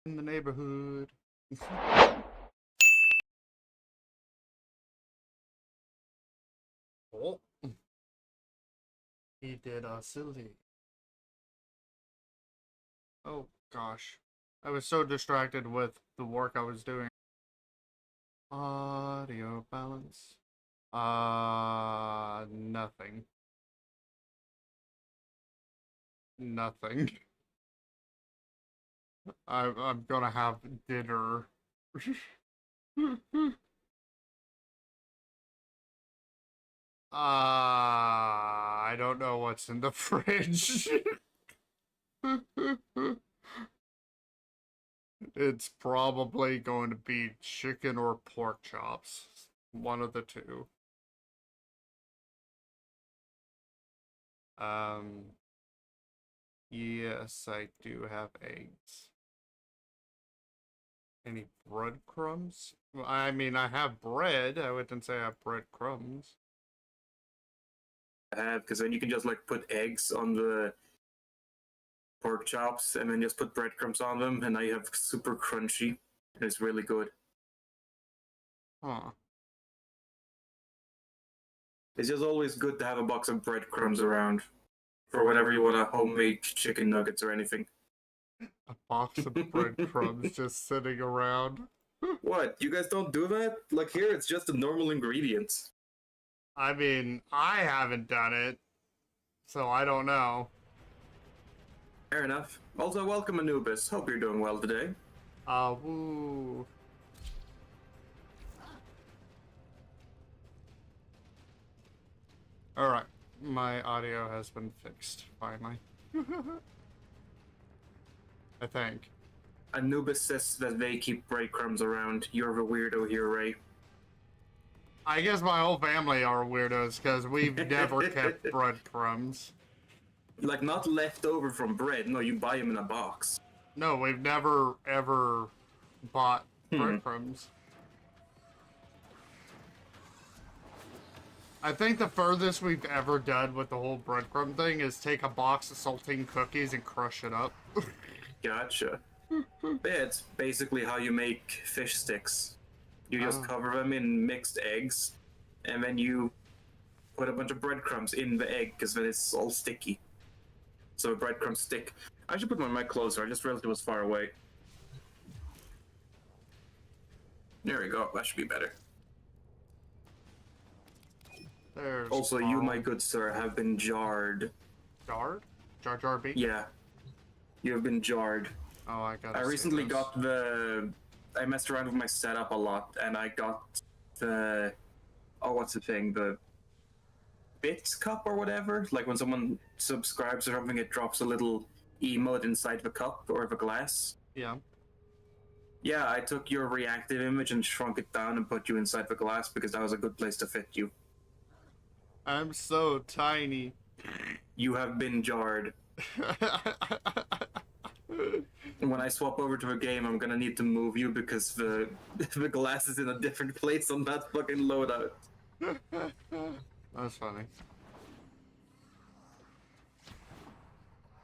in the neighborhood. Oh. He did a silly. Oh gosh. I was so distracted with the work I was doing. Audio balance. Nothing. Nothing. I'm gonna have dinner. I don't know what's in the fridge. It's probably going to be chicken or pork chops. One of the two. Yes, I do have eggs. Any breadcrumbs? Well, I mean, I have bread. I wouldn't say I have breadcrumbs. I have, because then you can just like put eggs on the pork chops and then just put breadcrumbs on them, and now you have super crunchy. And it's really good. Huh. It's just always good to have a box of breadcrumbs around for whenever you want a homemade chicken nuggets or anything. A box of breadcrumbs just sitting around. What? You guys don't do that? Like here, it's just the normal ingredients. I mean, I haven't done it, so I don't know. Fair enough. Also, welcome Anubis. Hope you're doing well today. Woo. Alright, my audio has been fixed, finally. I think. Anubis says that they keep breadcrumbs around. You're the weirdo here, Ray. I guess my whole family are weirdos, because we've never kept breadcrumbs. Like, not left over from bread. No, you buy them in a box. No, we've never, ever bought breadcrumbs. I think the furthest we've ever done with the whole breadcrumb thing is take a box of saltine cookies and crush it up. Gotcha. Yeah, it's basically how you make fish sticks. You just cover them in mixed eggs, and then you put a bunch of breadcrumbs in the egg, because then it's all sticky. So a breadcrumb stick. I should put my mic closer, I just realized it was far away. There we go, that should be better. There's also, you, my good sir, have been jarred. Jarred? Jar Jar Binks? Yeah. You have been jarred. Oh, I got. I recently got the... I messed around with my setup a lot, and I got the... Oh, what's the thing? The bits cup or whatever? Like when someone subscribes or something, it drops a little emote inside the cup or the glass. Yeah. Yeah, I took your reactive image and shrunk it down and put you inside the glass because that was a good place to fit you. I'm so tiny. You have been jarred. When I swap over to a game, I'm gonna need to move you because the glass is in a different place on that fucking loadout. That's funny.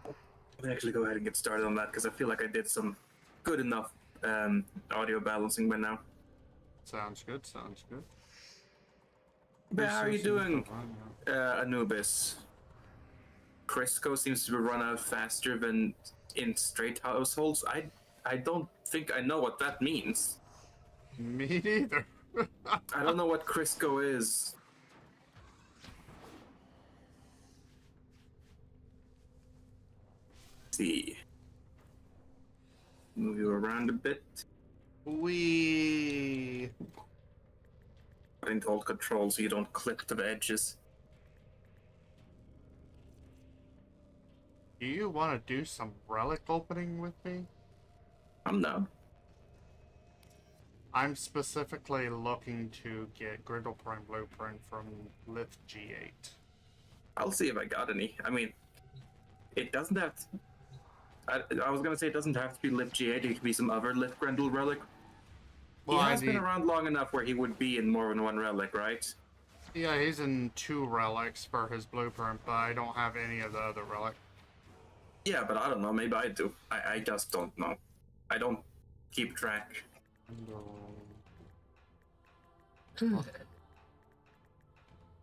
I'll actually go ahead and get started on that because I feel like I did some good enough audio balancing by now. Sounds good, sounds good. But how are you doing, Anubis? Crisco seems to run out faster than in straight households. I don't think I know what that means. Me neither. I don't know what Crisco is. Let's see. Move you around a bit. We Putting to hold control so you don't clip to the edges. Do you want to do some relic opening with me? I'm down. I'm specifically looking to get Grindleprime Blueprint from Lift G8. I'll see if I got any. I mean, it doesn't have to... I was gonna say it doesn't have to be Lift G8, it could be some other Lift Grendel relic. Well, he has been around long enough where he would be in more than one relic, right? Yeah, he's in 2 relics for his blueprint, but I don't have any of the other relic. Yeah, but I don't know, maybe I do. I just don't know. I don't keep track.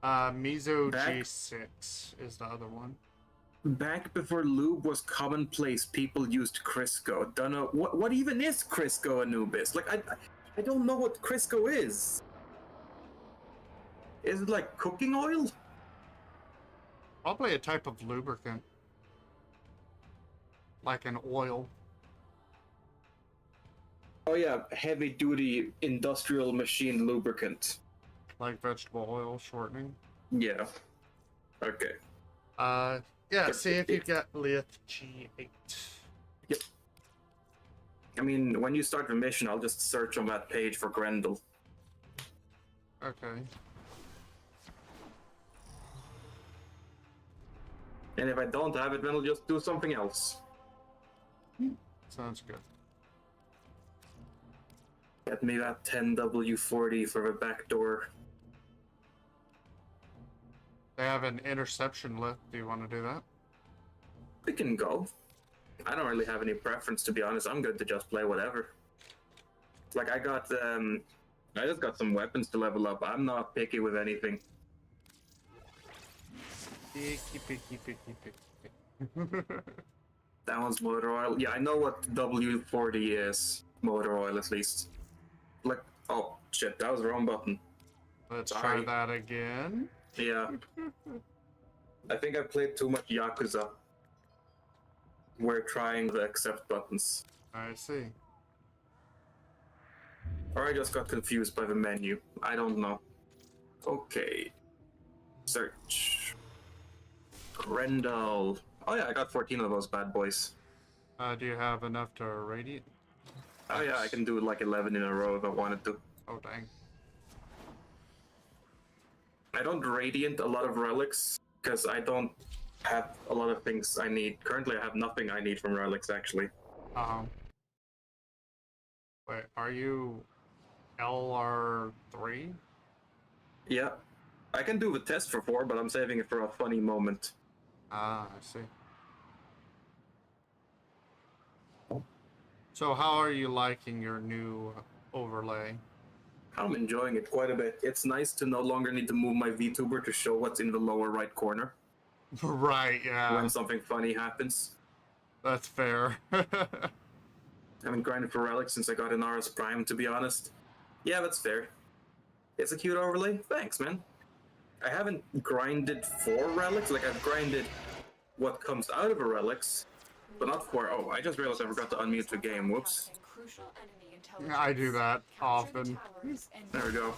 Mizo Back- G6 is the other one. Back before lube was commonplace, people used Crisco. Don't know what even is Crisco, Anubis? Like I don't know what Crisco is. Is it like cooking oil? Probably a type of lubricant. Like an oil. Oh yeah, heavy duty industrial machine lubricant. Like vegetable oil shortening. Yeah. Okay. Yeah, see if you get Lith G8. Yep. I mean, when you start the mission, I'll just search on that page for Grendel. Okay. And if I don't have it, then I'll just do something else. Sounds good. Get me that 10W40 for the back door. They have an interception lift. Do you want to do that? We can go. I don't really have any preference, to be honest. I'm good to just play whatever. Like, I just got some weapons to level up. I'm not picky with anything. Picky. That one's motor oil. Yeah, I know what W40 is. Motor oil, at least. Like, oh, shit, that was the wrong button. Let's Sorry. try that again. Yeah. I think I played too much Yakuza. We're trying the accept buttons. I see. Or I just got confused by the menu. I don't know. Okay. Search. Grendel. Oh yeah, I got 14 of those bad boys. Do you have enough to radiate? Oh yeah, I can do like 11 in a row if I wanted to. Oh, dang. I don't radiant a lot of relics because I don't have a lot of things I need. Currently, I have nothing I need from relics, actually. Wait, are you LR3? Yeah. I can do the test for 4, but I'm saving it for a funny moment. Ah, I see. So how are you liking your new overlay? I'm enjoying it quite a bit. It's nice to no longer need to move my VTuber to show what's in the lower right corner Right, yeah. when something funny happens. That's fair. I haven't grinded for relics since I got an RS Prime, to be honest. Yeah, that's fair. It's a cute overlay. Thanks, man. I haven't grinded for relics. Like, I've grinded what comes out of a relics, but not for... Oh, I just realized I forgot to unmute the game. Whoops. I do that often. There we go.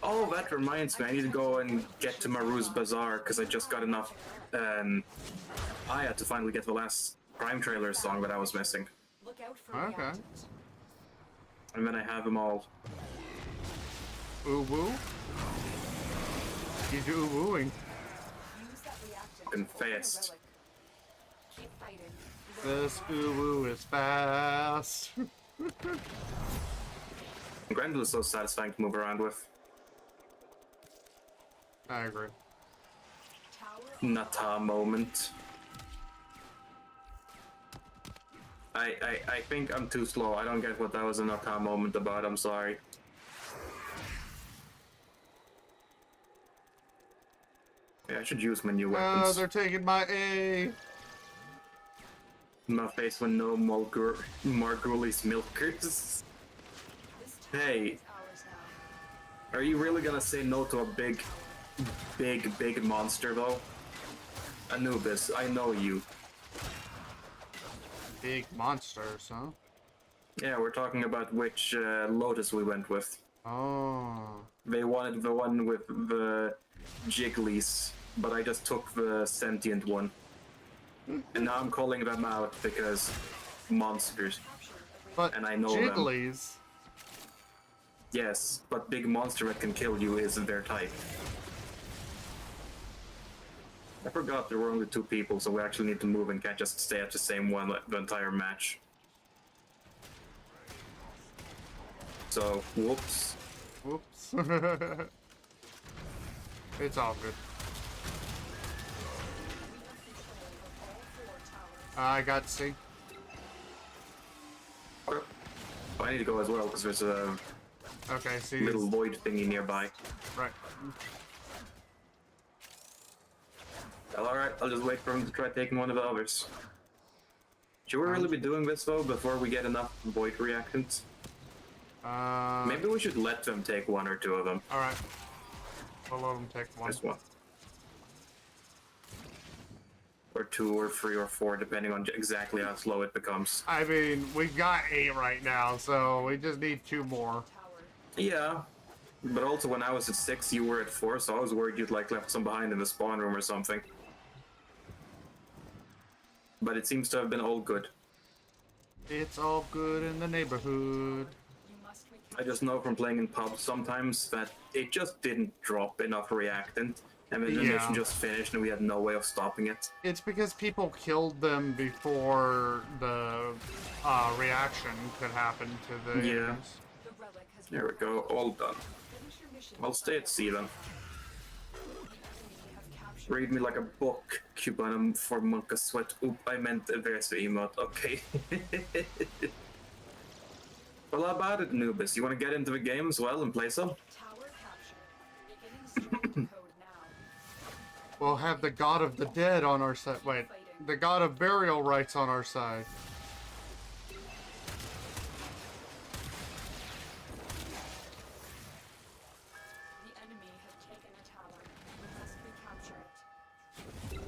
Oh, that reminds me. I need to go and get to Maru's Bazaar, because I just got enough Aya to finally get the last Prime Trailer song that I was missing. Okay. And then I have them all. Ooh woo? You do ooh wooing. Fucking fast. This ooh woo is fast. Grendel is so satisfying to move around with. I agree. Nata moment. I think I'm too slow. I don't get what that was a Nata moment about. I'm sorry. Yeah, I should use my new Oh, weapons. they're taking my A. My face with no Margulies milkers. Hey, are you really gonna say no to a big monster though? Anubis, I know you. Big monsters, huh? Yeah, we're talking about which Lotus we went with. Oh. They wanted the one with the Jigglies, but I just took the sentient one. And now I'm calling them out because monsters. But And I know them. Jigglies. Yes, but big monster that can kill you isn't their type. I forgot there were only 2 people, so we actually need to move and can't just stay at the same one the entire match. So, whoops. Whoops. It's all good. I got C. I need to go as well because there's a Okay, so little void thingy nearby. right. Well, alright, I'll just wait for him to try taking one of the others. Should we really be doing this though before we get enough void reactants? Maybe we should let them take one or two of them. Alright. We'll let them take one. Just one. Or 2 or 3 or 4, depending on exactly how slow it becomes. I mean, we've got 8 right now, so we just need 2 more. Yeah. But also when I was at 6, you were at 4, so I was worried you'd like left some behind in the spawn room or something. But it seems to have been all good. It's all good in the neighborhood. I just know from playing in pubs sometimes that it just didn't drop enough reactant, and then the mission just finished and we had no way of stopping it. It's because people killed them before the reaction could happen to the enemies. There we go, all done. I'll stay at sea then. Read me like a book, Cubanum for Monka Sweat. Oop, I meant there's the emote, okay. Well, how about it, Anubis? You want to get into the game as well and play some? We'll have the god of the dead on our side. Wait, the god of burial rites on our side. The enemy have taken a tower. We must recapture it.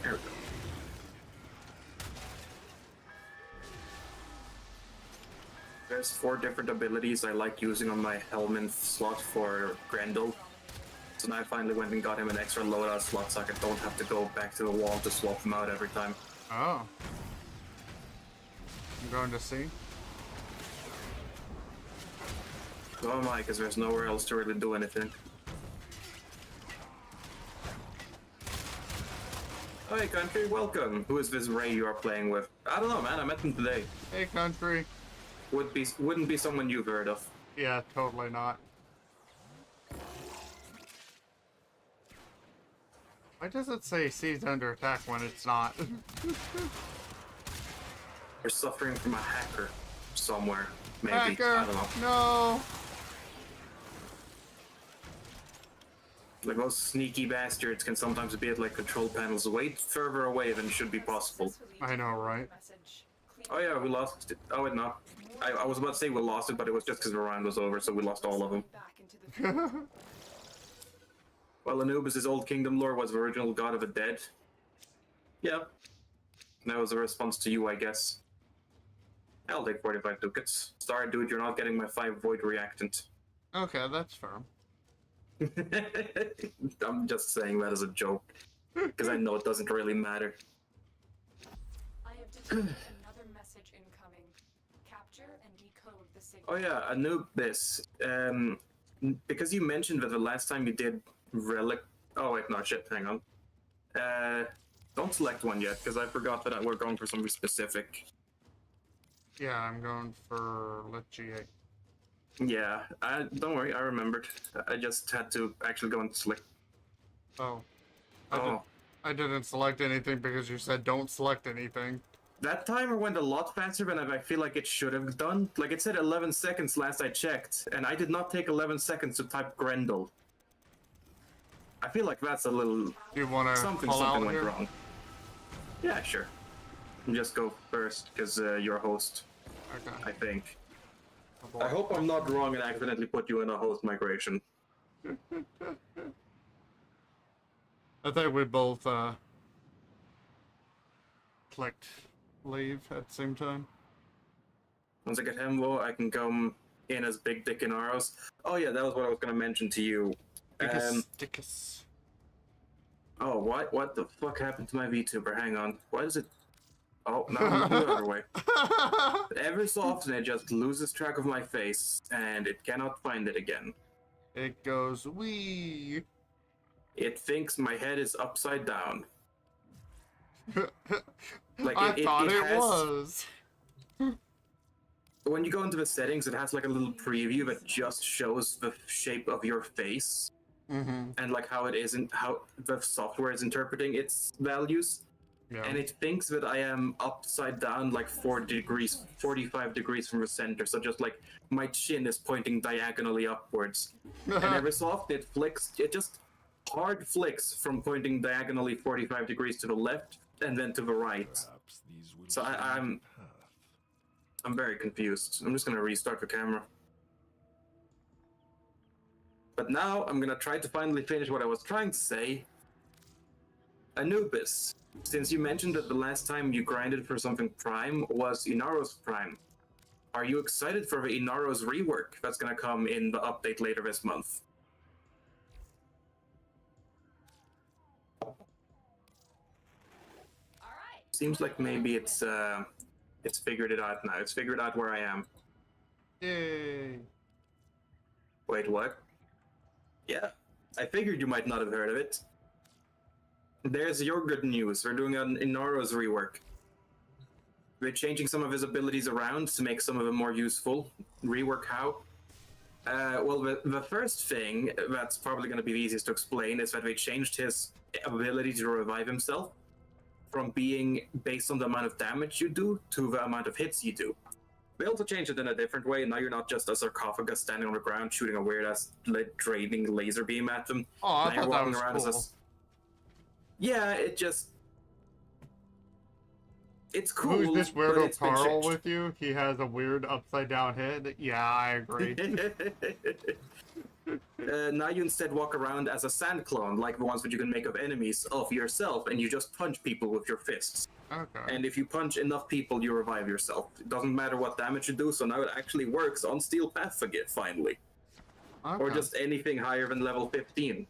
There we go. There's 4 different abilities I like using on my Helmin slot for Grendel. So now I finally went and got him an extra loadout slot so I don't have to go back to the wall to swap them out every time. Oh. I'm going to see. So am I, because there's nowhere else to really do anything. Hi, country, welcome. Who is this Ray you are playing with? I don't know, man. I met him today. Hey, country. Wouldn't be someone you've heard of. Yeah, totally not. Why does it say seized under attack when it's not? You're suffering from a hacker somewhere, maybe. Hacker! I don't know. No! Like those sneaky bastards can sometimes be at like control panels way further away than should be possible. I know, right? Oh yeah, we lost it. Oh wait, no. I was about to say we lost it, but it was just because the round was over, so we lost all of them. Well, Anubis' old kingdom lore was the original god of the dead. Yeah. That was a response to you, I guess. I'll take 45 ducats. Sorry, dude, you're not getting my 5 void reactant. Okay, that's fair. I'm just saying that as a joke, because I know it doesn't really matter. I have detected another message incoming. Capture and decode the signal. Oh yeah, Anubis. Because you mentioned that the last time you did relic. Oh wait, no shit. Hang on. Don't select one yet, because I forgot that we're going for something specific. Yeah, I'm going for Lit G8. Yeah, don't worry, I remembered. I just had to actually go and select. Oh. Oh. I didn't select anything because you said don't select anything. That timer went a lot faster than I feel like it should have done. Like it said 11 seconds last I checked, and I did not take 11 seconds to type Grendel. I feel like that's a little... Do you want to something call went out here? wrong. Yeah, sure. Just go first, because you're a host, Okay. I think. Oh, boy. I hope I'm not wrong and accidentally put you in a host migration. I think we both clicked leave at the same time. Once I get Hemvo, I can come in as Big Dick in Arrows. Oh yeah, that was what I was going to mention to you. Dickus. Oh, what the fuck happened to my VTuber? Hang on. Why is it... Oh, no, I'm the other way. Every so often it just loses track of my face, and it cannot find it again. It goes wee. It thinks my head is upside down. Like I thought it has, was. When you go into the settings, it has like a little preview that just shows the shape of your face. and like how it isn't, how the software is interpreting its values. Yeah. And it thinks that I am upside down like 45 degrees from the center. So just like my chin is pointing diagonally upwards. And every so often it just hard flicks from pointing diagonally 45 degrees to the left and then to the right. So I'm very confused. I'm just gonna restart the camera. But now I'm gonna try to finally finish what I was trying to say. Anubis, since you mentioned that the last time you grinded for something Prime was Inaro's Prime, are you excited for the Inaro's rework that's gonna come in the update later this month? Seems like maybe it's figured it out now. It's figured out where I am. Yay. Wait, what? Yeah, I figured you might not have heard of it. There's your good news. They're doing an Inaro's rework. They're changing some of his abilities around to make some of them more useful. Rework how? Well, the first thing that's probably going to be the easiest to explain is that they changed his ability to revive himself from being based on the amount of damage you do to the amount of hits you do. They also changed it in a different way. Now you're not just a sarcophagus standing on the ground shooting a weird-ass draining laser beam at them. Oh, I now you're thought that walking was around cool. as a... Yeah, it's cool. Who's this but weirdo it's been Carl changed. with you? He has a weird upside-down head? Yeah, I agree. Now you instead walk around as a sand clone, like the ones that you can make of enemies of yourself, and you just punch people with your fists. Okay. And if you punch enough people, you revive yourself. It doesn't matter what damage you do, so now it actually works on Steel Path finally. Okay. Or just anything higher than level 15.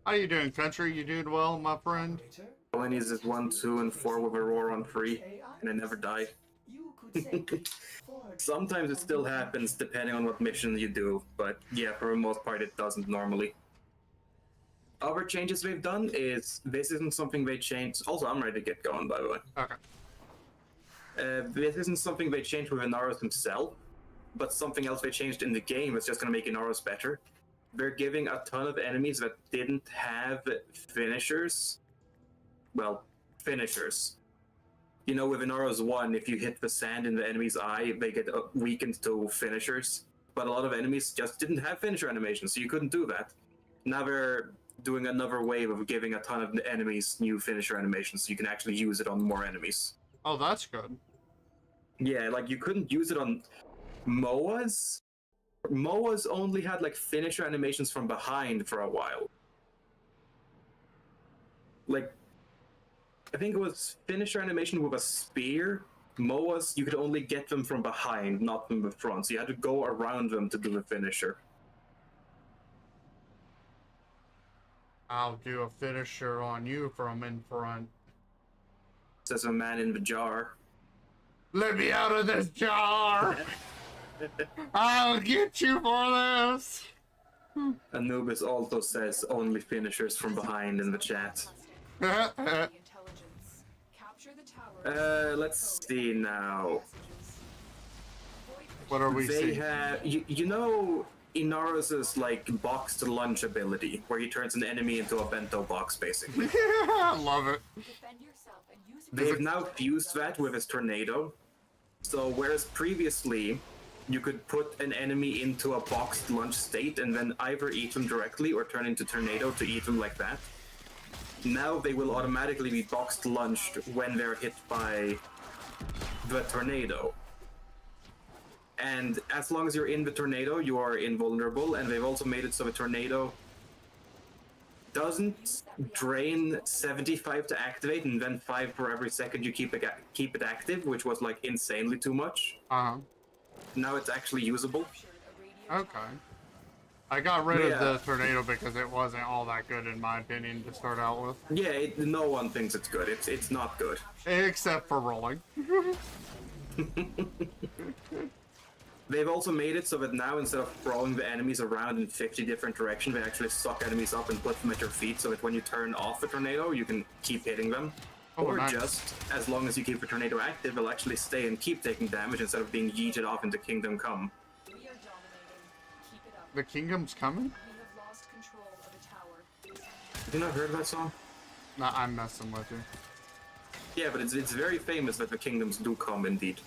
How you doing, country? You doing well, my friend? Colonies is 1, 2, and 4 with Aurora on 3, and I never die. Sometimes it still happens depending on what mission you do, but yeah, for the most part it doesn't normally. Other changes they've done is, this isn't something they changed. Also, I'm ready to get going, by the way. Okay. This isn't something they changed with Inaros himself, but something else they changed in the game is just going to make Inaros better. They're giving a ton of enemies that didn't have finishers. Well, finishers. You know, with Inaros 1, if you hit the sand in the enemy's eye, they get weakened to finishers. But a lot of enemies just didn't have finisher animations, so you couldn't do that. Now they're doing another wave of giving a ton of enemies new finisher animations, so you can actually use it on more enemies. Oh, that's good. Yeah, like you couldn't use it on MOAs. MOAs only had like finisher animations from behind for a while. Like, I think it was finisher animation with a spear. MOAs, you could only get them from behind, not from the front. So you had to go around them to do the finisher. I'll do a finisher on you from in front. Says a man in the jar. Let me out of this jar! I'll get you for this! Anubis also says only finishers from behind in the chat. Let's see now. What are we They seeing? have, you know, Inaros' like boxed lunch ability, where he turns an enemy into a bento box, basically. I love it. They've now fused that with his tornado. So whereas previously you could put an enemy into a boxed lunch state and then either eat them directly or turn into tornado to eat them like that, now they will automatically be boxed lunched when they're hit by the tornado. And as long as you're in the tornado, you are invulnerable, and they've also made it so the tornado doesn't drain 75 to activate and then 5 for every second you keep it active, which was like insanely too much. Uh-huh. Now it's actually usable. Okay. I got rid of the tornado because it wasn't all that good in my opinion to start out with. Yeah, no one thinks it's good. It's not good. Except for rolling. They've also made it so that now instead of throwing the enemies around in 50 different directions, they actually suck enemies up and put them at your feet so that when you turn off the tornado, you can keep hitting them. Oh, or nice. just, as long as you keep the tornado active, they'll actually stay and keep taking damage instead of being yeeted off into Kingdom Come. The kingdom's coming? You not heard that song? Nah, I'm messing with you. Yeah, but it's very famous that the kingdoms do come indeed.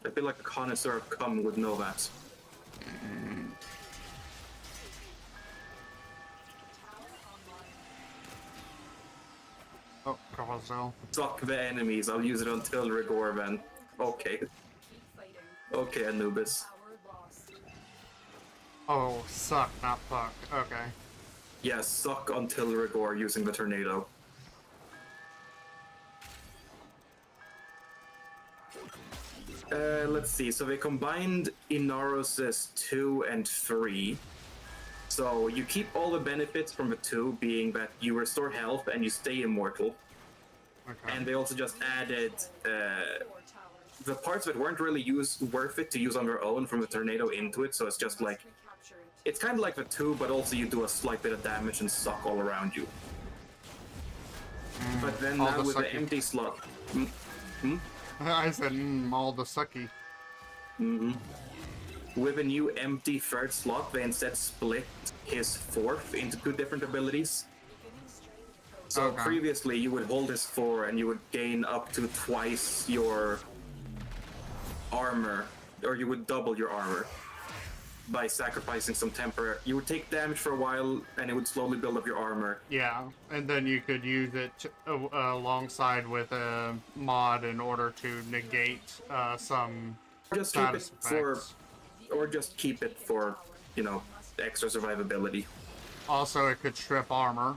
I feel like a connoisseur of cum would know that. Oh, Carousel. Suck the enemies, I'll use it until Rigor then. Okay. Keep fighting. Okay, Anubis. Power lost. Oh, suck, not fuck. Okay. Yeah, suck until Rigor using the tornado. Let's see, so they combined Inaros' 2 and 3. So you keep all the benefits from the 2, being that you restore health and you stay immortal. Okay. And they also just added 4 towers. the parts that weren't really worth it to use on their own from the tornado into it, so it's just like, Recapture it. it's kind of like the 2, but also you do a slight bit of damage and suck all around you. But then all now the with the sucky. empty slot... I said, all the sucky. With a new empty third slot, they instead split his 4th into 2 different abilities. Beginning strain decode. So Okay. previously you would hold his 4 and you would gain up to twice your armor, or you would double your armor by sacrificing some temporary. You would take damage for a while and it would slowly build up your armor. Yeah, and then you could use it alongside with a mod in order to negate some Just keep it status for, effects. or just keep it for, you know, extra survivability. Also, it could strip armor.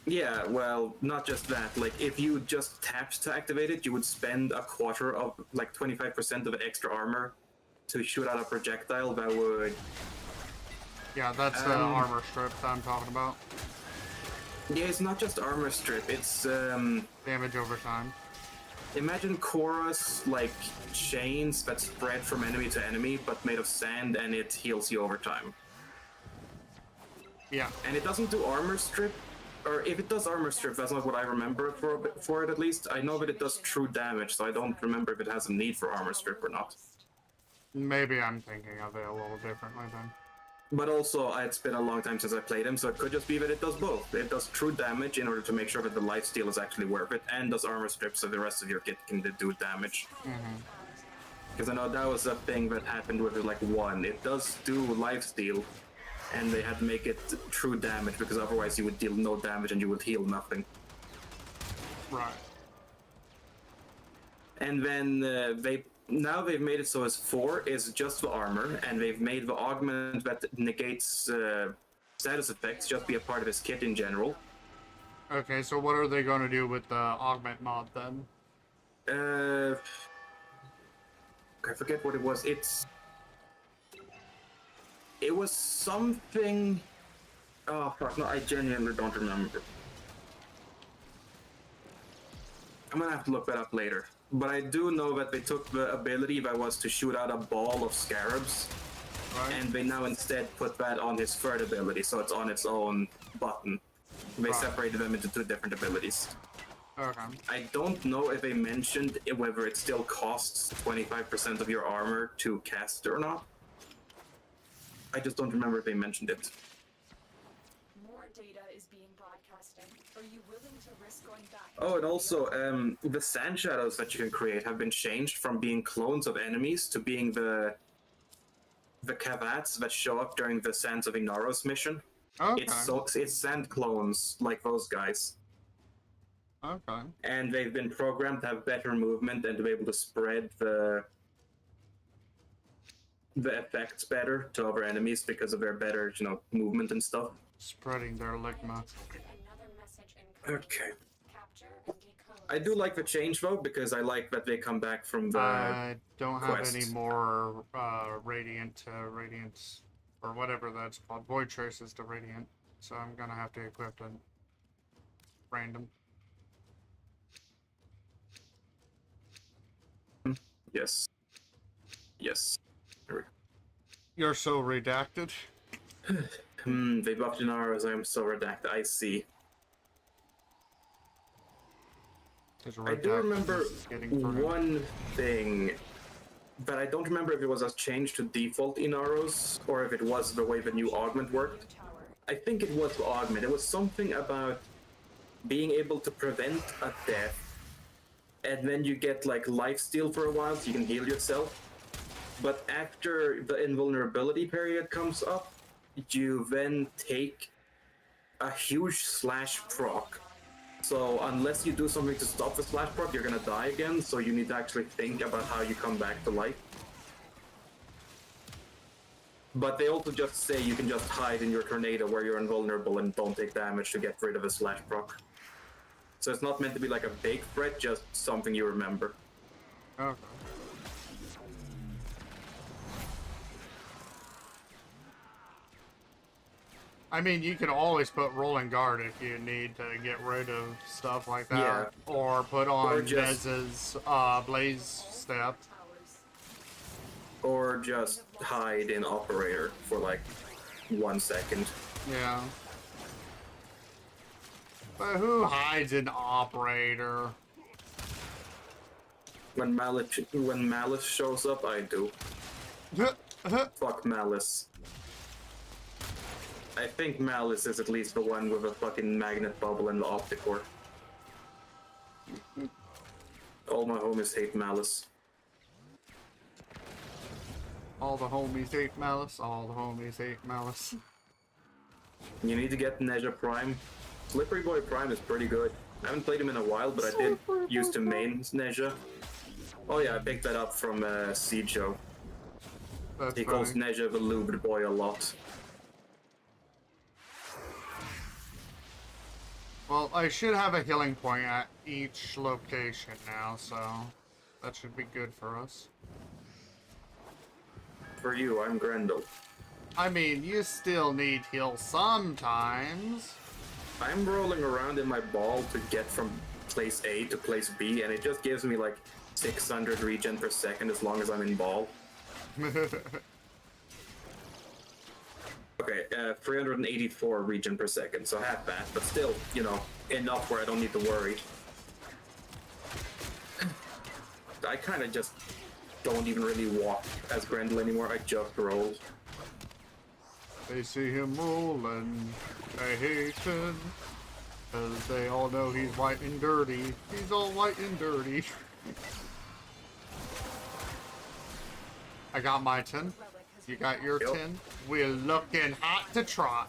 Yeah, well, not just that. Like, if you just tapped to activate it, you would spend a quarter of, like, 25% of the extra armor to shoot out a projectile that would... Yeah, that's the armor strip that I'm talking about. Yeah, it's not just armor strip, it's, Damage over time. imagine Korra's, like, chains that spread from enemy to enemy, but made of sand, and it heals you over time. Yeah. And it doesn't do armor strip, or if it does armor strip, that's not what I remember for it at least. I know that it does true damage, so I don't remember if it has a need for armor strip or not. Maybe I'm thinking of it a little differently then. But also, it's been a long time since I played him, so it could just be that it does both. It does true damage in order to make sure that the lifesteal is actually worth it, and does armor strip so the rest of your kit can do damage. Because I know that was a thing that happened with it, like 1. It does do lifesteal, and they had to make it true damage, because otherwise you would deal no damage and you would heal nothing. Right. And then now they've made it so as 4 is just the armor, and they've made the augment that negates status effects just be a part of his kit in general. Okay, so what are they going to do with the augment mod then? I forget what it was. It was something... Oh, fuck, no, I genuinely don't remember. I'm gonna have to look that up later. But I do know that they took the ability that was to shoot out a ball of scarabs, Right? and they now instead put that on his third ability, so it's on its own button. They Right. separated them into 2 different abilities. Okay. I don't know if they mentioned whether it still costs 25% of your armor to cast or not. I just don't remember if they mentioned it. More data is being broadcasted. Are you willing to risk going back? Oh, and also, the sand shadows that you can create have been changed from being clones of enemies to being the Kavats that show up during the Sands of Inaros mission. Okay. It's sand clones like those guys. Okay. And they've been programmed to have better movement and to be able to spread the effects better to other enemies because of their better, movement and stuff. Spreading their ligma. Another message incoming. Okay. Capture and decode. I do like the change though, because I like that they come back from the I don't have quest. any more radiant or whatever that's called. Void traces to radiant. So I'm gonna have to equip it random. Yes. Yes. There we go. You're so redacted. They buffed Inaros, I'm so redacted. I see. 'Cause I do redacted remember is getting through. one thing, but I don't remember if it was a change to default Inaros or if it was the way the new augment worked. Tower. I think it was augment. It was something about being able to prevent a death, and then you get like lifesteal for a while, so you can heal yourself. But after the invulnerability period comes up, you then take a huge slash proc. So unless you do something to stop the slash proc, you're gonna die again. So you need to actually think about how you come back to life. But they also just say you can just hide in your tornado where you're invulnerable and don't take damage to get rid of a slash proc. So it's not meant to be like a big threat, just something you remember. Okay. I mean, you can always put rolling guard if you need to get rid of stuff like that. Yeah. Or put on Or just- Nez's Blaze Step. Or just hide in operator for like 1 second. Yeah. But who hides in operator? When Malice shows up, I do. Fuck Malice. I think Malice is at least the one with a fucking magnet bubble and the opticore. All my homies hate Malice. All the homies hate Malice. All the homies hate Malice. You need to get Nezha Prime. Slippery Boy Prime is pretty good. I haven't played him in a while, but I did used to main Nezha. Oh yeah, I picked that up from Sijo. That's He calls funny. Nezha the lubed boy a lot. Well, I should have a healing point at each location now, so that should be good for us. For you, I'm Grendel. I mean, you still need heal sometimes. I'm rolling around in my ball to get from place A to place B, and it just gives me like 600 regen per second as long as I'm in ball. Okay, 384 regen per second, so half that, but still, you know, enough where I don't need to worry. I kind of just don't even really walk as Grendel anymore, I just roll. They see him rolling, they hate him, 'cause they all know he's white and dirty. He's all white and dirty. I got my 10. You got your Yep. 10. We're looking hot to trot.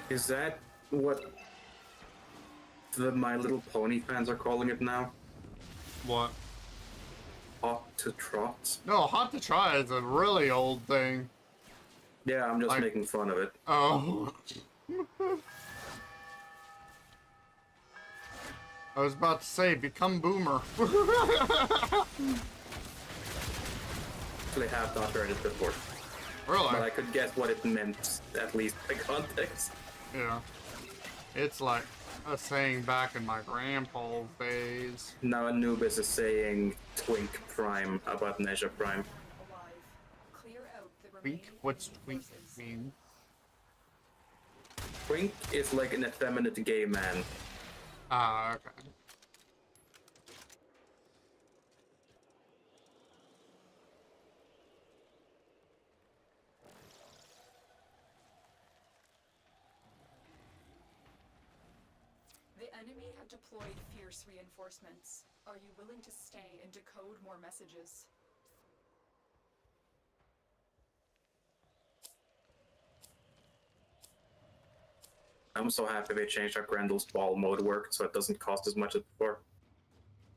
Is that what the My Little Pony fans are calling it now? What? Hot to trot? No, hot to trot is a really old thing. Yeah, I'm just Like- making fun of it. Oh. I was about to say, become boomer. Actually have not heard it before. Really? But I could guess what it meant, at least by context. Yeah. It's like a saying back in my grandpa's days. Now Anubis is saying Twink Prime about Nezha Prime. Alive. Clear out the Tweak? remaining What's enemy tweak forces. mean? Twink is like an effeminate gay man. Ah, okay. The enemy have deployed fierce reinforcements. Are you willing to stay and decode more messages? I'm so happy they changed how Grendel's ball mode worked so it doesn't cost as much as before.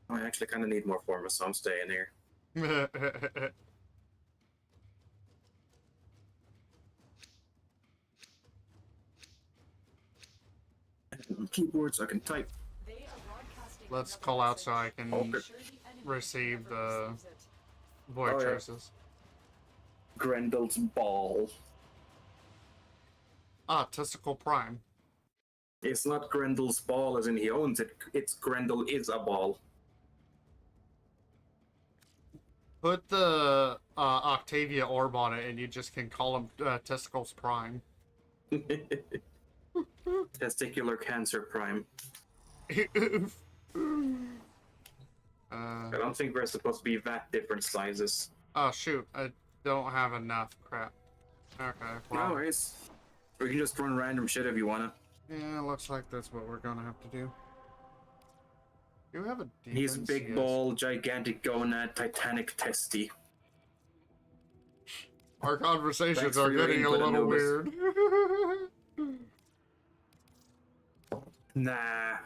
Oh, I actually kind of need more Forma, so I'm staying here. Keyboard so I can type. They are broadcasting Let's another call out so I message. can Okay. Ensure the enemy receive never the receives it. void Oh, yeah. traces. Grendel's ball. Ah, Testicle Prime. It's not Grendel's ball as in he owns it, it's Grendel is a ball. Put the Octavia orb on it and you just can call him Testicles Prime. Testicular Cancer Prime. uh, I don't think we're supposed to be that different sizes. Oh shoot, I don't have enough crap. Okay, well. No worries. We can just run random shit if you wanna. Yeah, looks like that's what we're gonna have to do. You have a defense? He's big Yes. ball, gigantic gonad, titanic testy. Our conversations Thanks are for your getting a input, little Anubis. weird. Nah.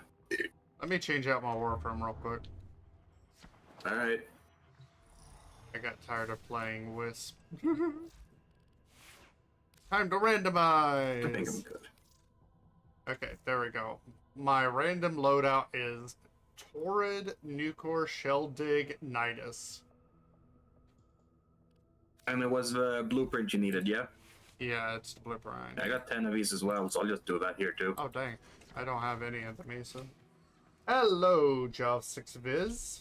Let me change out my Warframe real quick. Alright. I got tired of playing Wisp. Time to randomize! I think I'm good. Okay, there we go. My random loadout is Torrid, Nucor, Shell Dig, Nidus. And it was the blueprint you needed, yeah? Yeah, it's the blueprint. I got 10 of these as well, so I'll just do that here too. Oh, dang. I don't have any of the Mesa. Hello, Jav6Viz.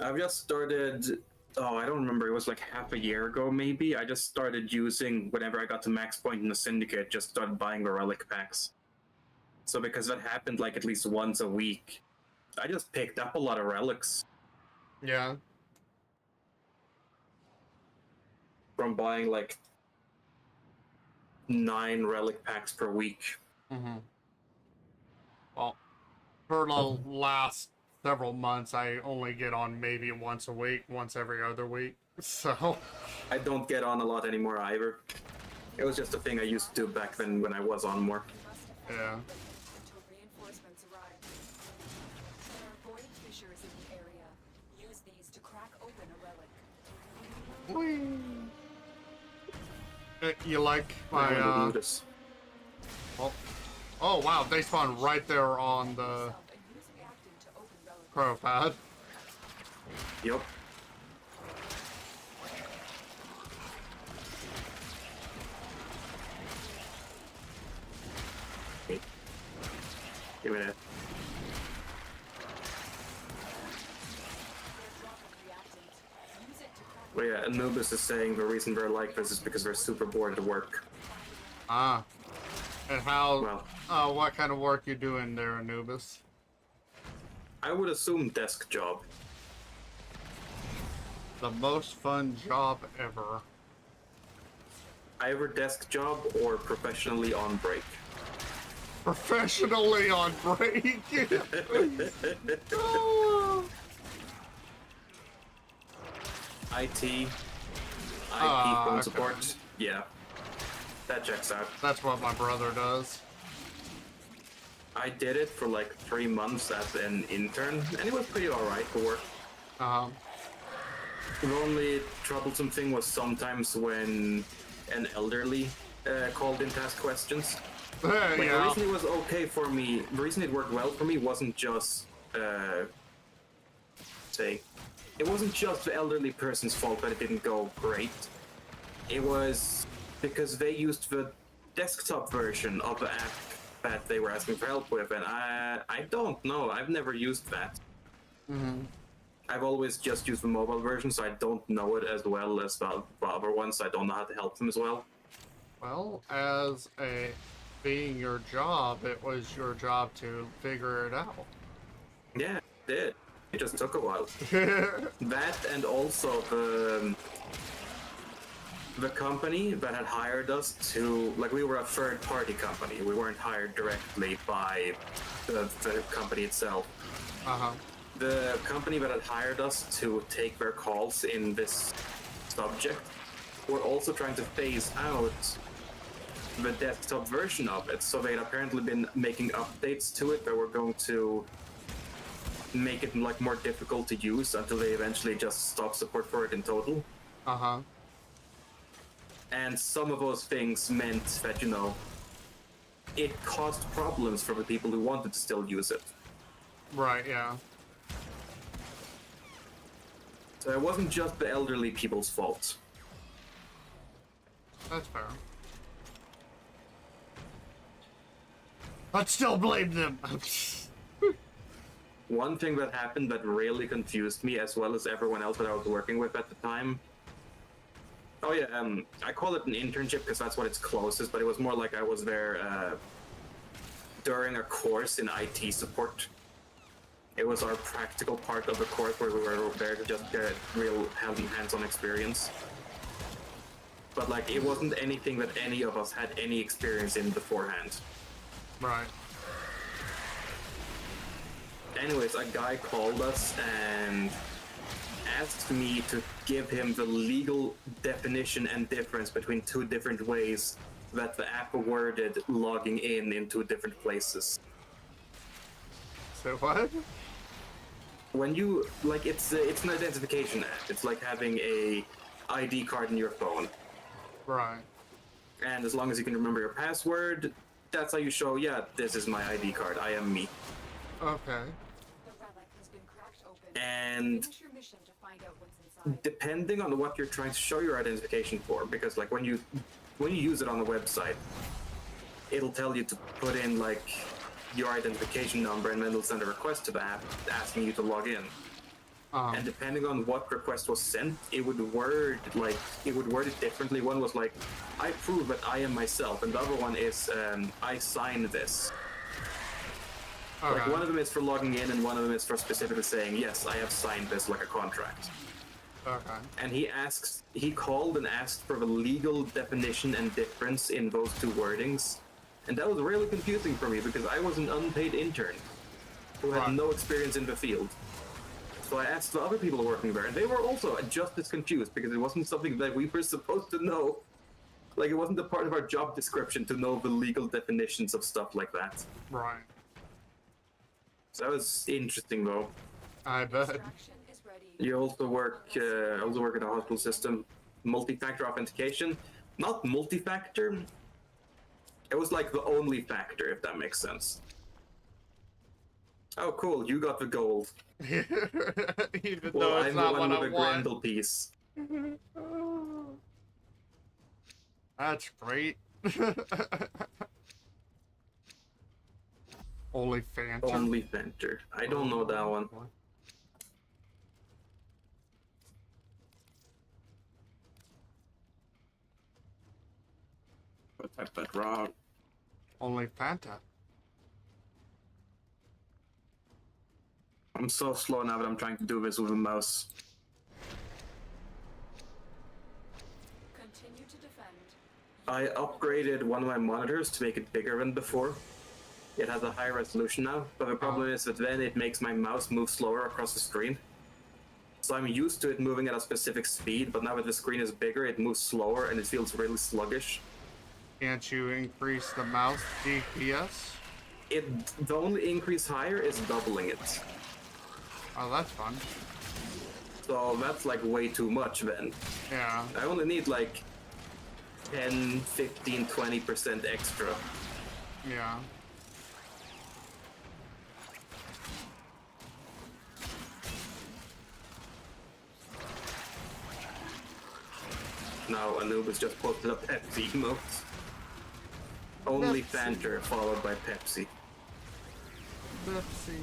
I've just started, oh, I don't remember, it was like half a year ago maybe. I just started using, whenever I got to max point in the Syndicate, just started buying the relic packs. So because that happened like at least once a week, I just picked up a lot of relics Yeah. from buying like 9 relic packs per week. Mm-hmm. Well, for the last several months, I only get on maybe once a week, once every other week. So, I don't get on a lot anymore either. It was just a thing I used to do back then when I was on more. yeah. Until reinforcements arrive. There are void fissures in the area. Use these to crack open a relic. Whee! You like I my, wanted to do this. well, oh wow, they spawn right there on the And use reactant to open relic. crow pad. Yup. Give me that. Use it to crack Well, yeah, Anubis is saying the reason they're like this is because they're super bored at work. Ah. And how, Well, what kind of work you doing there, Anubis? I would assume desk job. The most fun job ever. Either desk job or professionally on break. Professionally on break. Oh. IT, IP Ah, phone okay. support. Yeah, that checks out. That's what my brother does. I did it for like 3 months as an intern, and it was pretty alright for work. The only troublesome thing was sometimes when an elderly called in to ask questions. Like, the Yeah. reason it was okay for me, the reason it worked well for me wasn't just, it wasn't just the elderly person's fault that it didn't go great. It was because they used the desktop version of the app that they were asking for help with, and I don't know. I've never used that. Mm-hmm. I've always just used the mobile version, so I don't know it as well as the other ones. So I don't know how to help them as well. Well, as a being your job, it was your job to figure it out. Yeah, it did. It just took a while. That and also the company that had hired us to, like, we were a third party company. We weren't hired directly by the company itself. Uh-huh. The company that had hired us to take their calls in this subject were also trying to phase out the desktop version of it. So they'd apparently been making updates to it that were going to make it like more difficult to use until they eventually just stopped support for it in total. Uh-huh. And some of those things meant that, you know, it caused problems for the people who wanted to still use it. Right, yeah. So it wasn't just the elderly people's fault. That's fair. I'd still blame them. One thing that happened that really confused me, as well as everyone else that I was working with at the time. Oh yeah, I call it an internship because that's what it's closest, but it was more like I was there during a course in IT support. It was our practical part of the course where we were there to just get real hands-on experience. But like, it wasn't anything that any of us had any experience in beforehand. Right. Anyways, a guy called us and asked me to give him the legal definition and difference between two different ways that the app worded logging in two different places. So what? When you, like, it's an identification app. It's like having a ID card in your phone. Right. And as long as you can remember your password, that's how you show, yeah, this is my ID card. I am me. Okay. The relic has been cracked open. And Finish your mission to find out what's inside. depending on what you're trying to show your identification for, because like when you use it on the website, it'll tell you to put in like your identification number, and then it'll send a request to the app asking you to log in. And depending on what request was sent, it would word it differently. One was like, I prove that I am myself, and the other one is I sign this. Okay. Like one of them is for logging in, and one of them is for specifically saying, yes, I have signed this like a contract. Okay. And he called and asked for the legal definition and difference in those two wordings. And that was really confusing for me because I was an unpaid intern who had Right. no experience in the field. So I asked the other people working there, and they were also just as confused because it wasn't something that we were supposed to know. Like, it wasn't a part of our job description to know the legal definitions of stuff like that. Right. So that was interesting, though. I bet. Extraction is ready. You also work in a hospital system, multi-factor authentication. Not multi-factor. It was like the only factor, if that makes sense. Oh, cool! You got the gold. Even Well, though it's I'm the not one what I with the want. Grendel piece. That's great. Only Phantom. Only Venter. I don't know that one. Type that wrong. Only Fanta. I'm so slow now that I'm trying to do this with a mouse. Continue to defend. I upgraded one of my monitors to make it bigger than before. It has a higher resolution now, but the problem is that then it makes my mouse move slower across the screen. So I'm used to it moving at a specific speed, but now that the screen is bigger, it moves slower and it feels really sluggish. Can't you increase the mouse DPS? The only increase higher is doubling it. Oh, that's fun. So that's like way too much then. Yeah. I only need like 10, 15, 20% extra. Yeah. Now Anubis just posted a Pepsi emote. Only Fanta followed by Pepsi. Pepsi.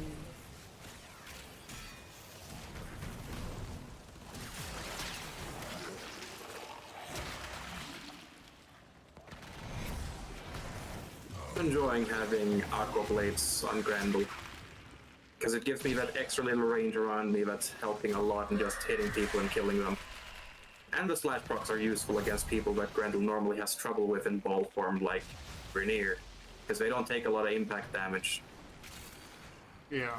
Enjoying having aqua blades on Grendel. Because it gives me that extra little range around me that's helping a lot in just hitting people and killing them. And the slash procs are useful against people that Grendel normally has trouble with in ball form, like Vernier. Because they don't take a lot of impact damage. Yeah.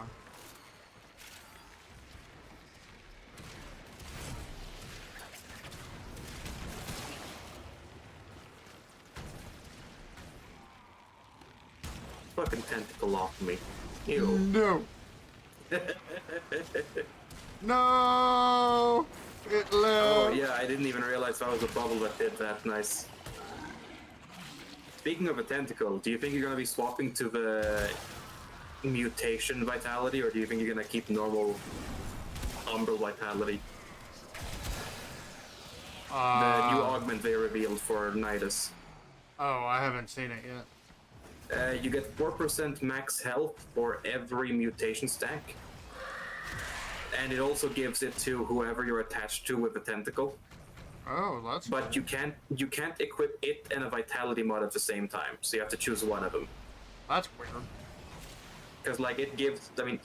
Fucking tentacle off me. Ew. No. No. It Oh lived. yeah, I didn't even realize that was a bubble that did that. Nice. Speaking of a tentacle, do you think you're gonna be swapping to the mutation vitality, or do you think you're gonna keep normal umbral vitality? The new augment they revealed for Nidus. Oh, I haven't seen it yet. You get 4% max health for every mutation stack. And it also gives it to whoever you're attached to with the tentacle. Oh, that's But you can't equip it and a vitality mod at the same time, so you have to choose one of them. That's weird. Because like it gives, I mean,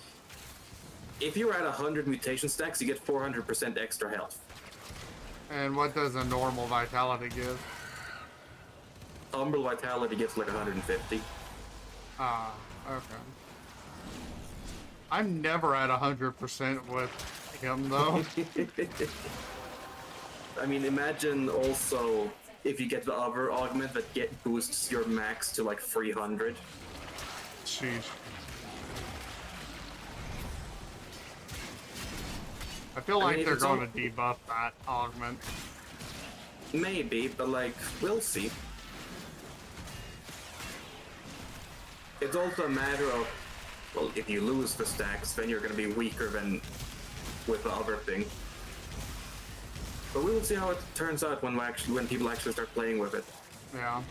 if you're at 100 mutation stacks, you get 400% extra health. And what does a normal vitality give? Umbral Vitality gets like 150. Ah, okay. I'm never at 100% with him, though. I mean, imagine also if you get the other augment that boosts your max to like 300. Sheesh. I feel I like mean, they're it's going to debuff that augment. Maybe, but like, we'll see. It's also a matter of, well, if you lose the stacks, then you're going to be weaker than with the other thing. But we will see how it turns out when people actually start playing with it. Yeah.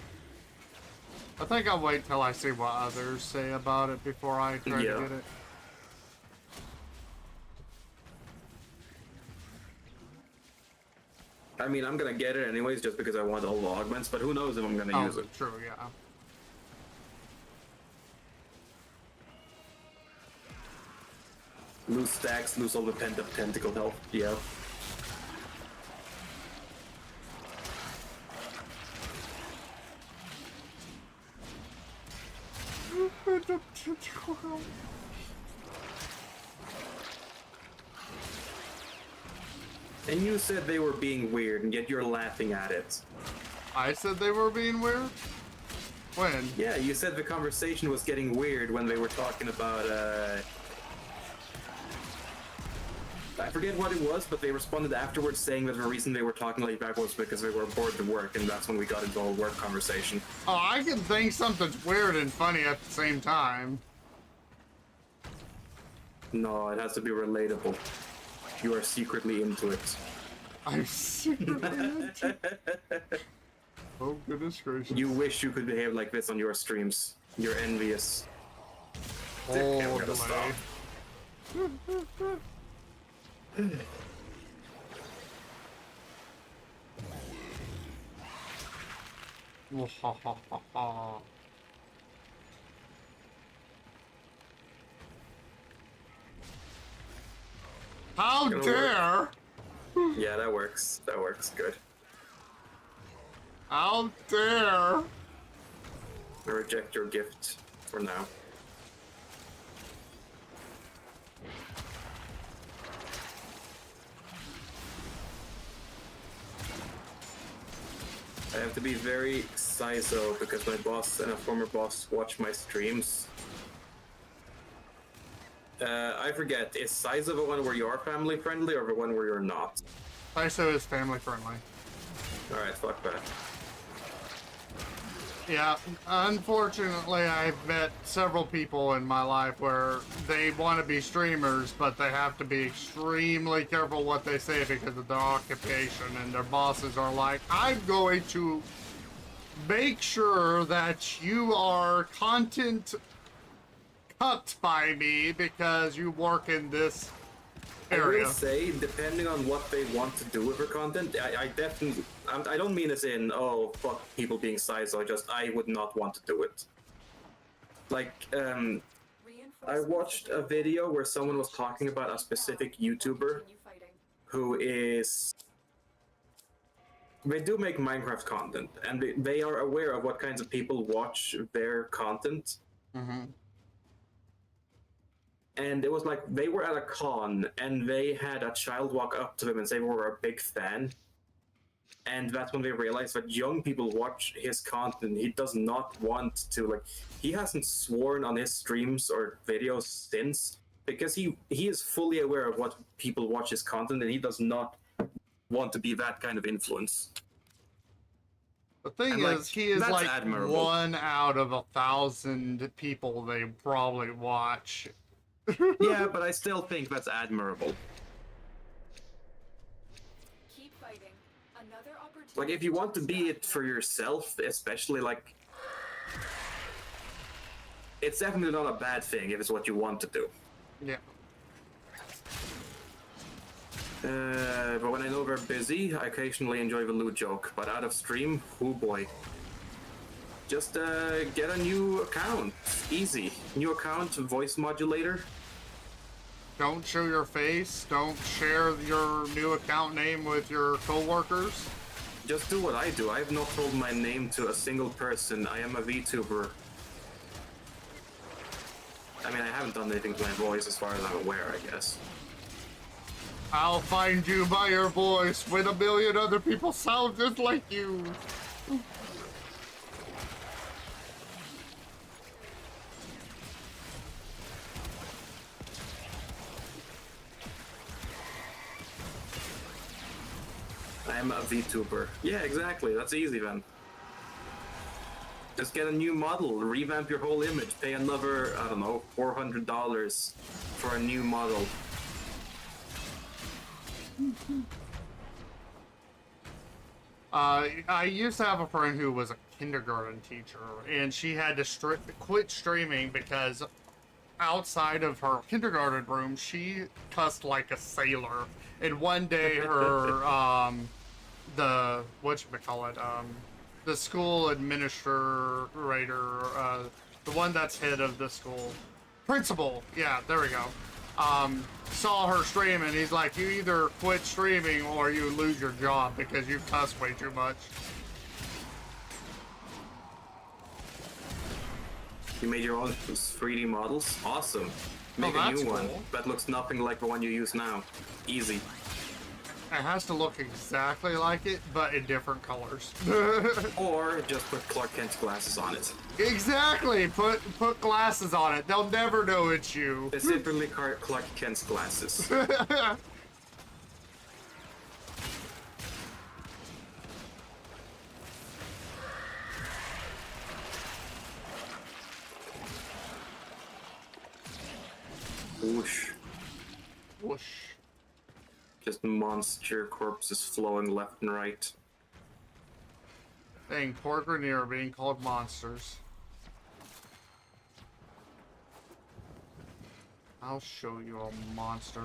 I think I'll wait till I see what others say about it before I try to get it. I mean, I'm gonna get it anyways just because I want all the augments, but who knows if I'm gonna use it. True, yeah. Lose stacks, lose all the pent-up tentacle health. Yeah. And you said they were being weird, and yet you're laughing at it. I said they were being weird? When? Yeah, you said the conversation was getting weird when they were talking about, I forget what it was, but they responded afterwards saying that the reason they were talking like that was because they were bored to work, and that's when we got into the whole work conversation. Oh, I can think something's weird and funny at the same time. No, it has to be relatable. You are secretly into it. I'm secretly into it. Oh, goodness gracious. You wish you could behave like this on your streams. You're envious. Oh, Okay, we're gonna stop. How dare! Yeah, that works. That works good. How dare! I reject your gift for now. I have to be very sizo because my boss and a former boss watch my streams. I forget, is Sizo the one where you are family friendly or the one where you're not? ISO is family friendly. Alright, fuck that. Yeah, unfortunately, I've met several people in my life where they want to be streamers, but they have to be extremely careful what they say because of their occupation, and their bosses are like, I'm going to make sure that you are content cut by me because you work in this I area. will say, depending on what they want to do with their content, I definitely, I don't mean as in, oh, fuck people being sizo, just I would not want to do it. Like, I watched a video where someone was talking about a specific YouTuber who is... They do make Minecraft content, and they are aware of what kinds of people watch their content. Mm-hmm. And it was like they were at a con and they had a child walk up to them and say we were a big fan. And that's when they realized that young people watch his content. He does not want to, like, he hasn't sworn on his streams or videos since because he is fully aware of what people watch his content and he does not want to be that kind of influence. The thing And, is, he is that's like admirable. 1 out of 1,000 people they probably watch. Yeah, but I still think that's admirable. Keep fighting. Another opportunity. Like, if you want to be it for yourself, especially, like... It's definitely not a bad thing if it's what you want to do. Yeah. But when I know they're busy, I occasionally enjoy the loot joke. But out of stream, oh boy. Just get a new account. Easy. New account, voice modulator. Don't show your face. Don't share your new account name with your coworkers. Just do what I do. I have not told my name to a single person. I am a VTuber. I mean, I haven't done anything to my voice as far as I'm aware, I guess. I'll find you by your voice when a million other people sound just like you. I'm a VTuber. Yeah, exactly. That's easy then. Just get a new model, revamp your whole image, pay another, I don't know, $400 for a new model. I used to have a friend who was a kindergarten teacher, and she had to quit streaming because outside of her kindergarten room, she cussed like a sailor. And one day, her the school administrator, the one that's head of the school, principal, yeah, there we go, saw her stream, and he's like, you either quit streaming or you lose your job because you cuss way too much. You made your own 3D models? Awesome. Make a new one that looks nothing like the one you use now. Easy. It has to look exactly like it, but in different colors. Or just put Clark Kent's glasses on it. Exactly! Put glasses on it. They'll never know it's you. Specifically Clark Kent's glasses. Whoosh. Whoosh. Just monster corpses flowing left and right. Dang, poor Grenier are being called monsters. I'll show you a monster.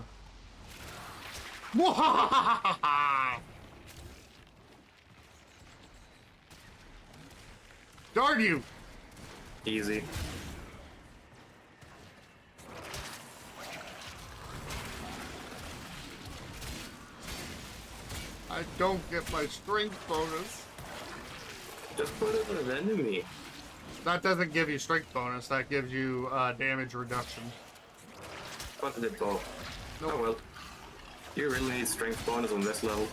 Darn you! Easy. I don't get my strength bonus. Just put it on an enemy. That doesn't give you strength bonus, that gives you damage reduction. But it both. Oh well. You really need strength bonus on this level.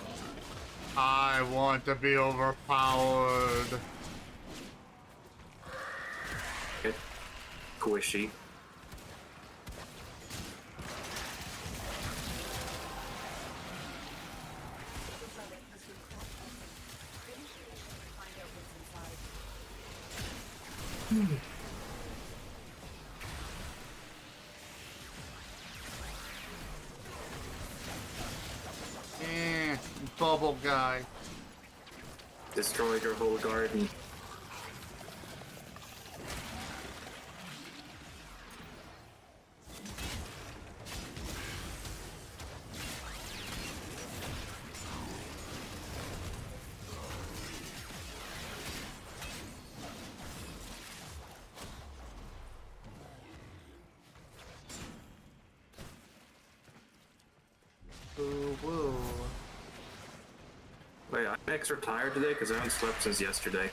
I want to be overpowered. Okay. Squishy. Bubble guy. Destroyed your whole garden. Boo woo. Wait, I'm extra tired today because I haven't slept since yesterday.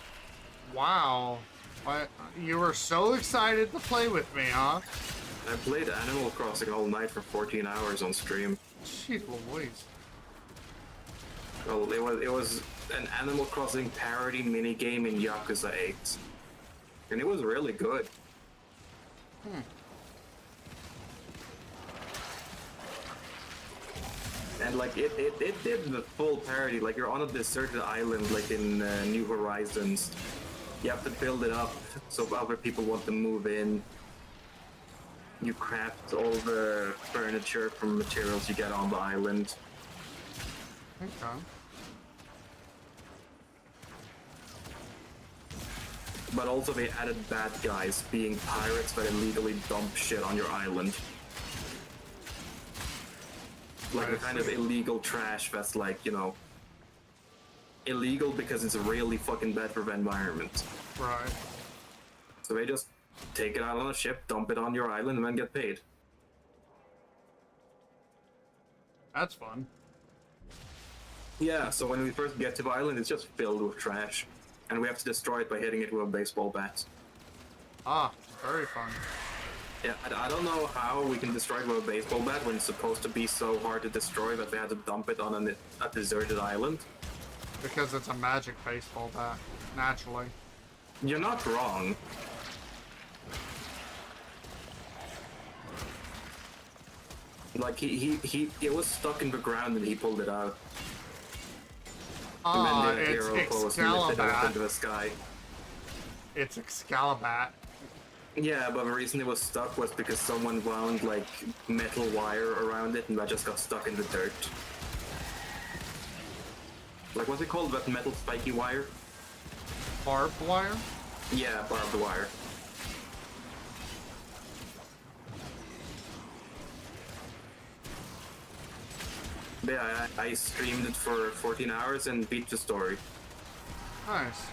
Wow. What? You were so excited to play with me, huh? I played Animal Crossing all night for 14 hours on stream. Jeez Louise. Well, it was an Animal Crossing parody minigame in Yakuza 8. And it was really good. And like it did the full parody. Like you're on a deserted island, like in New Horizons. You have to build it up so other people want to move in. You craft all the furniture from materials you get on the island. Okay. But also they added bad guys, being pirates that illegally dump shit on your island. Like the kind of illegal trash that's like, you know, illegal because it's really fucking bad for the environment. Right. So they just take it out on a ship, dump it on your island, and then get paid. That's fun. Yeah, so when we first get to the island, it's just filled with trash. And we have to destroy it by hitting it with a baseball bat. Ah, very fun. Yeah, I don't know how we can destroy it with a baseball bat when it's supposed to be so hard to destroy that they had to dump it on a deserted island. Because it's a magic baseball bat, naturally. You're not wrong. Like, it was stuck in the ground and he pulled it out. Ah, and then the it's hero pose lifted it up into Excalibur. the sky. It's Excalibur. Yeah, but the reason it was stuck was because someone wound, like, metal wire around it and that just got stuck in the dirt. Like, what's it called? That metal spiky wire? Barbed wire? Yeah, barbed wire. Yeah, I streamed it for 14 hours and beat the story. Nice.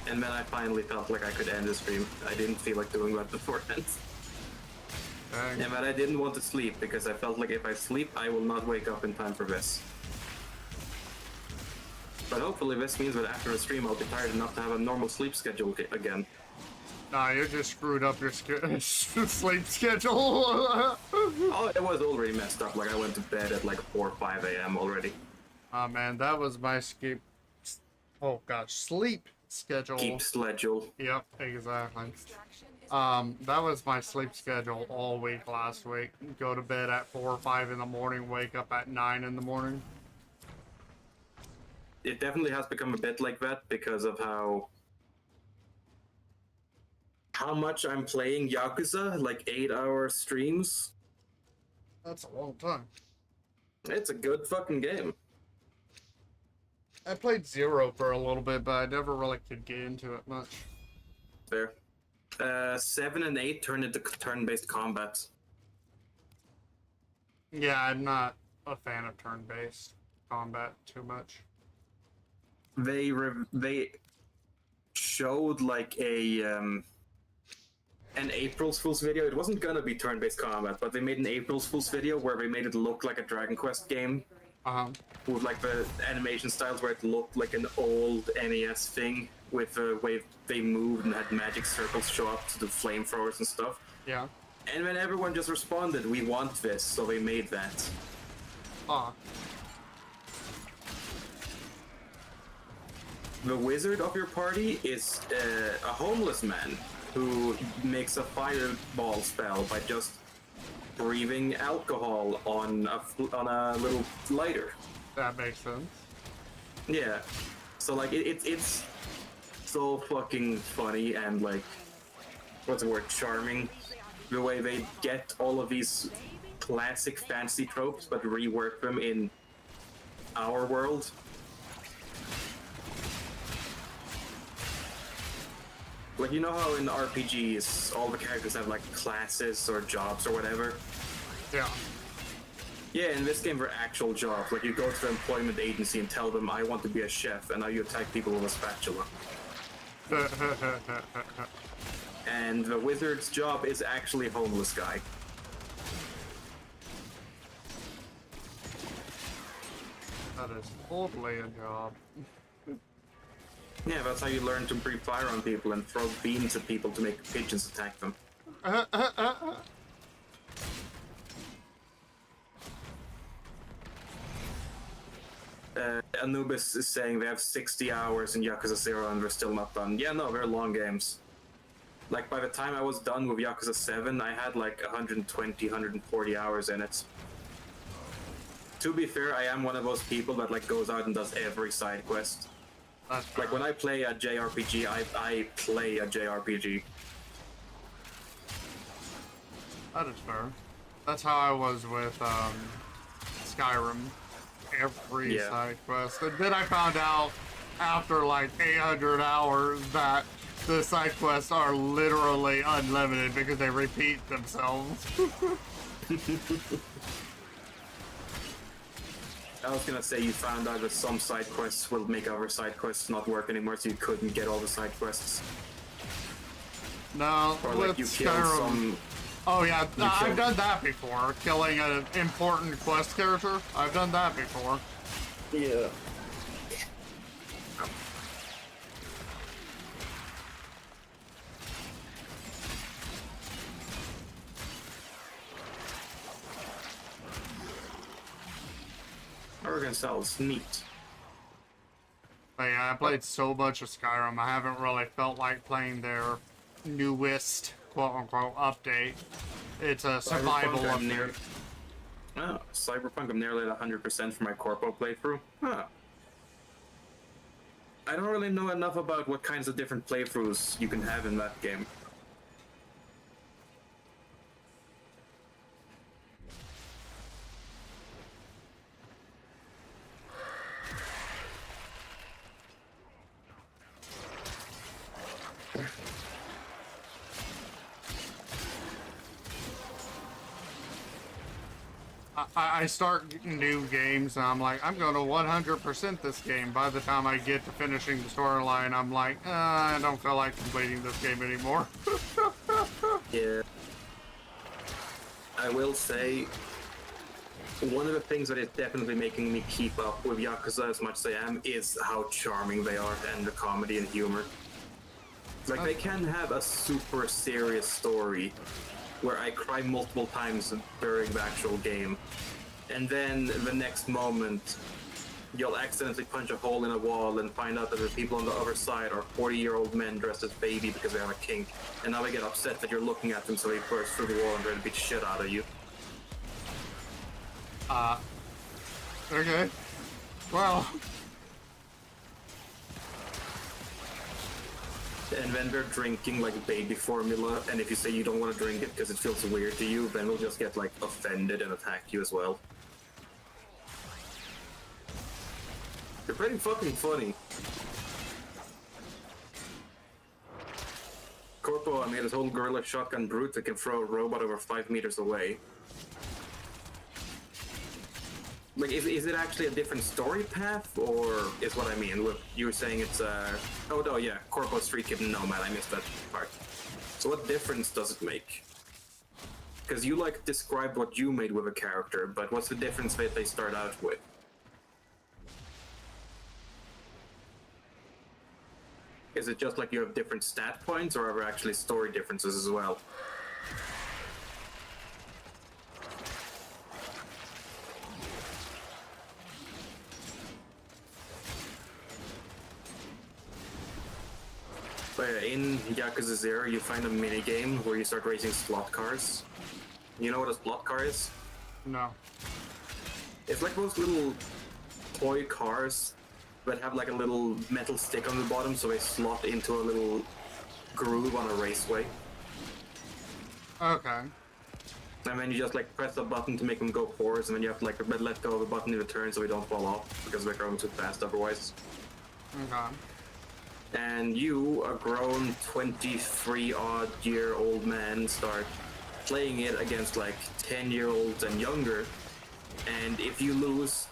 And then I finally felt like I could end the stream. I didn't feel like doing that beforehand. Dang. And but I didn't want to sleep because I felt like if I sleep, I will not wake up in time for this. But hopefully this means that after the stream, I'll be tired enough to have a normal sleep schedule again. Nah, you just screwed up your sleep schedule. Oh, it was already messed up. Like I went to bed at like 4 or 5 a.m. already. Oh man, that was my oh gosh, sleep schedule. Keep schedule. Yep, exactly. Extraction is That was my sleep schedule all week last week. Go to bed at 4 or 5 in the morning, wake up at 9 in the morning. It definitely has become a bit like that because of how much I'm playing Yakuza, like 8-hour streams. That's a long time. It's a good fucking game. I played Zero for a little bit, but I never really could get into it much. Fair. 7 and 8 turn into turn-based combat. Yeah, I'm not a fan of turn-based combat too much. They showed like an April's Fool's video. It wasn't gonna be turn-based combat, but they made an April's Fool's video where they made it look like a Dragon Quest game with like the animation styles where it looked like an old NES thing with the way they moved and had magic circles show up to the flamethrowers and stuff. Yeah. And then everyone just responded, "We want this," so they made that. Ah. The wizard of your party is a homeless man who makes a fireball spell by just breathing alcohol on a little lighter. That makes sense. Yeah. So like it's so fucking funny and like what's the word, charming, the way they get all of these classic fantasy tropes but rework them in our world. Like, you know how in RPGs all the characters have like classes or jobs or whatever? Yeah. Yeah, in this game they're actual jobs. Like, you go to the employment agency and tell them, "I want to be a chef," and now you attack people with a spatula. And the wizard's job is actually a homeless guy. That is totally a job. Yeah, that's how you learn to breathe fire on people and throw beans at people to make pigeons attack them. Anubis is saying they have 60 hours in Yakuza 0 and they're still not done. Yeah, no, they're long games. Like, by the time I was done with Yakuza 7, I had like 120, 140 hours in it. To be fair, I am one of those people that like goes out and does every side quest. Like, when I play a JRPG, I play a JRPG. That is fair. That's how I was with Skyrim. Every Yeah. side quest. And then I found out after like 800 hours that the side quests are literally unlimited because they repeat themselves. I was gonna say you found out that some side quests will make other side quests not work anymore, so you couldn't get all the side quests. No, Or with like you killed Skyrim, some Oh yeah, You I've killed- done that before. Killing an important quest character. I've done that before. Yeah. Organ cells, neat. But yeah, I played so much of Skyrim, I haven't really felt like playing their newest quote-unquote update. It's a survival Cyberpunk, I'm update. Oh, Cyberpunk, I'm nearly at 100% for my Corpo playthrough. Huh. I don't really know enough about what kinds of different playthroughs you can have in that game. I start new games and I'm like, I'm going to 100% this game. By the time I get to finishing the storyline, I'm like, I don't feel like completing this game anymore. Yeah. I will say, one of the things that is definitely making me keep up with Yakuza as much as I am is how charming they are and the comedy and humor. Like, they can have a super serious story where I cry multiple times during the actual game. And then the next moment, you'll accidentally punch a hole in a wall and find out that the people on the other side are 40-year-old men dressed as baby because they have a kink. And now they get upset that you're looking at them, so they burst through the wall and try to beat the shit out of you. Okay. Well, And then they're drinking like baby formula, and if you say you don't want to drink it because it feels weird to you, then they'll just get like offended and attack you as well. They're pretty fucking funny. Corpo, I made this whole gorilla shotgun brute that can throw a robot over 5 meters away. Like, is it actually a different story path, or is what I mean? With you were saying it's oh no, yeah, Corpo Street Kid and Nomad. I missed that part. So what difference does it make? Because you like described what you made with a character, but what's the difference that they start out with? Is it just like you have different stat points, or are there actually story differences as well? But in Yakuza 0, you find a minigame where you start racing slot cars. You know what a slot car is? no. It's like those little toy cars that have like a little metal stick on the bottom, so they slot into a little groove on a raceway. Okay. And then you just like press a button to make them go forwards, and then you have to like let go of the button in the turn so they don't fall off, because they're going too fast otherwise. Okay. And you, a grown 23-odd-year-old man, start playing it against like 10-year-olds and younger, and if you lose,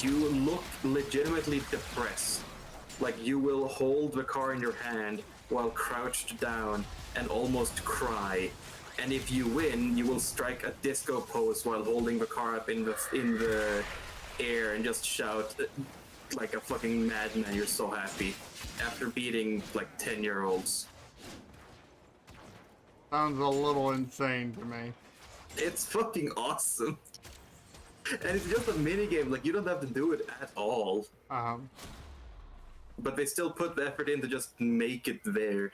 you look legitimately depressed. Like, you will hold the car in your hand while crouched down and almost cry. And if you win, you will strike a disco pose while holding the car up in the air and just shout like a fucking madman. You're so happy after beating like 10-year-olds. Sounds a little insane to me. It's fucking awesome. And it's just a minigame, like you don't have to do it at all. But they still put the effort in to just make it there.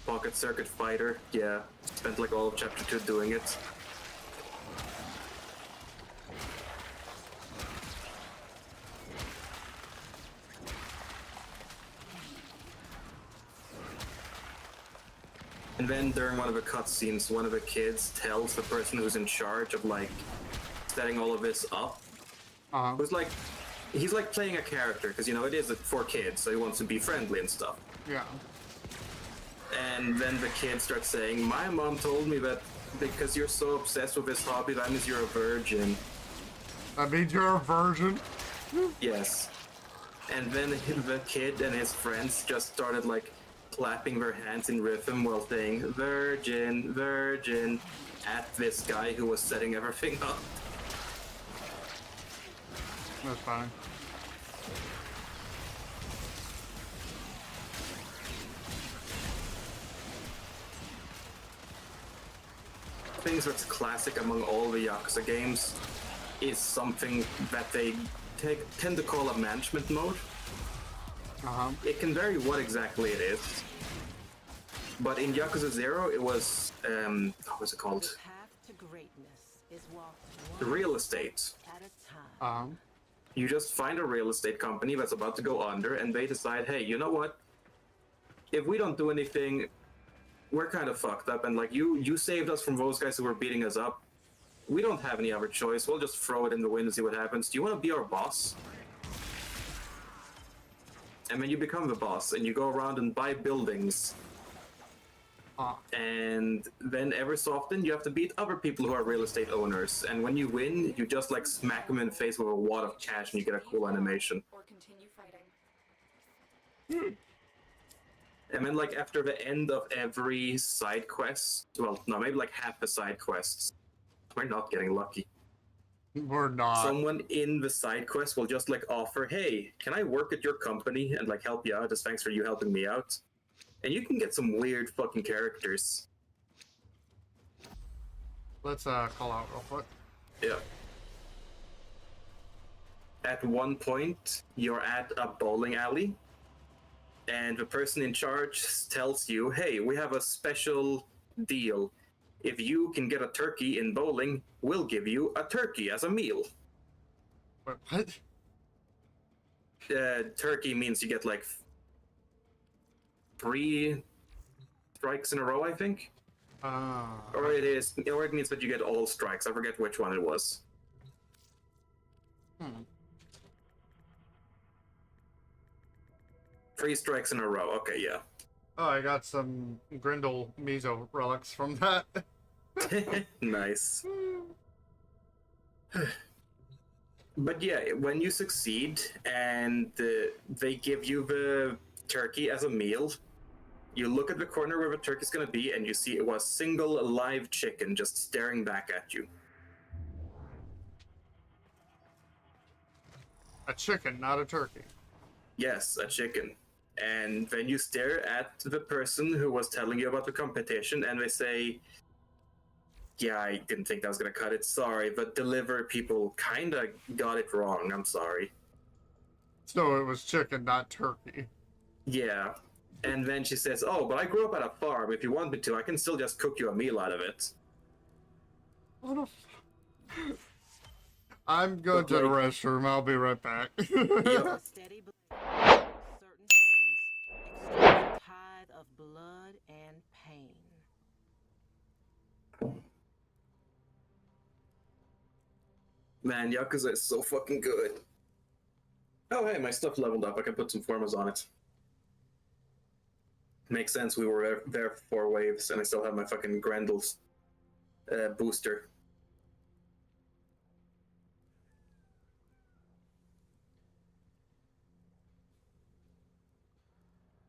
Pocket Circuit Fighter, yeah. Spent like all of Chapter 2 doing it. And then during one of the cutscenes, one of the kids tells the person who's in charge of like setting all of this up, who's like, he's like playing a character, because you know it is for kids, so he wants to be friendly and stuff. Yeah. And then the kid starts saying, "My mom told me that because you're so obsessed with this hobby, that means you're a virgin." That means you're a virgin? Yes. And then the kid and his friends just started like clapping their hands in rhythm while saying "Virgin, Virgin" at this guy who was setting everything up. That's fine. Things that's classic among all the Yakuza games is something that they tend to call a management mode. It can vary what exactly it is. But in Yakuza 0, it was, what was it called? The path to greatness is walked Real estate. at a time. You just find a real estate company that's about to go under, and they decide, hey, you know what? If we don't do anything, we're kind of fucked up, and like you saved us from those guys who were beating us up. We don't have any other choice. We'll just throw it in the wind and see what happens. Do you want to be our boss? And then you become the boss, and you go around and buy buildings. And then every so often you have to beat other people who are real estate owners. And when you win, you just like smack them in the face with a wad of cash and you get a cool animation. Or continue fighting. And then like after the end of every side quest, well, no, maybe like half the side quests, we're not getting lucky. We're not. Someone in the side quest will just like offer, hey, can I work at your company and like help you out as thanks for you helping me out? And you can get some weird fucking characters. Let's call out real quick. Yeah. At one point, you're at a bowling alley, and the person in charge tells you, hey, we have a special deal. If you can get a turkey in bowling, we'll give you a turkey as a meal. Wait, what? Turkey means you get like 3 strikes in a row, I think. Or it means that you get all strikes. I forget which one it was. 3 strikes in a row. Okay, yeah. Oh, I got some Grindel Mizo relics from that. Nice. But yeah, when you succeed and they give you the turkey as a meal, you look at the corner where the turkey's gonna be and you see it was single live chicken just staring back at you. A chicken, not a turkey. Yes, a chicken. And then you stare at the person who was telling you about the competition and they say, yeah, I didn't think that was gonna cut it, sorry, but delivery people kinda got it wrong, I'm sorry. So it was chicken, not turkey. Yeah. And then she says, oh, but I grew up at a farm. If you want me to, I can still just cook you a meal out of it. I'm going to the restroom. I'll be right back. A steady blade. Certain hands extend a tide of blood and pain. Man, Yakuza is so fucking good. Oh, hey, my stuff leveled up. I can put some formas on it. Makes sense, we were there for 4 waves, and I still have my fucking Grendel's booster.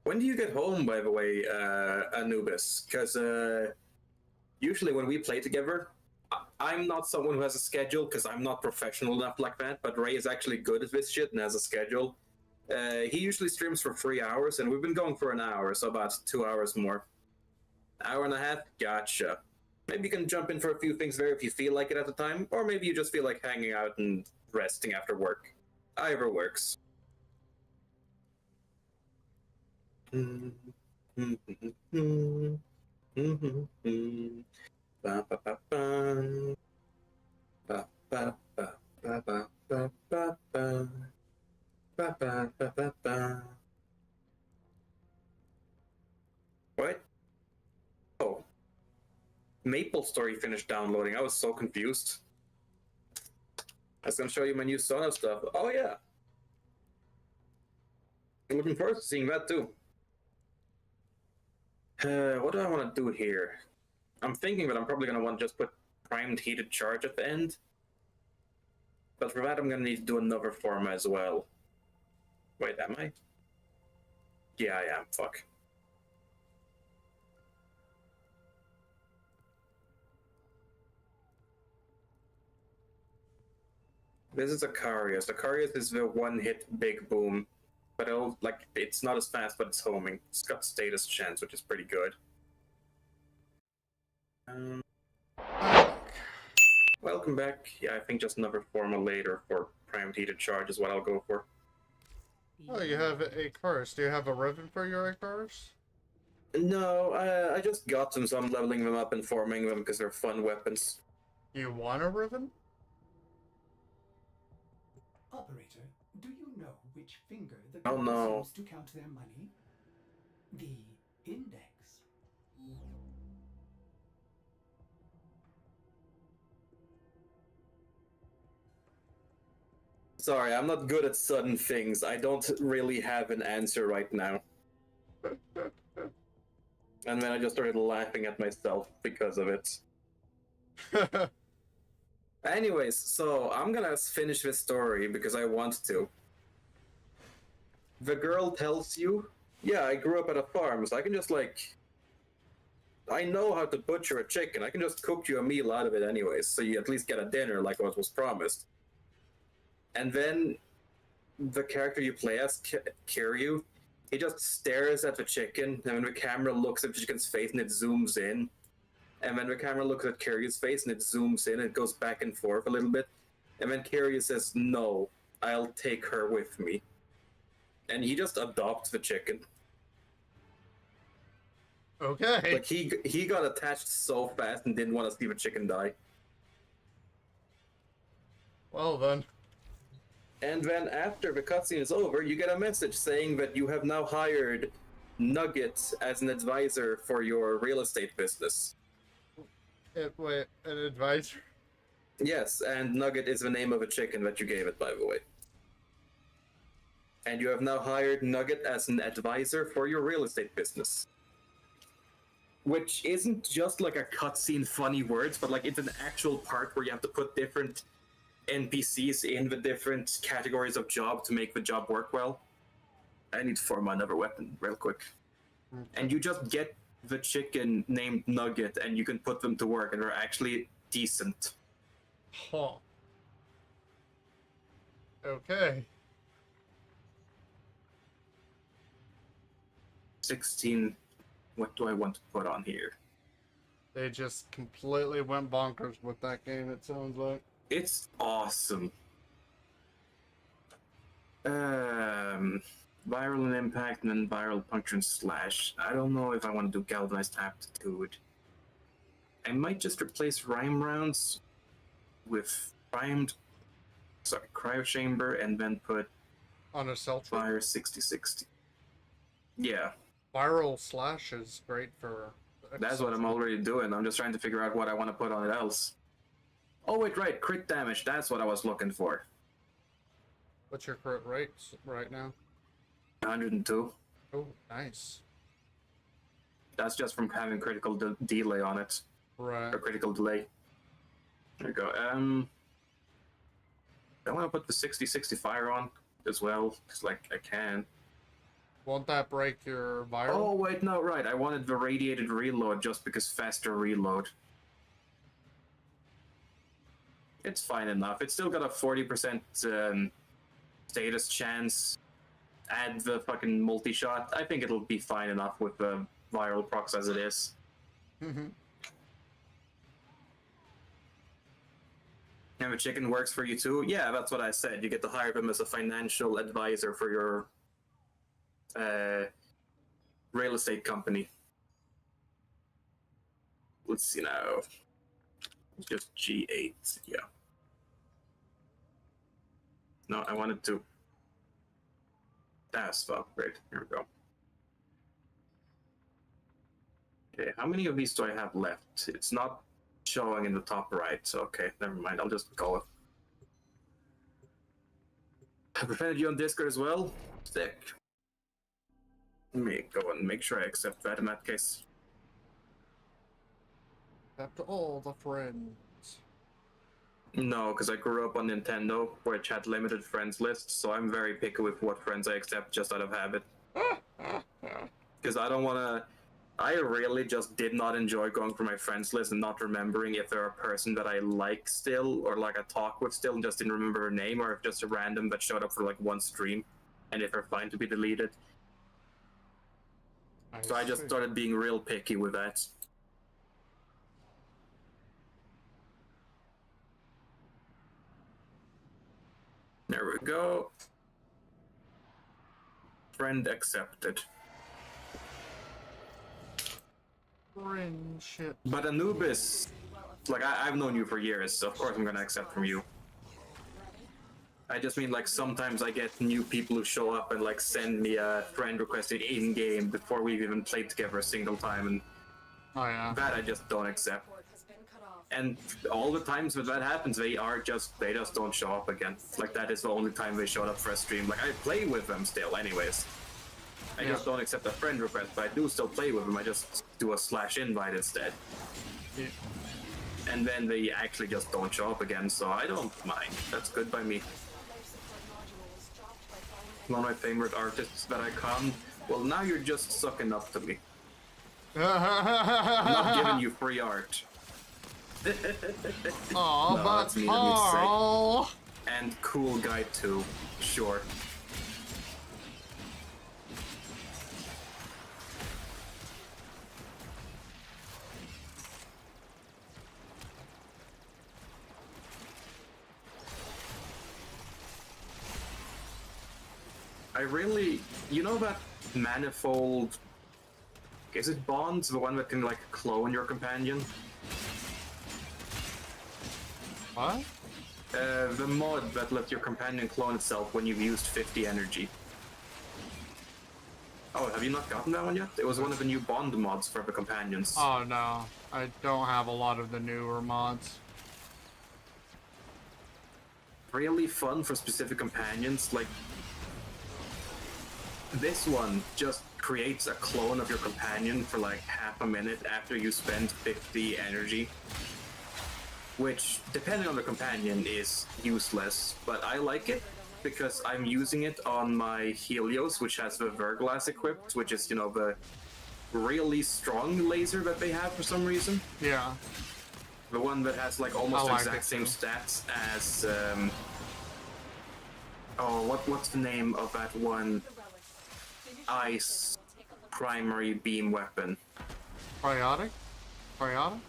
When do you get home, by the way, Anubis? Because usually when we play together, I'm not someone who has a schedule, because I'm not professional enough like that, but Ray is actually good at this shit and has a schedule. He usually streams for 3 hours, and we've been going for an hour, so about 2 hours more. Hour and a half? Gotcha. Maybe you can jump in for a few things there if you feel like it at the time, or maybe you just feel like hanging out and resting after work. Either works. Ba ba ba ba. Ba ba ba ba ba ba ba ba. Ba ba ba ba ba. What? Oh. Maple Story finished downloading. I was so confused. I was gonna show you my new Sono stuff. Oh yeah. I'm looking forward to seeing that too. What do I want to do here? I'm thinking that I'm probably going to want to just put primed heated charge at the end. But for that, I'm going to need to do another form as well. Wait, am I? Yeah, I am. Fuck. This is Acarius. Acarius is the one-hit big boom, but it's not as fast, but it's homing. It's got status chance, which is pretty good. Welcome back. Yeah, I think just another formal later for primed heated charge is what I'll go for. Oh, you have a Icarus. Do you have a ribbon for your Icarus? No, I just got them, so I'm leveling them up and forming them because they're fun weapons. You want a ribbon? Operator, do you know which finger the Oh, girl no. used to count their money? The index. Sorry, I'm not good at sudden things. I don't really have an answer right now. And then I just started laughing at myself because of it. Anyways, so I'm gonna finish this story because I want to. The girl tells you, yeah, I grew up at a farm, so I can just I know how to butcher a chicken. I can just cook you a meal out of it anyways, so you at least get a dinner like what was promised. And then the character you play as, Kiryu, he just stares at the chicken, and when the camera looks at the chicken's face and it zooms in, and then the camera looks at Kiryu's face and it zooms in, and it goes back and forth a little bit, and then Kiryu says, no, I'll take her with me. And he just adopts the chicken. Okay. Like, he got attached so fast and didn't want to see the chicken die. Well then. And then after the cutscene is over, you get a message saying that you have now hired Nugget as an advisor for your real estate business. Wait, an advisor? Yes, and Nugget is the name of a chicken that you gave it, by the way. And you have now hired Nugget as an advisor for your real estate business. Which isn't just like a cutscene funny words, but like it's an actual part where you have to put different NPCs in the different categories of job to make the job work well. I need to form another weapon real quick. Okay. And you just get the chicken named Nugget and you can put them to work and they're actually decent. Huh. Okay. 16. What do I want to put on here? They just completely went bonkers with that game, it sounds like. It's awesome. Viral and impact and then viral puncture and slash. I don't know if I want to do galvanized aptitude. I might just replace rhyme rounds with cryo chamber and then put On a cell tree. fire 60-60. Yeah, Viral slash is great for... that's what I'm already doing. I'm just trying to figure out what I want to put on it else. Oh wait, right, crit damage. That's what I was looking for. What's your crit rate right now? 102. Oh, nice. That's just from having critical delay on it. Right. Or critical delay. There you go. I want to put the 60-60 fire on as well, because like I can. Won't that break your viral? Oh wait, no, right. I wanted the radiated reload just because faster reload. It's fine enough. It's still got a 40% status chance. Add the fucking multi-shot. I think it'll be fine enough with the viral procs as it is. Mm-hmm. And the chicken works for you too? Yeah, that's what I said. You get to hire them as a financial advisor for your real estate company. Let's see now. Just G8, yeah. No, I wanted to. That's the upgrade. Here we go. Okay, how many of these do I have left? It's not showing in the top right, so okay, never mind. I'll just go. I prevented you on Discord as well? Sick. Let me go and make sure I accept that in that case. After all the friends. No, because I grew up on Nintendo, which had limited friends lists, so I'm very picky with what friends I accept just out of habit. Because I don't want I really just did not enjoy going through my friends list and not remembering if they're a person that I like still, or like I talk with still and just didn't remember her name, or if just a random that showed up for like one stream, and if they're fine to be deleted. So I just started being real picky with that. There we go. Friend accepted. Friendship. But Anubis, like I've known you for years, so of course I'm gonna accept from you. I just mean like sometimes I get new people who show up and like send me a friend request in game before we've even played together a single time, and Oh yeah. that I just don't accept. Port has been cut off. And all the times that happens, they just don't show up again. Like that is the only time they showed up for a stream. Like I play with them still, anyways. I just don't accept a friend request, but I do still play with them. I just do a /invite instead. Yeah. And then they actually just don't show up again, so I don't mind. That's good by me. Life support module was dropped by falling One of my favorite artists that I con. Well, now you're just sucking up to me. I'm not giving you free art. Oh, No, but that's mean of me to say. Carl. And cool guy too. Sure. I really, you know that manifold, is it bonds, the one that can like clone your companion? What? The mod that lets your companion clone itself when you've used 50 energy. Oh, have you not gotten that one yet? It was one of the new bond mods for the companions. Oh no, I don't have a lot of the newer mods. Really fun for specific companions, like this one just creates a clone of your companion for like half a minute after you spend 50 energy. Which, depending on the companion, is useless, but I like it because I'm using it on my Helios, which has the Verglass equipped, which is, you know, the really strong laser that they have for some reason. Yeah. The one that has like almost I like exact it same too. stats as what's the name of that one ice primary beam weapon? Cryotic? Cryotic?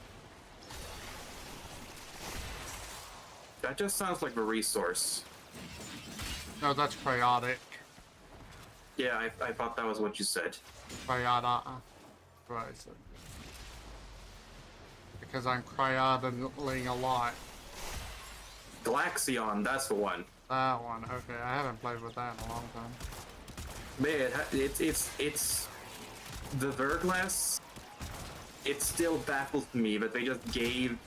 That just sounds like the resource. No, that's cryotic. Yeah, I thought that was what you said. Cryota. Right. So. Because I'm cryoting a lot. Glaxion, that's the one. That one. Okay, I haven't played with that in a long time. Man, it's the Verglass. It still baffles me that they just gave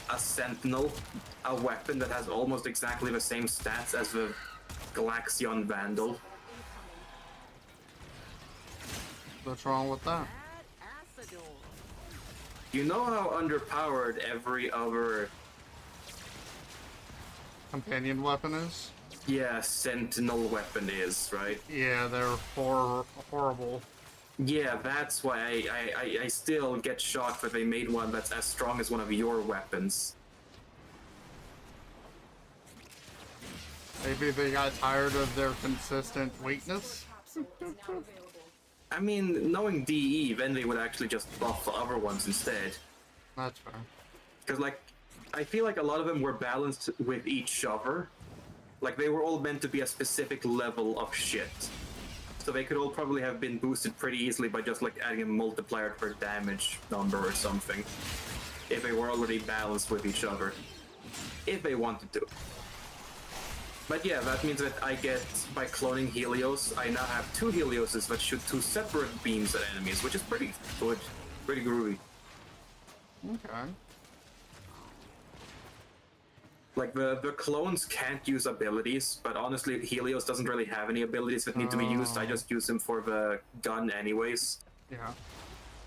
a Sentinel a weapon that has almost exactly the same stats as the Glaxion Vandal. What's wrong with that? You know how underpowered every other Companion weapon is? Sentinel weapon is, right? Yeah, they're horrible. Yeah, that's why I still get shocked that they made one that's as strong as one of your weapons. Maybe they got tired of their consistent weakness? capsule is now available. I mean, knowing DE, then they would actually just buff the other ones instead. That's fair. Because, like, I feel like a lot of them were balanced with each shover. Like, they were all meant to be a specific level of shit. So they could all probably have been boosted pretty easily by just, like, adding a multiplier per damage number or something. If they were already balanced with each other. If they wanted to. But yeah, that means that I get, by cloning Helios, I now have 2 Helioses that shoot 2 separate beams at enemies, which is pretty good. Pretty groovy. Okay. Like, the clones can't use abilities, but honestly, Helios doesn't really have any abilities that need to be used. I just use him for the gun anyways. Yeah.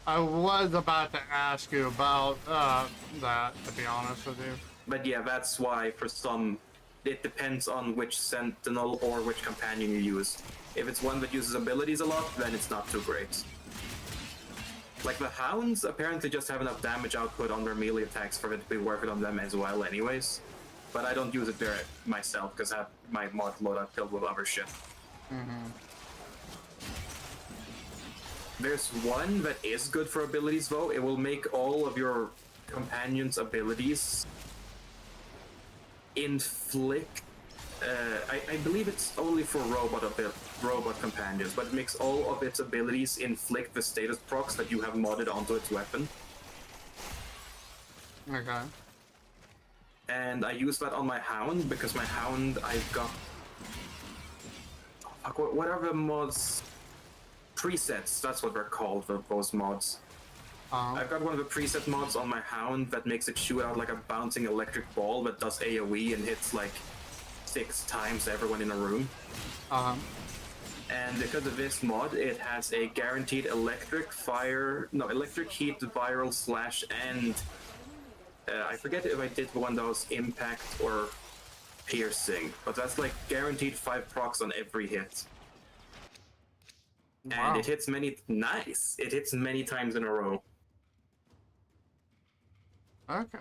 I was about to ask you about that, to be honest with you. But yeah, that's why for some, it depends on which Sentinel or which companion you use. If it's one that uses abilities a lot, then it's not too great. Like, the hounds apparently just have enough damage output on their melee attacks for it to be worth it on them as well anyways. But I don't use it there myself, because I have my mod loadout filled with other shit. There's one that is good for abilities, though. It will make all of your companions' abilities inflict... I believe it's only for robot companions, but it makes all of its abilities inflict the status procs that you have modded onto its weapon. Okay. And I use that on my hound, because my hound, I've got... what are the mods? Presets, that's what they're called, those mods. I've got one of the preset mods on my hound that makes it shoot out like a bouncing electric ball that does AoE and hits like 6 times everyone in a room. And because of this mod, it has a guaranteed electric heat, viral slash, and I forget if I did one that was impact or piercing, but that's like guaranteed 5 procs on every hit. Wow. And it hits it hits many times in a row. Okay.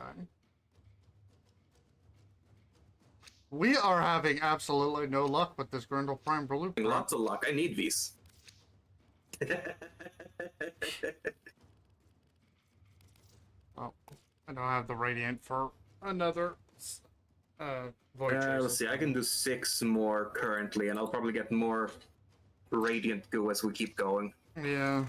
We are having absolutely no luck with this Grendel Prime Blueprint. Lots of luck. I need these. Oh, I don't have the Radiant for another Void Let's see, I can do 6 more currently, and I'll probably get more Radiant goo as we keep going. Yeah.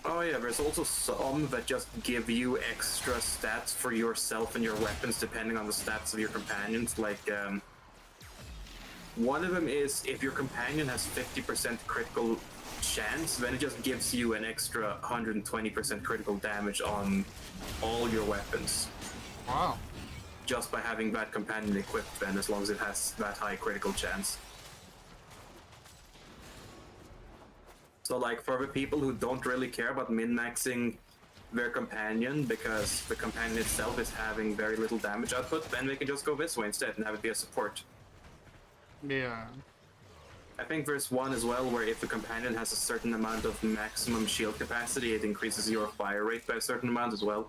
Oh yeah, there's also some that just give you extra stats for yourself and your weapons depending on the stats of your companions. Like, one of them is if your companion has 50% critical chance, then it just gives you an extra 120% critical damage on all your weapons. Wow. Just by having that companion equipped then, as long as it has that high critical chance. So like for the people who don't really care about min-maxing their companion because the companion itself is having very little damage output, then they can just go this way instead and have it be a support. Yeah. I think there's one as well where if the companion has a certain amount of maximum shield capacity, it increases your fire rate by a certain amount as well.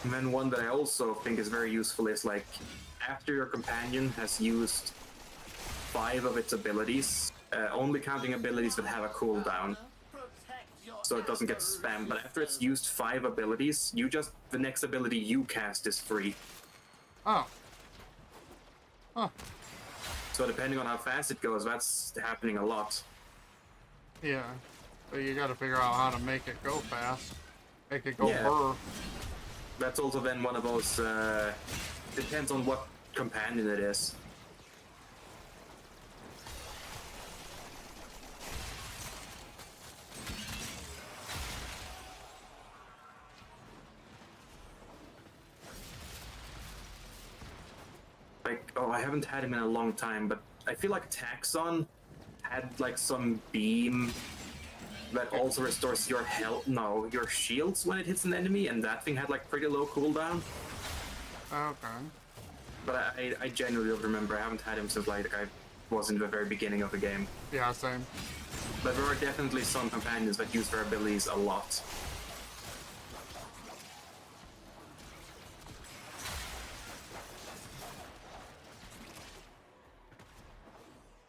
And then one that I also think is very useful is like, after your companion has used 5 of its abilities, only counting abilities that have a cooldown, so it doesn't get spammed, but after it's used 5 abilities, the next ability you cast is free. Oh. Oh. So depending on how fast it goes, that's happening a lot. Yeah. But you gotta figure out how to make it go fast. Make it go burr. That's also then one of those, depends on what companion it is. Like, oh, I haven't had him in a long time, but I feel like Taxon had like some beam that also restores your health, your shields when it hits an enemy, and that thing had like pretty low cooldown. Okay. But I genuinely don't remember. I haven't had him since like I was in the very beginning of the game. Yeah, same. But there are definitely some companions that use their abilities a lot.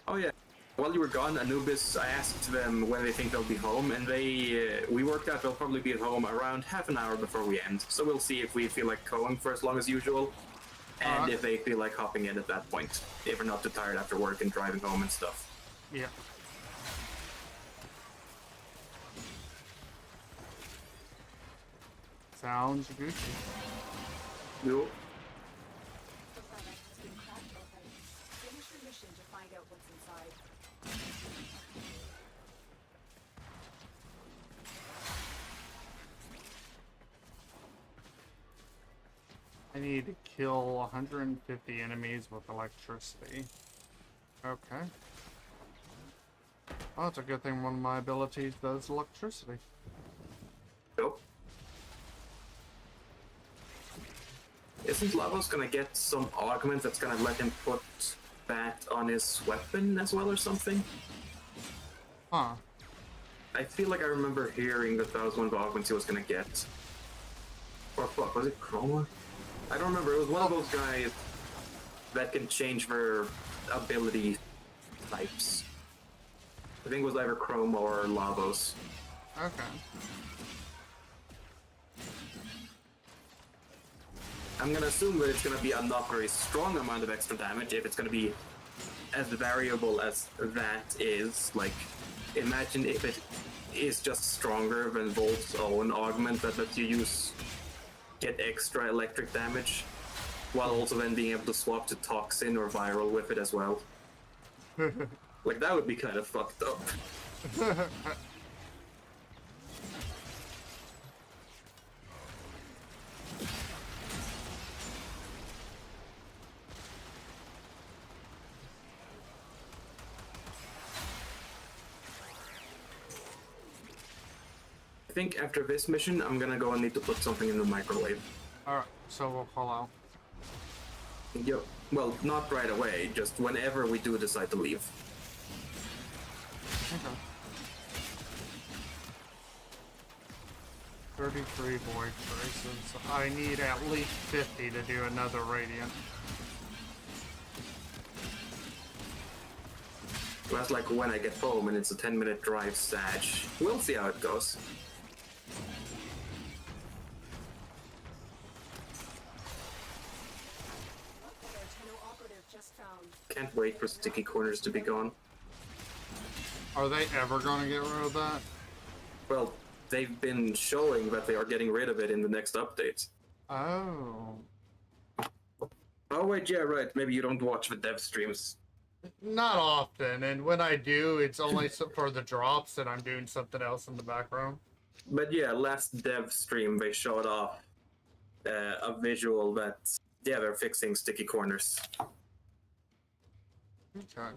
Oh yeah. While you were gone, Anubis, I asked them when they think they'll be home, and we worked out they'll probably be at home around half an hour before we end. So we'll see if we feel like going for as long as usual, and if they feel like hopping in at that point, if we're not too tired after work and driving home and stuff. Yeah. Sounds Gucci. Yo. The product has been cracked open. Finish your mission to find out what's inside. I need to kill 150 enemies with electricity. Okay. Well, it's a good thing one of my abilities does electricity. Nope. Isn't Lavos gonna get some augment that's gonna let him put that on his weapon as well or something? Huh. I feel like I remember hearing that was one of the augments he was gonna get. Or fuck, was it Chroma? I don't remember. It was one of those guys that can change their ability types. I think it was either Chroma or Lavos. Okay. I'm gonna assume that it's gonna be a not very strong amount of extra damage if it's gonna be as variable as that is. Like, imagine if it is just stronger than Volt's own augment that lets you get extra electric damage, while also then being able to swap to Toxin or Viral with it as well. Like, that would be kind of fucked up. I think after this mission, I'm gonna go and need to put something in the microwave. Alright, so we'll call out. Yep. Well, not right away, just whenever we do decide to leave. Okay. 33 void traces. I need at least 50 to do another radiant. That's like when I get home and it's a 10-minute drive, Sag. We'll see how it goes. Can't wait for sticky corners to be gone. Are they ever going to get rid of that? Well, they've been showing that they are getting rid of it in the next update. Oh. Oh wait, yeah, right. Maybe you don't watch the dev streams. Not often, and when I do, it's only for the drops and I'm doing something else in the background. But yeah, last dev stream they showed off a visual that, yeah, they're fixing sticky corners. Okay.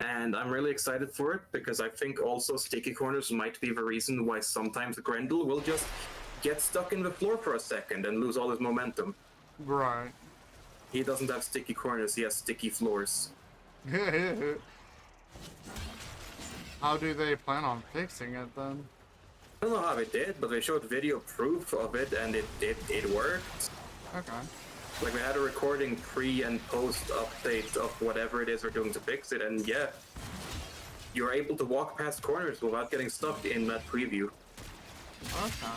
And I'm really excited for it because I think also sticky corners might be the reason why sometimes Grendel will just get stuck in the floor for a second and lose all his momentum. Right. He doesn't have sticky corners, he has sticky floors. How do they plan on fixing it then? I don't know how they did, but they showed video proof of it and it worked. Okay. Like, we had a recording pre and post update of whatever it is they're doing to fix it, and yeah, you're able to walk past corners without getting stuck in that preview. Okay.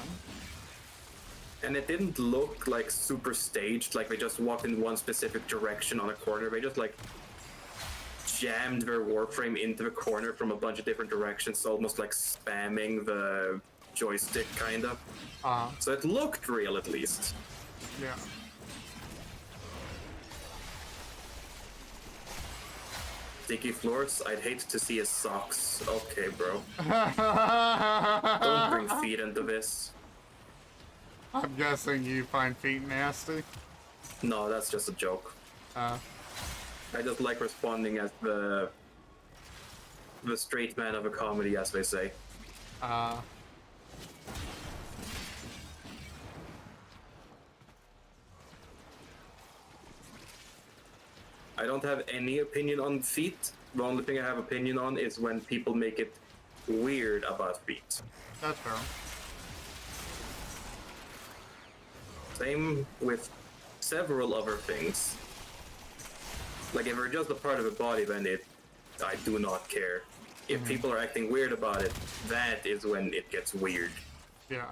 And it didn't look like super staged, like they just walked in one specific direction on a corner. They just like jammed their Warframe into the corner from a bunch of different directions, almost like spamming the joystick, kind of. So it looked real, at least. Yeah. Sticky floors? I'd hate to see his socks. Okay, bro. Don't bring feet into this. I'm guessing you find feet nasty. No, that's just a joke. I just like responding as the straight man of a comedy, as they say. I don't have any opinion on feet. The only thing I have opinion on is when people make it weird about feet. That's fair. Same with several other things. Like, if they're just a part of the body, then I do not care. If people are acting weird about it, that is when it gets weird. Yeah.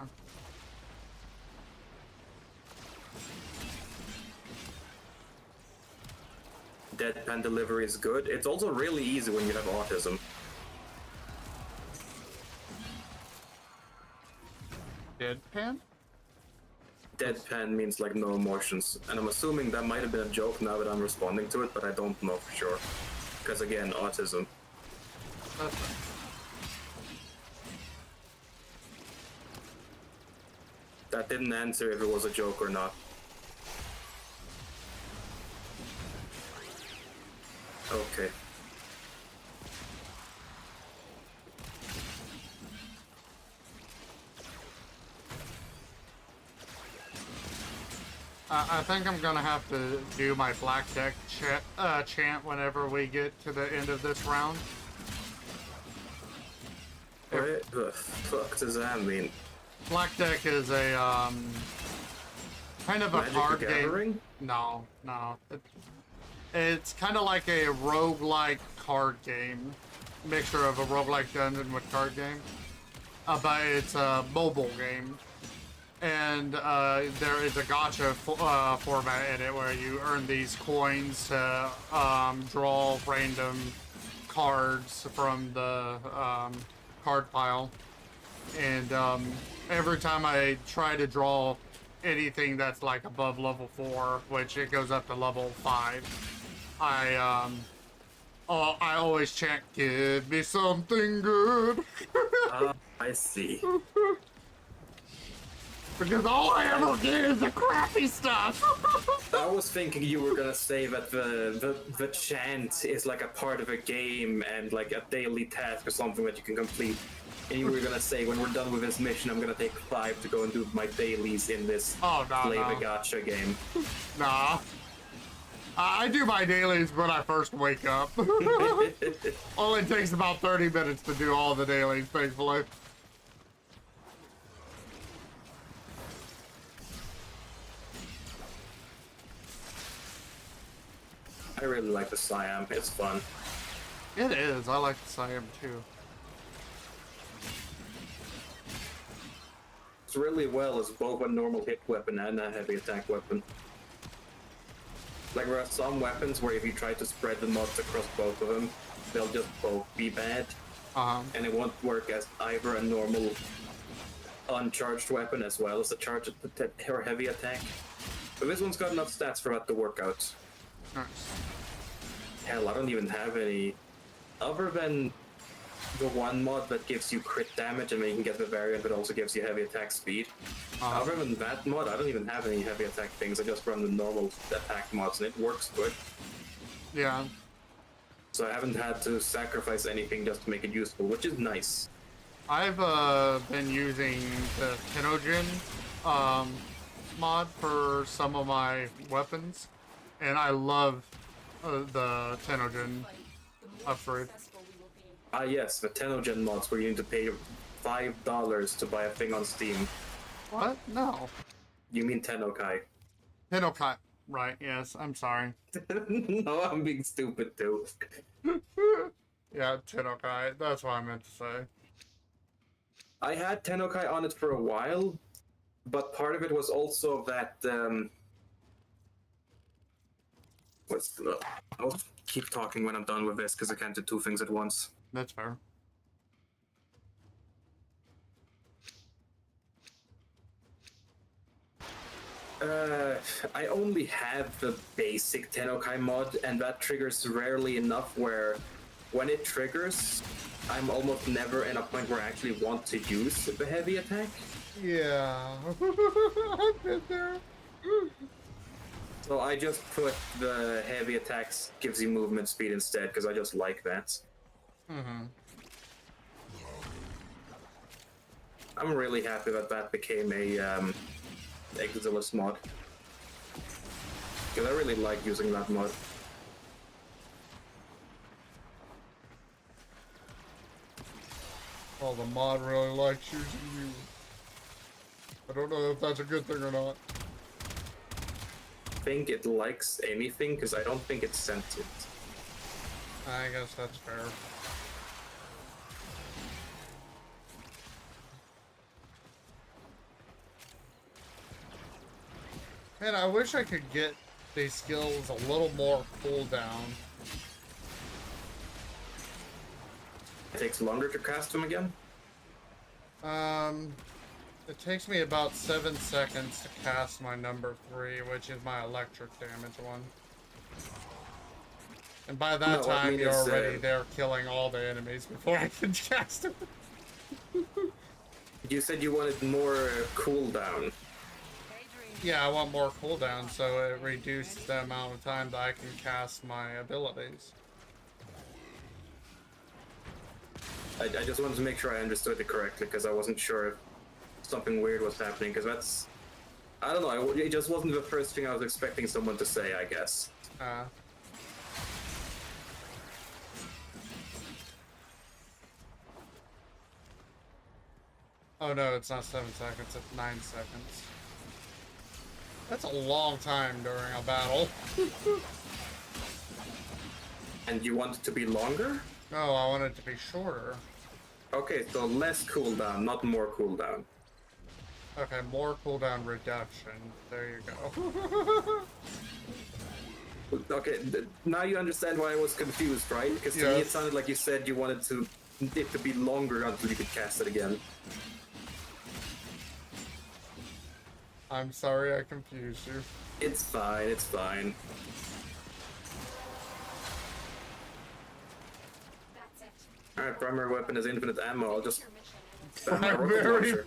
Deadpan delivery is good. It's also really easy when you have autism. Deadpan? Deadpan means like no emotions, and I'm assuming that might have been a joke now that I'm responding to it, but I don't know for sure. Because again, autism. That's fair. That didn't answer if it was a joke or not. Okay. I think I'm gonna have to do my black deck chant whenever we get to the end of this round. What the fuck does that mean? Black deck is a kind of a Magic the card game. Gathering? No. It's kind of like a roguelike card game, mixture of a roguelike dungeon with card game. But it's a mobile game. And there is a gacha format in it where you earn these coins to draw random cards from the card pile. And every time I try to draw anything that's like above level 4, which it goes up to level 5, I always chant, "Give me something good." I see. Because all I ever get is the crappy stuff. I was thinking you were gonna say that the chant is like a part of a game and like a daily task or something that you can complete. And you were gonna say, when we're done with this mission, I'm gonna take 5 to go and do my dailies in this Flavor Gacha game. Nah. I do my dailies when I first wake up. Only takes about 30 minutes to do all the dailies, thankfully. I really like the Siam, it's fun. It is. I like the Siam too. It's really well as both a normal hit weapon and a heavy attack weapon. Like there are some weapons where if you try to spread the mods across both of them, they'll just both be bad. And it won't work as either a normal uncharged weapon as well as a charged or heavy attack. But this one's got enough stats for that to work out. Nice. Hell, I don't even have any other than the one mod that gives you crit damage and then you can get the variant that also gives you heavy attack speed. Other than that mod, I don't even have any heavy attack things. I just run the normal attack mods and it works good. Yeah. So I haven't had to sacrifice anything just to make it useful, which is nice. I've been using the Tenogen mod for some of my weapons, and I love the Tenogen upgrade. Ah yes, the Tenogen mods where you need to pay $5 to buy a thing on Steam. What? No. You mean Tenokai? Tenokai. Right, yes, I'm sorry. No, I'm being stupid too. Yeah, Tenokai. That's what I meant to say. I had Tenokai on it for a while, but part of it was also that, I'll keep talking when I'm done with this, because I can't do 2 things at once. That's fair. I only have the basic Tenokai mod, and that triggers rarely enough where, when it triggers, I'm almost never in a point where I actually want to use the heavy attack. Yeah. I've been there. So I just put the heavy attacks gives you movement speed instead, because I just like that. I'm really happy that that became a Exilis mod. Because I really like using that mod. Oh, the mod really likes using you. I don't know if that's a good thing or not. I think it likes anything, because I don't think it's sentient. I guess that's fair. Man, I wish I could get these skills a little more cooldown. It takes longer to cast them again? It takes me about 7 seconds to cast my number 3, which is my electric damage one. And by that No, I time, mean, you're it's, already there killing all the enemies before I can cast them. You said you wanted more cooldown. Yeah, I want more cooldown, so it reduces the amount of time that I can cast my abilities. I just wanted to make sure I understood it correctly, because I wasn't sure if something weird was happening, because that's I don't know. It just wasn't the first thing I was expecting someone to say, I guess. Oh no, it's not 7 seconds, it's 9 seconds. That's a long time during a battle. And you want it to be longer? No, I want it to be shorter. Okay, so less cooldown, not more cooldown. Okay, more cooldown reduction. There you go. Okay, now you understand why I was confused, right? Because to me it sounded like you said you wanted it to be longer until you could cast it again. I'm sorry I confused you. It's fine, it's fine. That's it. Alright, primary weapon is infinite ammo. I'll just Your mission. spam my rocket Primary- launcher.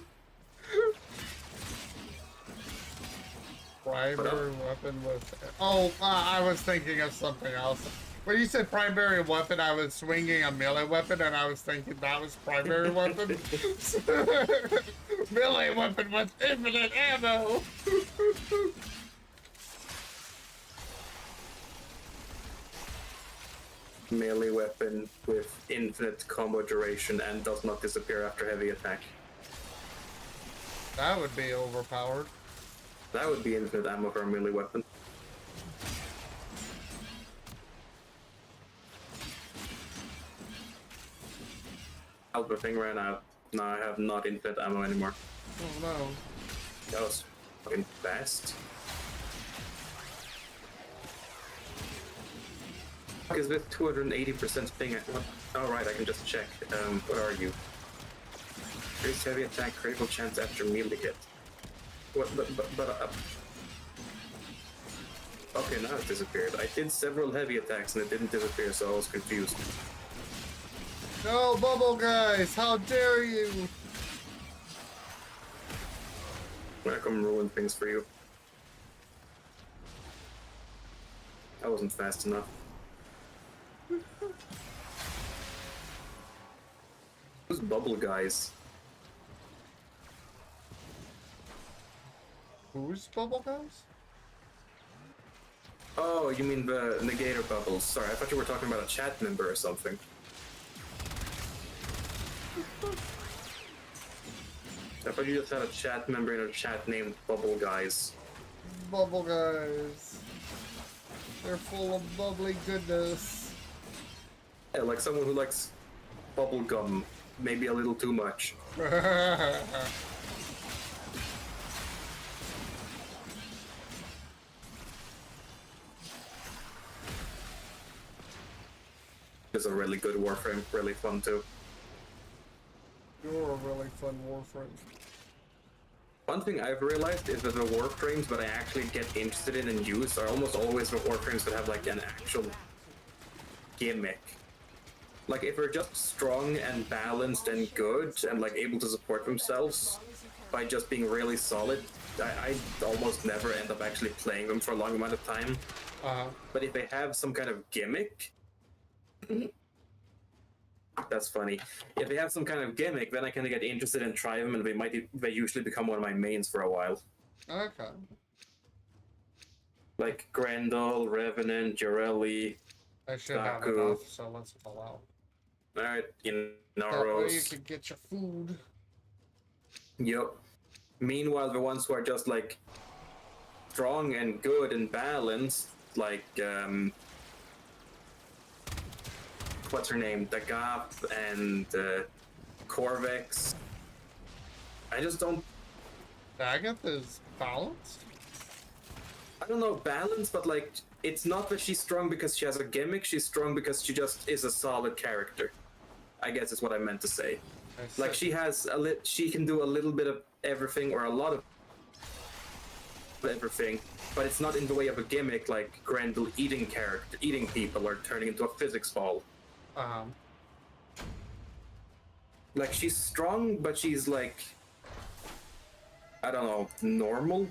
Primary weapon with... Oh, I was thinking of something else. When you said primary weapon, I was swinging a melee weapon, and I was thinking that was primary weapon. Melee weapon with infinite ammo! Melee weapon with infinite combo duration and does not disappear after heavy attack. That would be overpowered. That would be infinite ammo for a melee weapon. The thing ran out. Now I have not infinite ammo anymore. Oh no. That was fucking fast. What is this 280% thing? Oh right, I can just check. What are you? Increased heavy attack, critical chance after melee hit. What? Okay, now it disappeared. I did several heavy attacks and it didn't disappear, so I was confused. No, bubble guys! How dare you! I'm gonna come ruin things for you. That wasn't fast enough. Those bubble guys. Who's bubble guys? Oh, you mean the negator bubbles. Sorry, I thought you were talking about a chat member or something. I thought you just had a chat member in a chat named Bubble Guys. Bubble guys. They're full of bubbly goodness. Yeah, like someone who likes bubble gum, maybe a little too much. It's a really good Warframe, really fun too. You're a really fun Warframe. One thing I've realized is that the Warframes that I actually get interested in and use are almost always the Warframes that have like an actual gimmick. Like if they're just strong and balanced and good and like able to support themselves by just being really solid, I almost never end up actually playing them for a long amount of time. But if they have some kind of gimmick, that's funny. If they have some kind of gimmick, then I kind of get interested and try them, and they usually become one of my mains for a while. Okay. Like Grendel, Revenant, Jorelli. I should have Zaku. enough, so let's pull out. Alright, That way you Inaros. can get your food. Yep. Meanwhile, the ones who are just like strong and good and balanced, like what's her name, Dagap and Corvex. I just don't. Daggett is balanced? I don't know, balance, but like, it's not that she's strong because she has a gimmick, she's strong because she just is a solid character. I guess is what I meant to say. Like, she has she can do a little bit of everything, or a lot of everything, but it's not in the way of a gimmick like Grendel eating people, or turning into a physics ball. Like, she's strong, but she's like, I don't know, normal?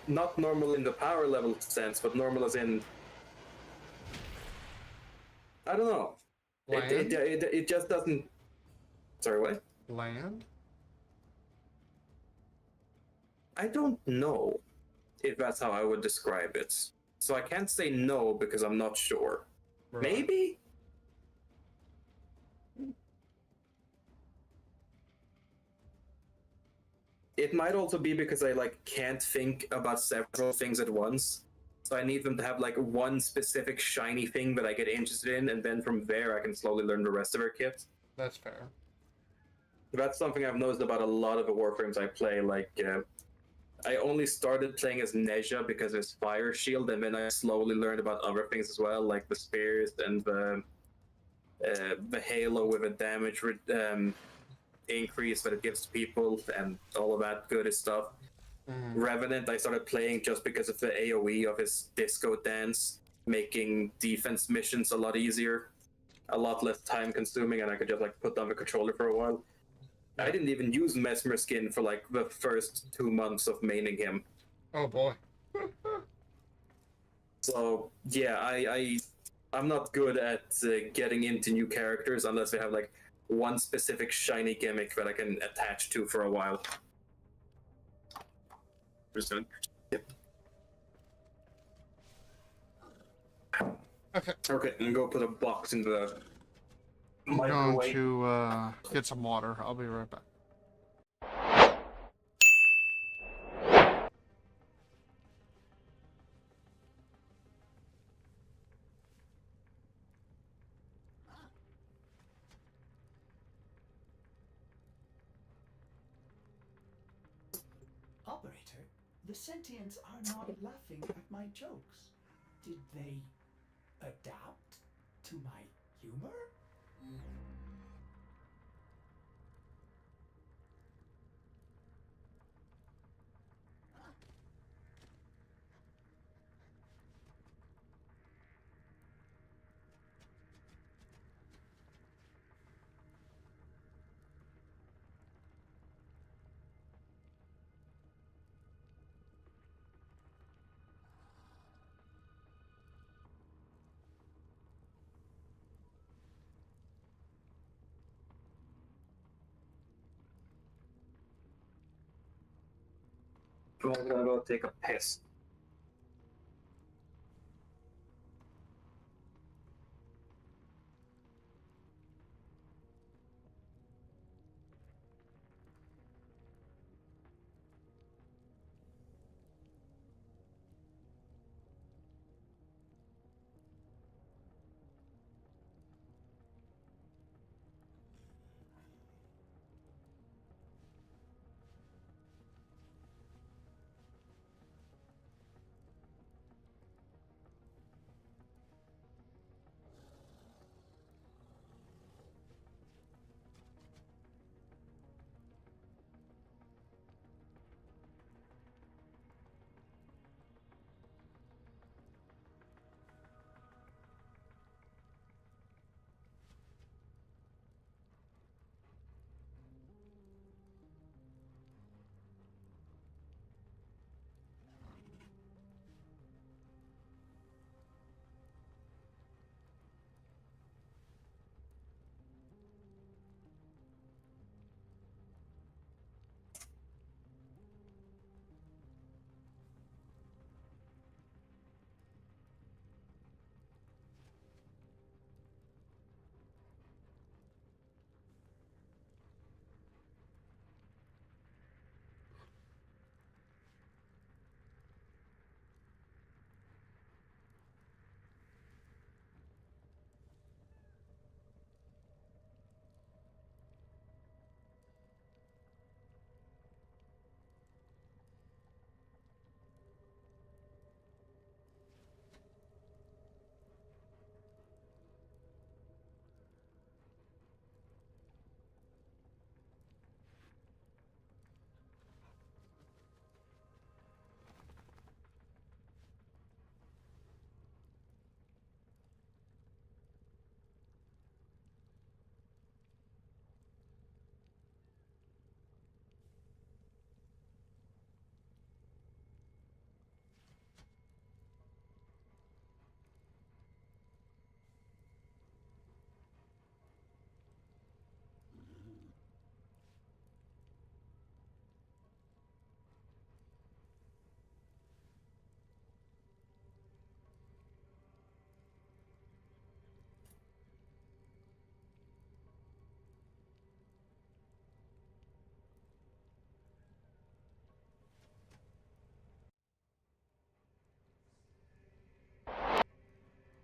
Not normal in the power level sense, but normal as in, I don't know. It just doesn't. Sorry, what? Land? I don't know if that's how I would describe it. So I can't say no because I'm not sure. Right. Maybe? It might also be because I like can't think about several things at once. So I need them to have like one specific shiny thing that I get interested in, and then from there I can slowly learn the rest of her kit. That's fair. That's something I've noticed about a lot of the Warframes I play. Like, I only started playing as Nezha because of his fire shield, and then I slowly learned about other things as well, like the spears and the halo with a damage increase that it gives to people, and all of that good stuff. Revenant, I started playing just because of the AoE of his disco dance, making defense missions a lot easier, a lot less time consuming, and I could just like put down the controller for a while. I didn't even use Mesmer skin for like the first 2 months of maining him. Oh boy. So yeah, I'm not good at getting into new characters unless they have like one specific shiny gimmick that I can attach to for a while. Just gonna... Yep. Okay. Okay, I'm gonna go put a box into the I'm going microwave. to get some water. I'll be right back. Operator, the sentients are not laughing at my jokes. Did they adapt to my humor? I'm gonna go take a piss.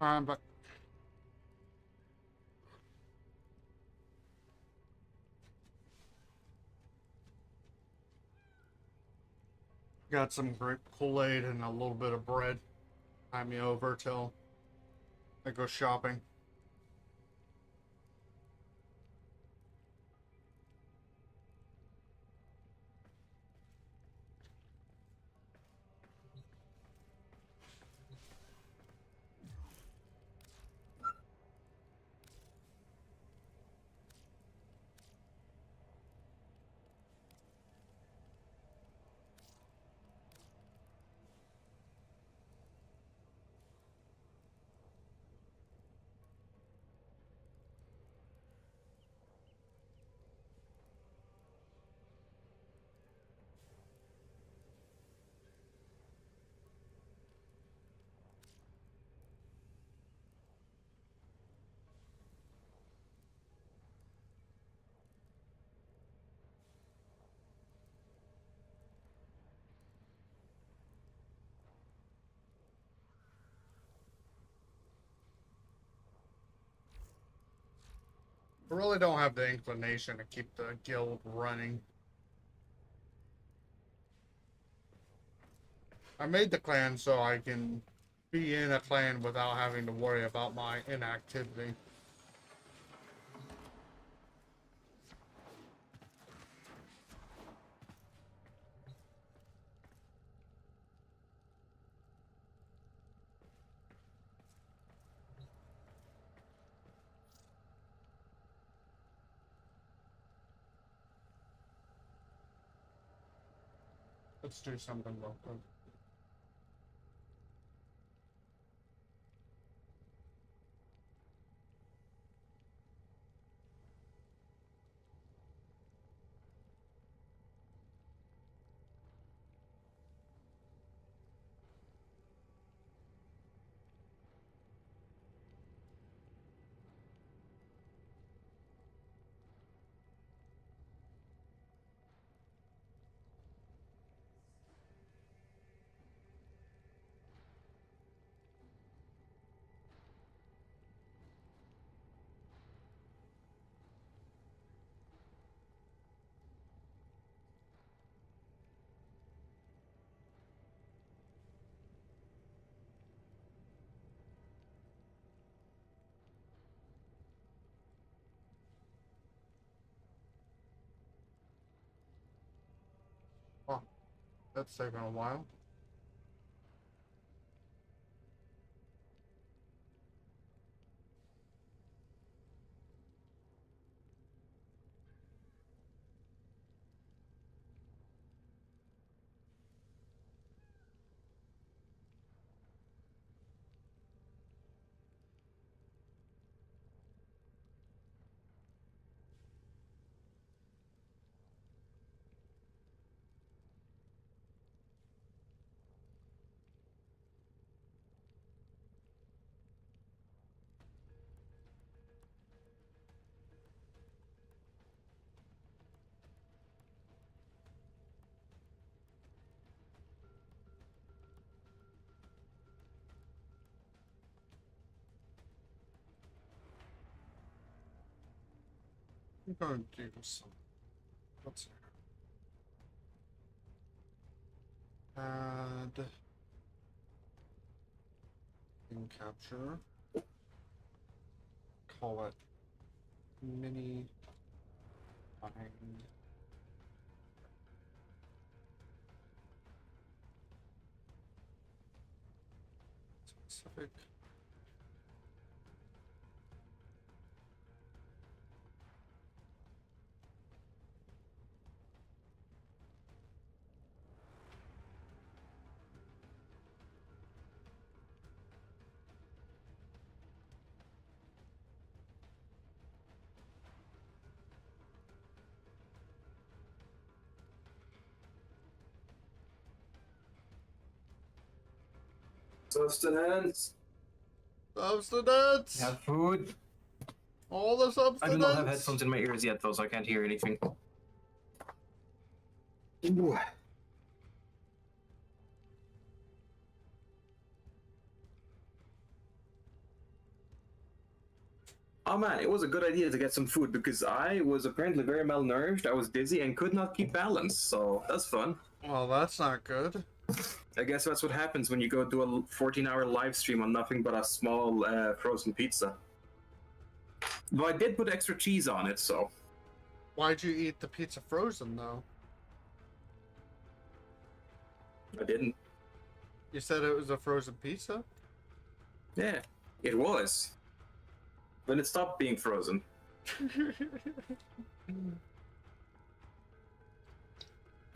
But got some grape Kool-Aid and a little bit of bread. Tie me over till I go shopping. I really don't have the inclination to keep the guild running. I made the clan so I can be in a clan without having to worry about my inactivity. Let's do something real quick. Oh, that's taking a while. I'm going to do some. What's here? Add in capture. Call it mini bind. Specific. Sustenance. Substance! Have food. All the substance! I do not have headphones in my ears yet, though, so I can't hear anything. Ooh. Oh man, it was a good idea to get some food because I was apparently very malnourished, I was dizzy, and could not keep balance, so that's fun. Well, that's not good. I guess that's what happens when you go do a 14-hour live stream on nothing but a small frozen pizza. Though I did put extra cheese on it, so... Why'd you eat the pizza frozen, though? I didn't. You said it was a frozen pizza? Yeah, it was. Then it stopped being frozen.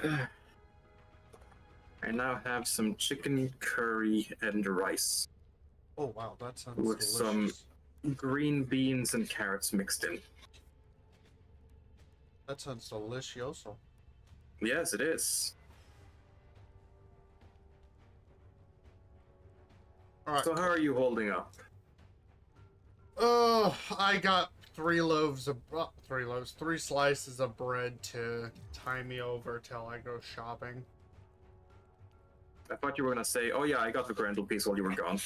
I now have some chicken curry and rice Oh, wow, that sounds with delicious. some green beans and carrots mixed in. That sounds delicioso. Yes, it is. Alright. So how are you holding up? Oh, I got three slices of bread to tie me over till I go shopping. I thought you were gonna say, oh yeah, I got the Grendel piece while you were gone.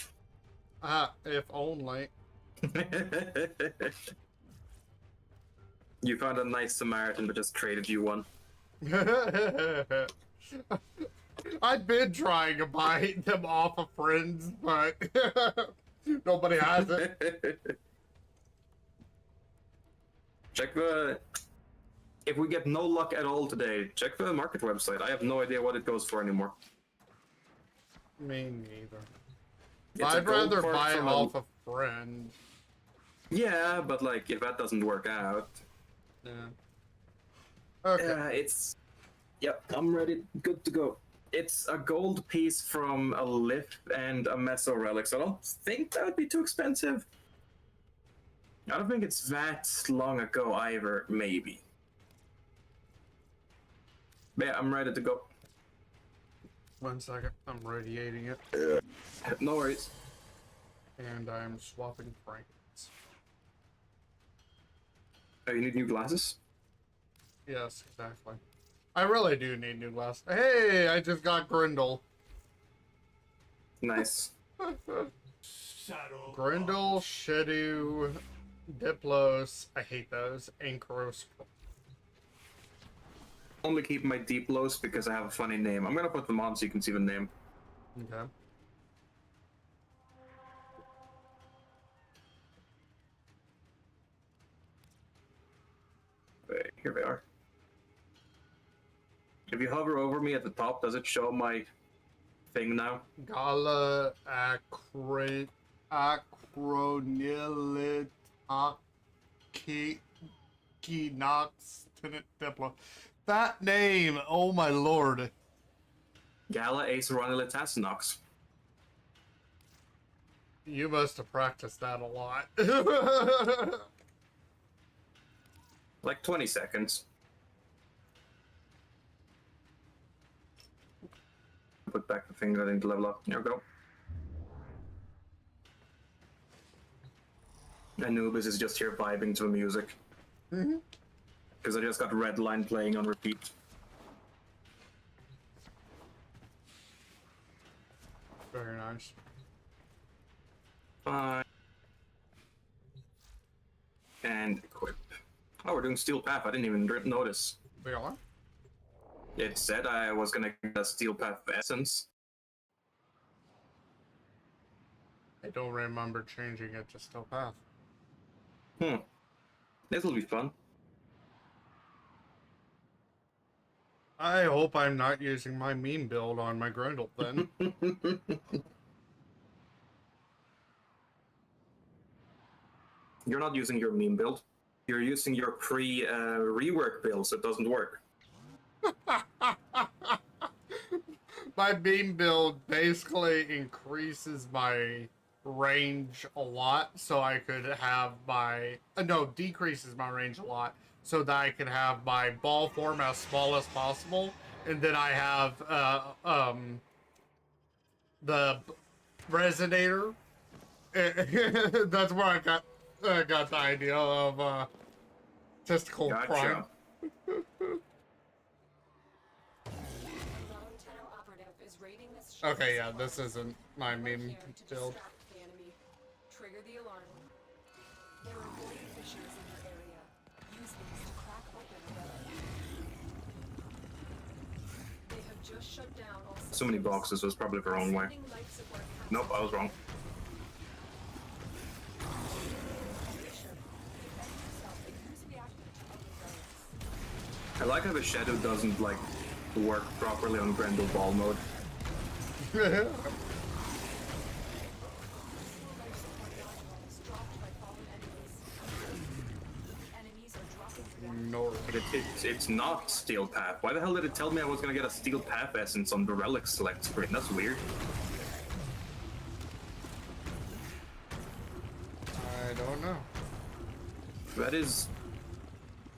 If only. You found a nice Samaritan that just traded you one. I've been trying to buy them off of friends, but nobody has it. Check the... If we get no luck at all today, check the market website. I have no idea what it goes for anymore. Me neither. It's a I'd gold rather part buy it from off a friend. Yeah, but like, if that doesn't work out... Yeah. Okay. It's... Yep, I'm ready. Good to go. It's a gold piece from a Lith and a Meso relic, so I don't think that would be too expensive. I don't think it's that long ago either, maybe. But yeah, I'm ready to go. 1 second. I'm radiating it. No worries. And I'm swapping frames. Oh, you need new glasses? Yes, exactly. I really do need new glasses. Hey, I just got Grendel. Nice. Grendel, Shedu, Diplos. I hate those. Ankyros. Only keep my Deeplos because I have a funny name. I'm gonna put them on so you can see the name. Okay. Wait, here they are. If you hover over me at the top, does it show my thing now? Gala Acronylit Kinox Diplo. That name, oh my lord. Gala Ace Ronilitassinox. You must have practiced that a lot. Like 20 seconds. Put back the thing that I need to level up. There we go. Anubis is just here vibing to the music. Because I just got Redline playing on repeat. Very nice. Fine. And equip. Oh, we're doing Steel Path. I didn't even notice. We are? It said I was gonna get a Steel Path Essence. I don't remember changing it to Steel Path. This'll be fun. I hope I'm not using my meme build on my Grendel then. You're not using your meme build. You're using your rework build, so it doesn't work. My beam build basically increases my range a lot, so I could have my... no, decreases my range a lot, so that I can have my ball form as small as possible, and then I have the resonator. That's where I got the idea of testicle prime. Okay, yeah, this isn't my meme build. Trigger the alarm. There are void fissures in your area. Use these to crack open a relic. They have just shut down all So many systems. boxes was probably the wrong way. Sending life support Nope, I was wrong. I like how the shadow doesn't like work properly on Grendel ball mode. No. It's not steel path. Why the hell did it tell me I was gonna get a steel path essence on the relic select screen? That's weird. I don't know. That is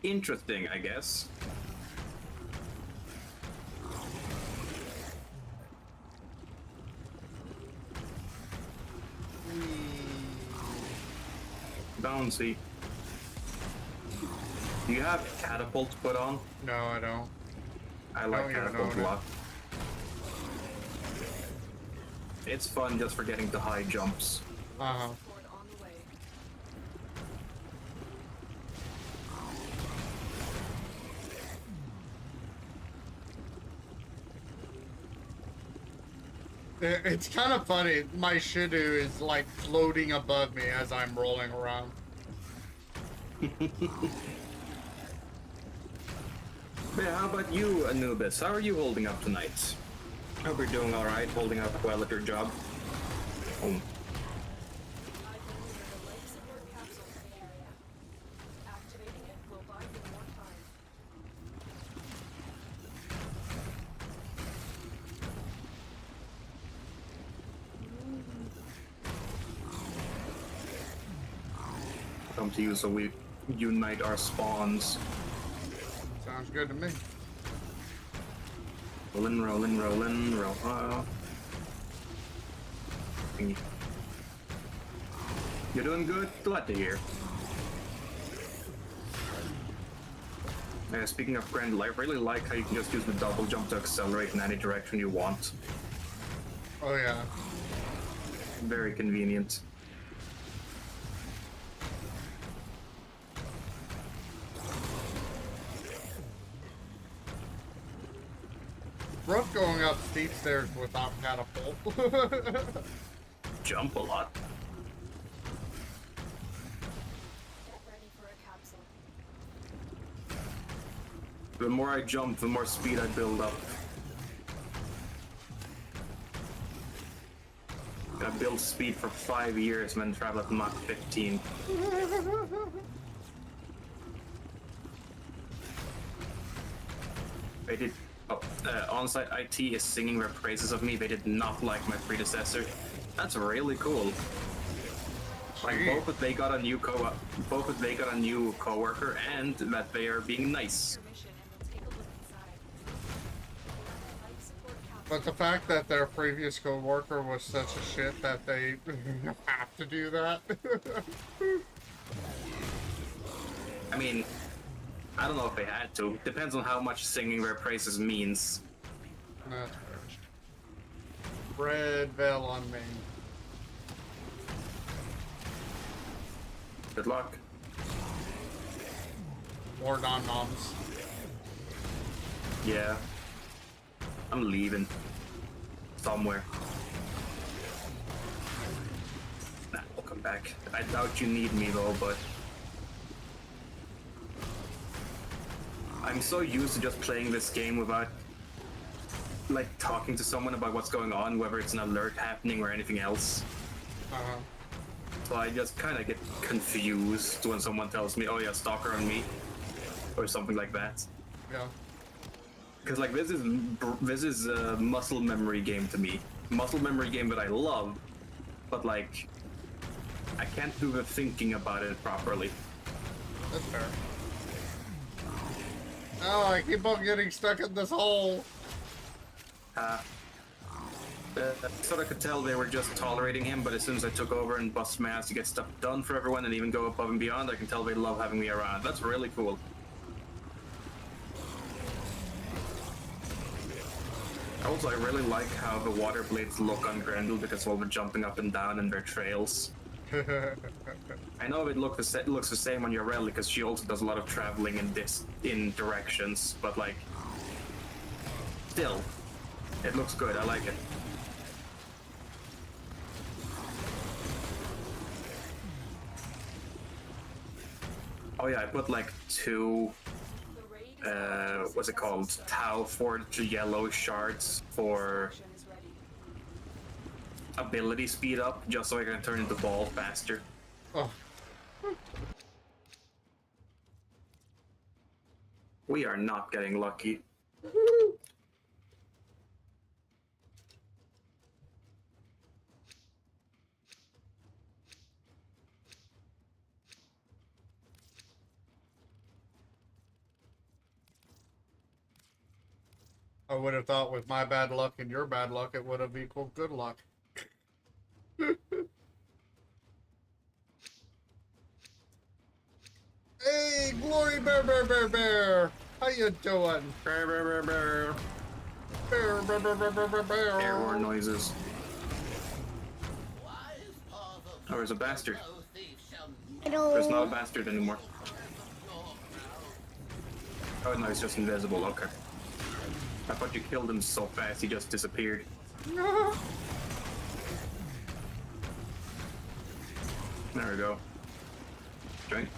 interesting, I guess. Bouncy. Do you have catapult put on? No, I don't. I like don't even catapult own a it. lot. It's fun just for getting the high jumps. Uh-huh. Support on the way. It's kind of funny. My Shidu is like floating above me as I'm rolling around. Yeah, how about you, Anubis? How are you holding up tonight? Hope you're doing alright, holding up well at your job. Oh, I've delivered a life support capsule to the area. Activating it will buy you more time. come to you so we unite our spawns. Sounds good to me. Rollin', rollin', rollin', roll. You're doing good? Glad to hear. Speaking of Grendel, I really like how you can just use the double jump to accelerate in any direction you want. Oh yeah. Very convenient. Rough going up steep stairs without catapult. Jump a lot. Get ready for a capsule. The more I jump, the more speed I build up. I built speed for 5 years and then travel at Mach 15. They did. On-site IT is singing their praises of me. They did not like my predecessor. That's really cool. Like both that they got a new coworker and that they are being nice. Permission and we'll take a look inside. Life support capsule. But the fact that their previous co-worker was such a shit that they have to do that. I mean, I don't know if they had to. Depends on how much singing their praises means. That's fair. Red veil on me. Good luck. More nom-noms. Yeah. I'm leaving. Somewhere. Nah, I'll come back. I doubt you need me though, but... I'm so used to just playing this game without, like, talking to someone about what's going on, whether it's an alert happening or anything else. Uh-huh. So I just kind of get confused when someone tells me, oh yeah, stalker on me, or something like that. Yeah. Because like this is a muscle memory game to me. Muscle memory game that I love, but like I can't do the thinking about it properly. That's fair. Oh, I keep on getting stuck in this hole. Sort of could tell they were just tolerating him, but as soon as I took over and bust my ass to get stuff done for everyone and even go above and beyond, I can tell they love having me around. That's really cool. Also, I really like how the water blades look on Grendel because of all the jumping up and down and their trails. I know it looks the same on your relic because she also does a lot of traveling in directions, but like, still, it looks good. I like it. Oh yeah, I put like 2, what's it called? Tau forged yellow shards for Is ready. ability speed up, just so I can turn into ball faster. Oh, We are not getting lucky. I would have thought with my bad luck and your bad luck, it would have equaled good luck. Hey, Glory Bear Bear Bear Bear! How you doing? Bear, bear, bear, bear. Bear Bear Bear Bear Bear Bear Bear! Air horn noises. Oh, there's a bastard. There's not a bastard anymore. Oh no, he's just invisible, okay. I thought you killed him so fast he just disappeared. No. There we go. Drink.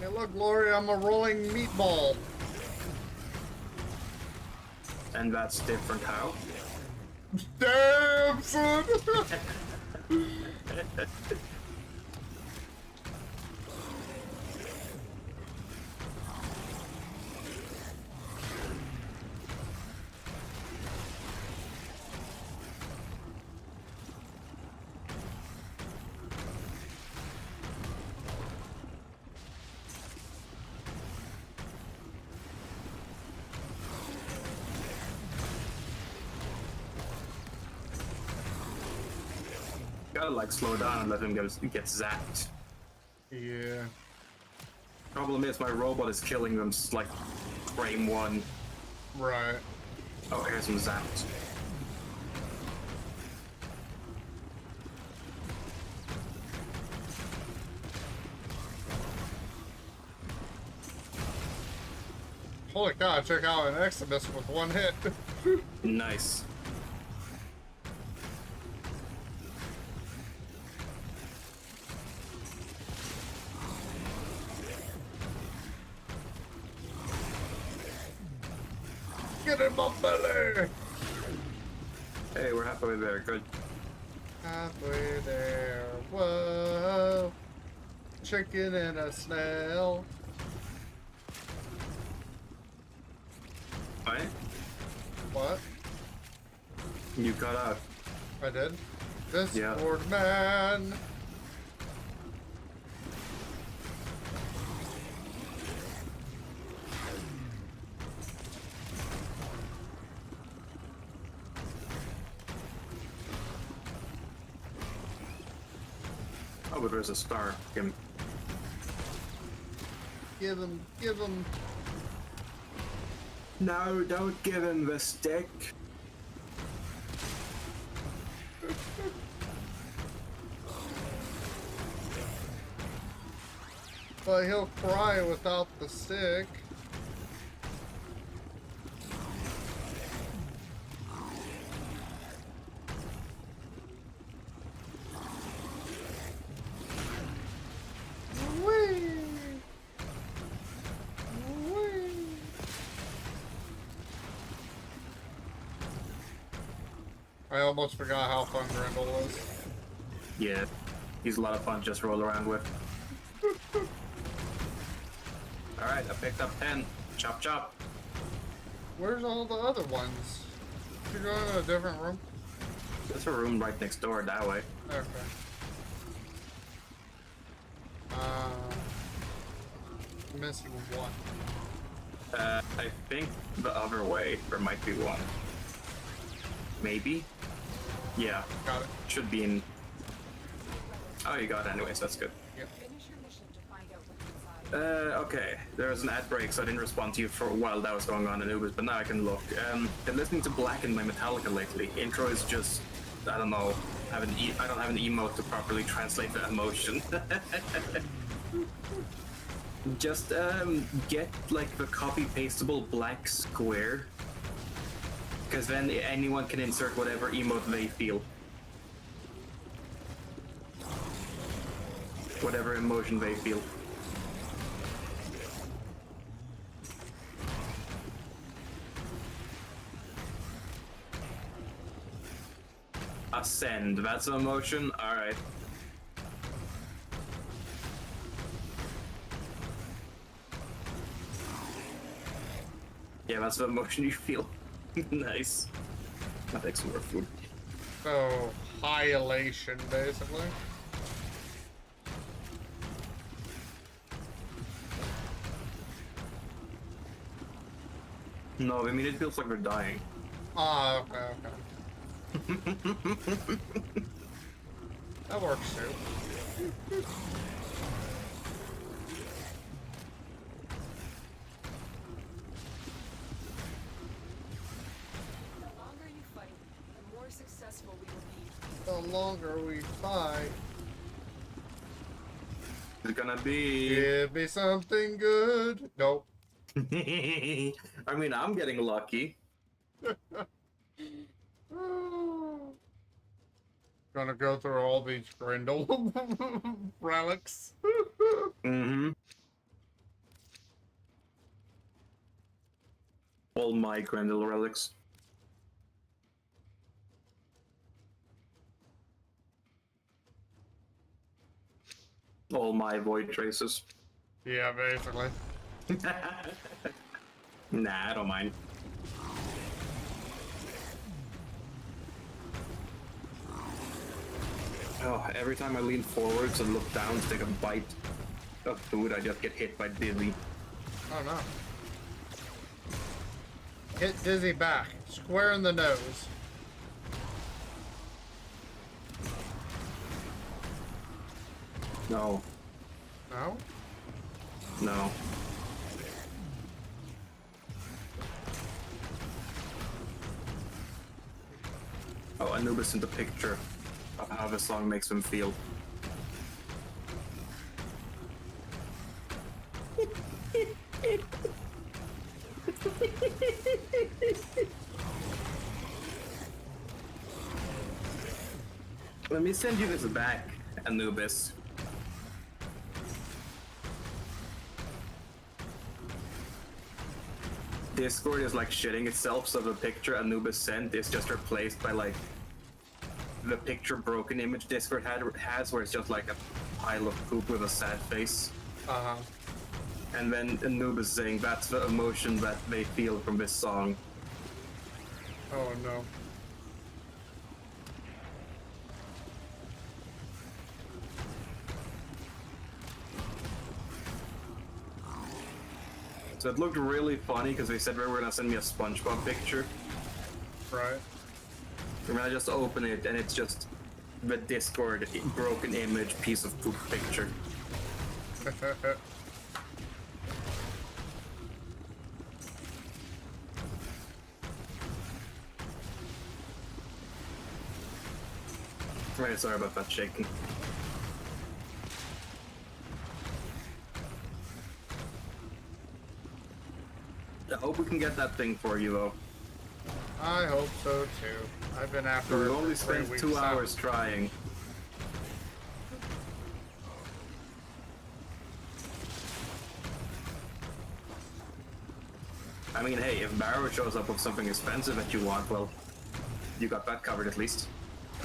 Hey, look, Glory, I'm a rolling meatball. And that's different how? Damn, son! Gotta like slow down and let him get zapped. Yeah. Problem is my robot is killing them like frame 1. Right. Oh, here's some zapped. Holy cow, check out an Exodus with 1 hit. Nice. Get in my belly! Hey, we're halfway there. Good. Halfway there. Whoa. Chicken and a snail. What? What? You cut out. I did? This Yeah. board man. Oh, but there's a star. Give him, give him. No, don't give him the stick. But he'll cry without the stick. Whee! Whee! I almost forgot how fun Grendel was. Yeah, he's a lot of fun to just roll around with. Alright, I picked up 10. Chop chop. Where's all the other ones? You're going to a different room? There's a room right next door that way. Okay. Missing one. I think the other way. There might be one. Maybe? Yeah, Got it. should be in. Oh, you got it anyways, that's good. Yep. Finish your mission to find out what's inside. Okay. There was an ad break, so I didn't respond to you for a while that was going on in Ubers, but now I can look. Been listening to Black and by Metallica lately. Intro is just, I don't know, I don't have an emote to properly translate that emotion. Just get like the copy pastable black square, because then anyone can insert whatever emote they feel, whatever emotion they feel. Ascend, that's an emotion? Alright. Yeah, that's the emotion you feel. Nice. I'll take some more food. So, high elation, basically. No, I mean, it feels like we're dying. Ah, okay, okay. That works too. The longer you fight, the more successful we will be. The longer we fight, It's gonna be... give me something good. Nope. I mean, I'm getting lucky. Gonna go through all these Grendel relics. Mm-hmm. All my Grendel relics. All my void traces. Yeah, basically. Nah, I don't mind. Oh, every time I lean forwards and look down to take a bite of food, I just get hit by Dizzy. Oh no. Hit Dizzy back. Square in the nose. No. No? No. Oh, Anubis in the picture of how the song makes him feel. Let me send you this back, Anubis. Discord is like shitting itself, so the picture Anubis sent is just replaced by like the picture broken image Discord has, where it's just like a pile of poop with a sad face. Uh-huh. And then Anubis saying that's the emotion that they feel from this song. Oh no. So it looked really funny because they said they were gonna send me a SpongeBob picture. Right. And then I just open it and it's just the Discord broken image piece of poop picture. Right, sorry about that shaking. I hope we can get that thing for you though. I hope so too. I've been after We it only for 3 spent weeks 2 now. hours trying. I mean, hey, if Barrow shows up with something expensive that you want, well, you got that covered at least.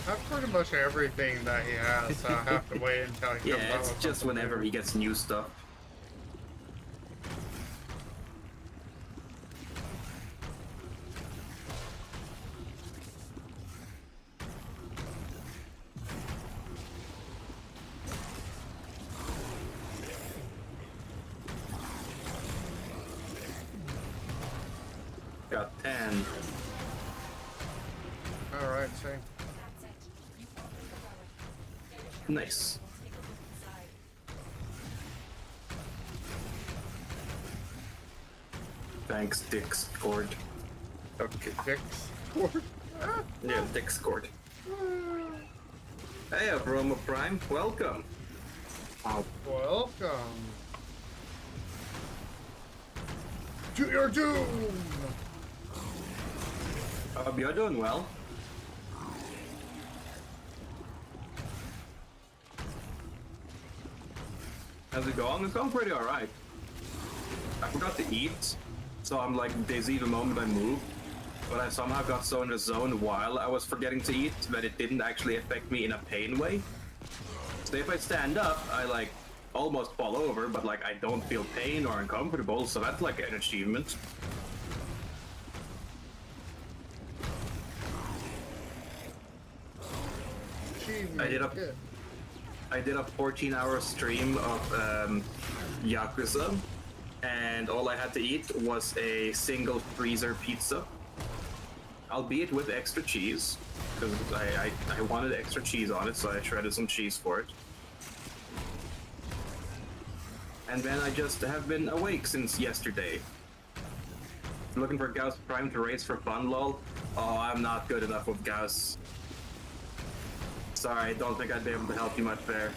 That's pretty much everything that he has, so I have to wait until he Yeah, comes out it's with just something whenever new. he gets new stuff. Got 10. Alright, see. That's it. You open the relic. Nice. Take a look inside. Thanks, Discord. Okay. Dicks. Yeah, Discord. Hey, Aroma Prime, welcome. Oh, Welcome to your doom. hope you're doing well. How's it going? It's going pretty alright. I forgot to eat, so I'm like dizzy the moment I move. But I somehow got so in the zone while I was forgetting to eat that it didn't actually affect me in a pain way. So if I stand up, I like almost fall over, but like I don't feel pain or uncomfortable, so that's like an achievement. I did a 14-hour stream of Yakuza, and all I had to eat was a single freezer pizza, albeit with extra cheese, because I wanted extra cheese on it, so I shredded some cheese for it. And then I just have been awake since yesterday. Looking for Gauss Prime to race for fun, lol. Oh, I'm not good enough with Gauss. Sorry, I don't think I'd be able to help you much there.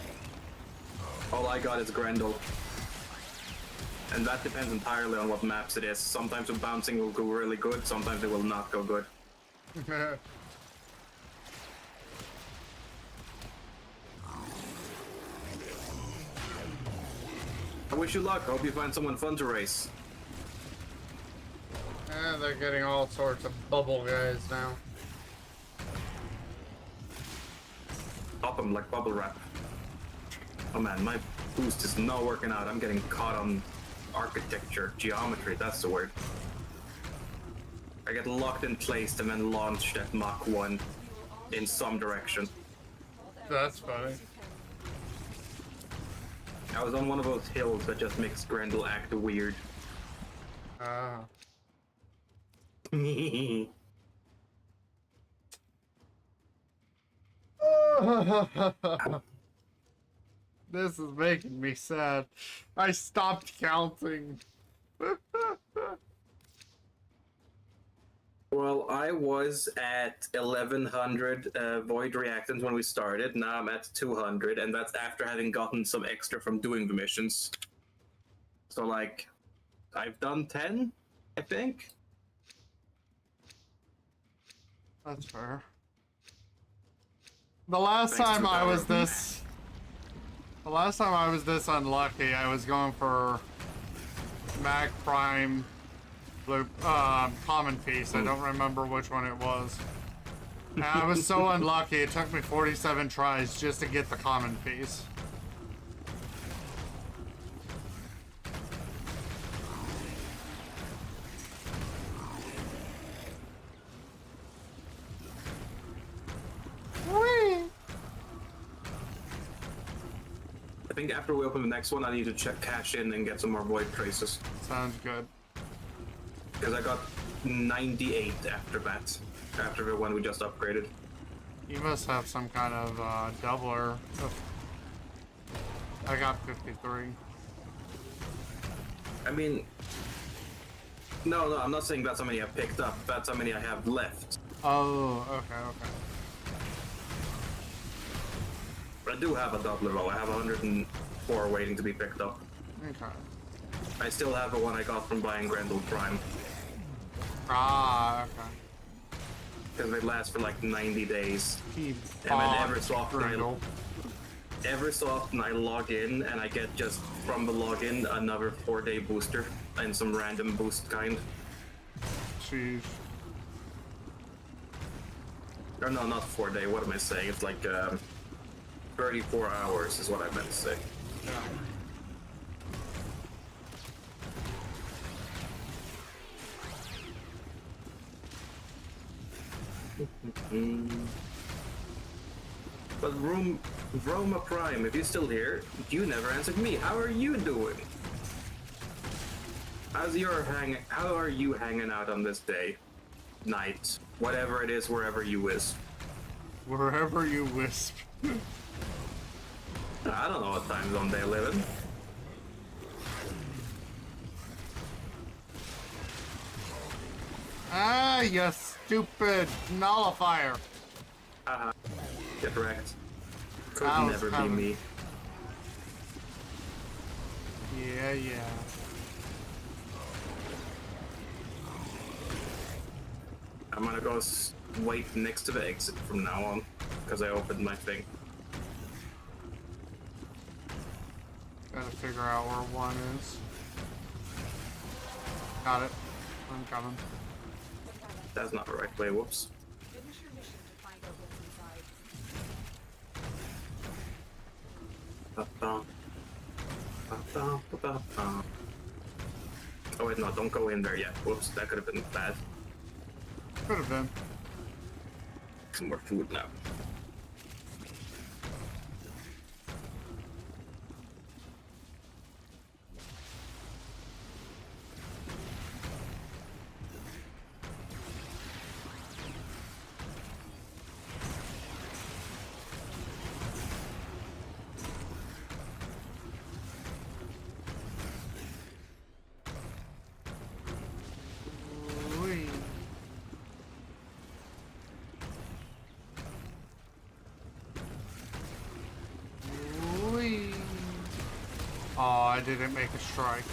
All I got is Grendel. And that depends entirely on what maps it is. Sometimes the bouncing will go really good, sometimes it will not go good. I wish you luck. Hope you find someone fun to race. And they're getting all sorts of bubble guys now. Pop them like bubble wrap. Oh man, my boost is not working out. I'm getting caught on architecture, geometry, that's the word. I get locked in place and then launched at Mach 1 in some direction. That's funny. I was on one of those hills that just makes Grendel act weird. Ah. This is making me sad. I stopped counting. Well, I was at 1100 void reactants when we started. Now I'm at 200, and that's after having gotten some extra from doing the missions. So, like, I've done 10, I think. That's fair. The last Thanks to time the I power was of this... The last time I was this unlucky, I was going for Mag Prime Blue, Common Piece. I don't remember which one it was. And I was so unlucky, it took me 47 tries just to get the Common Piece. I think after we open the next one, I need to check cash in and get some more void traces. Sounds good. Because I got 98 after that. After the one we just upgraded. You must have some kind of doubler. I got 53. I mean... No, I'm not saying that's how many I picked up. That's how many I have left. Oh, okay. But I do have a doubler though. I have 104 waiting to be picked up. Okay. I still have the one I got from buying Grendel Prime. Ah, okay. Because they last for like 90 days. He And then bought every so often I log in and I get just from the login another 4-day booster and some random boost kind. Jeez. Or no, not 4-day, what am I saying? It's like 34 hours is what I meant to say. Yeah. But Roma Prime, if you're still here, you never answered me. How are you doing? How are you hanging out on this day? Night. Whatever it is, wherever you is. Wherever you wisp. I don't know what time zone they live in. Ah, you stupid nullifier. Haha. Get wrecked. Could I was never be having- me. Yeah, yeah. I'm gonna go wait next to the exit from now on, because I opened my thing. Gotta figure out where one is. Got it. I'm coming. That's not the right way, whoops. Finish your mission to find out what's inside. Ba-bum. Ba-bum, ba-bum. Oh wait, no, don't go in there yet. Whoops, that could have been bad. Could have been. Some more food now. Wee. Wee. Oh, I didn't make a strike.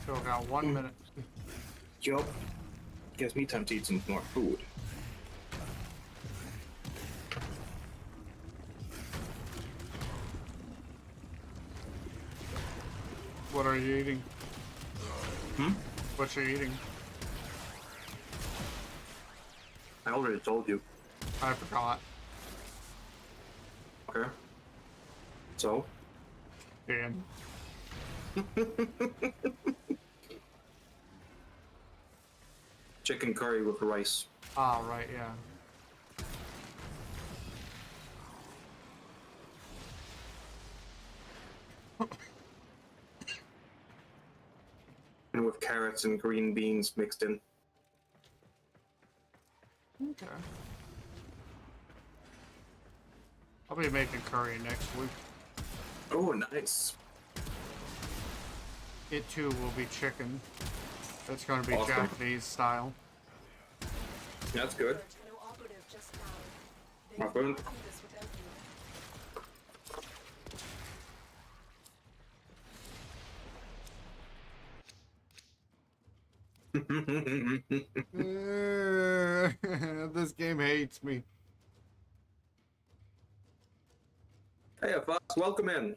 Still got 1 minute. Yup. Gives me time to eat some more food. What are you eating? Hmm? What you eating? I already told you. I forgot. Okay. So? Dan. Chicken curry with rice. Ah, right, yeah. And with carrots and green beans mixed in. Okay. I'll be making curry next week. Oh, nice. It too will be chicken. It's going to be Awesome. Japanese style. That's good. Alert, no operative just now. They My will friend. not do this without you. This game hates me. Hey, Fox, welcome in.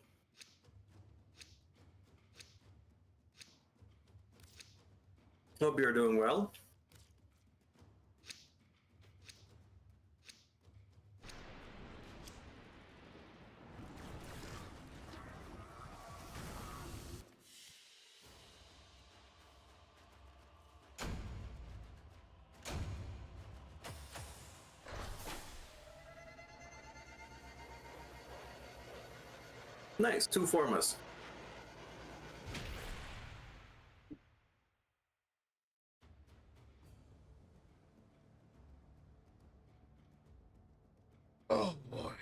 Hope you're doing well. Nice, 2 formas. Oh boy.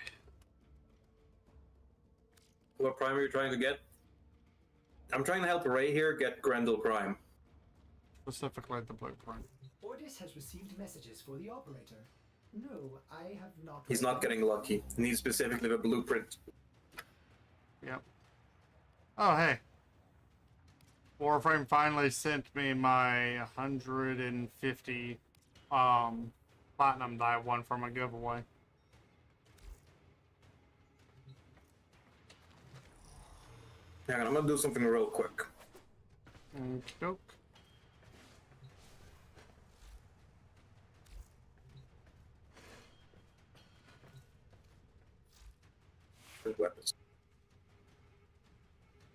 What prime are you trying to get? I'm trying to help Ray here get Grendel Prime. Specifically the blueprint. Ordis has received messages for the operator. No, I have not. He's not getting lucky. He needs specifically the blueprint. Yep. Oh, hey. Warframe finally sent me my 150 platinum that I won from a giveaway. Hang on, I'm gonna do something real quick. Doke. With weapons.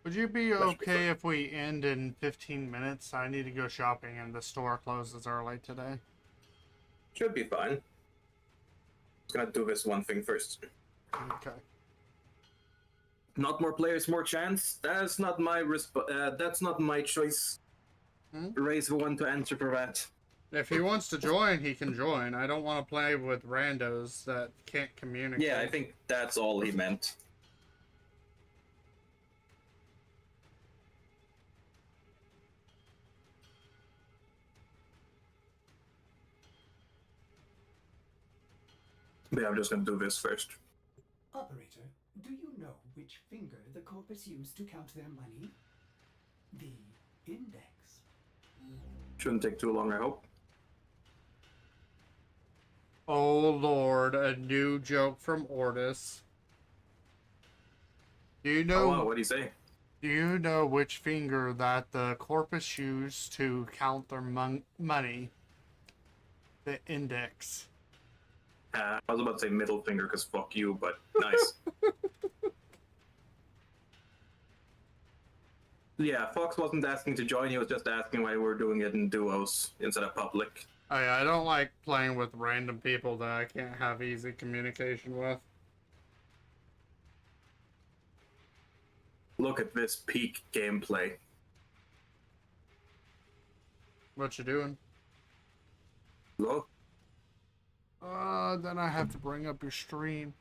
Would you be That should be okay fine. if we end in 15 minutes? I need to go shopping and the store closes early today. Should be fine. Just gonna do this one thing first. Okay. Not more players, more chance. That's not my that's not my choice. Raise the one to answer for that. If he wants to join, he can join. I don't want to play with randos that can't communicate. Yeah, I think that's all he meant. But yeah, I'm just gonna do this first. Operator, do you know which finger the corpus used to count their money? The index. Shouldn't take too long, I hope. Oh Lord, a new joke from Ortis. Do you know? Oh, wow, what'd he say? Do you know which finger that the corpus used to count their money? The index. I was about to say middle finger because fuck you, but nice. Yeah, Fox wasn't asking to join, he was just asking why we were doing it in duos instead of public. I don't like playing with random people that I can't have easy communication with. Look at this peak gameplay. What you doing? Look. Then I have to bring up your stream.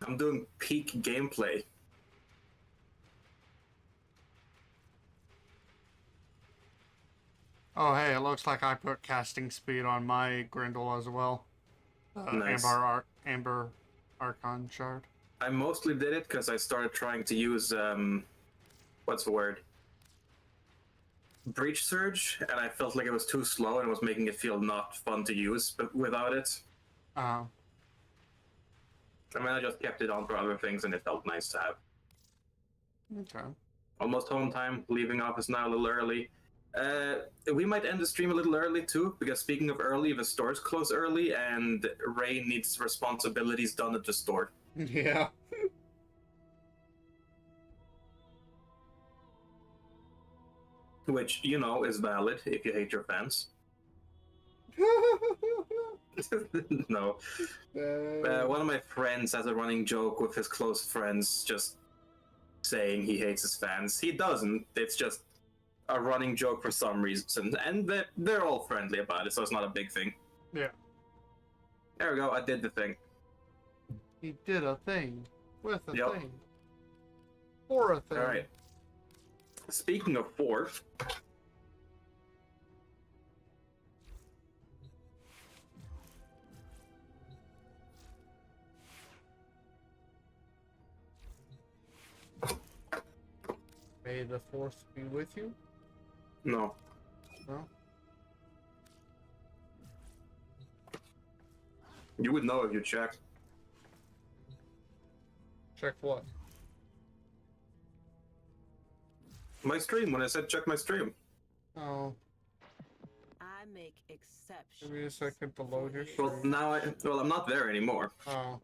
I'm doing peak gameplay. Oh, hey, it looks like I put casting speed on my Grindel as well. Nice. Amber Archon Shard. I mostly did it because I started trying to use, what's the word? Breach Surge, and I felt like it was too slow and was making it feel not fun to use without it. Oh. I mean, I just kept it on for other things and it felt nice to have. Okay. Almost home time, leaving office now a little early. We might end the stream a little early too, because speaking of early, the stores close early and Ray needs responsibilities done at the store. Yeah. Which, you know, is valid if you hate your fans. No. One of my friends has a running joke with his close friends just saying he hates his fans. He doesn't. It's just a running joke for some reason. And they're all friendly about it, so it's not a big thing. Yeah. There we go. I did the thing. He did a thing. With a Yep. thing. For a thing. Alright. Speaking of fourth, May the force be with you. no. No? You would know if you checked. Check what? My stream, when I said check my stream. Oh, I make exceptions. give me a second to load your Well, stream. now I'm not there anymore. Oh.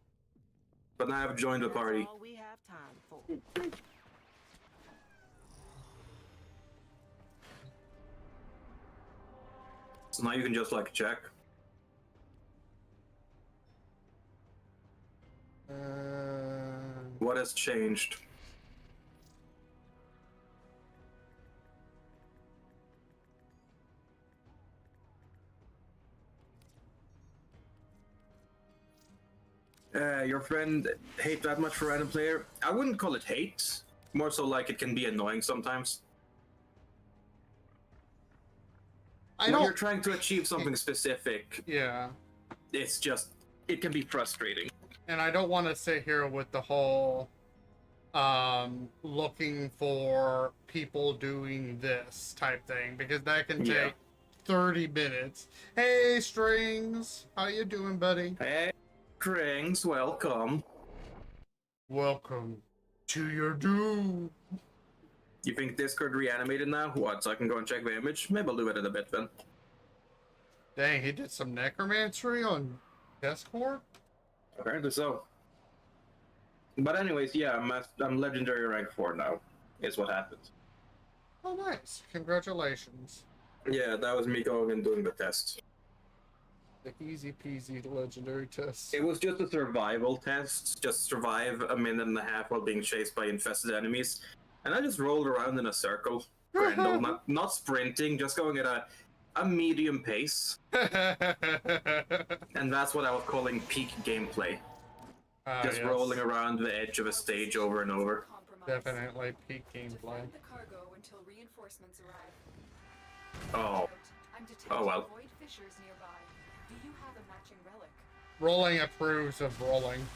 But now I've joined the That's party. all we have time for. So now you can just like check. What has changed? Your friend hate that much for random player? I wouldn't call it hate. More so like it can be annoying sometimes. I When you're don't. trying to achieve something specific, Yeah. it's just, it can be frustrating. And I don't want to sit here with the whole looking for people doing this type thing, because that can take Yeah. 30 minutes. Hey, Strings, how you doing, buddy? Hey, Krings, welcome. Welcome to your doom. You think Discord reanimated now? What, so I can go and check the image? Maybe I'll do it in a bit then. Dang, he did some necromancy on Discord? Apparently so. But anyways, yeah, I'm legendary rank 4 now, is what happened. Oh, nice. Congratulations. Yeah, that was me going and doing the test. The easy peasy legendary test. It was just a survival test, just survive a minute and a half while being chased by infested enemies. And I just rolled around in a circle, Grendel, not sprinting, just going at a medium pace. And that's what I was calling peak gameplay. Just rolling around the edge of a stage over and over. Definitely peak gameplay. Defend the cargo until reinforcements arrive. Oh. I'm detecting Oh well. void fissures nearby. Do you have a matching relic? Rolling approves of rolling.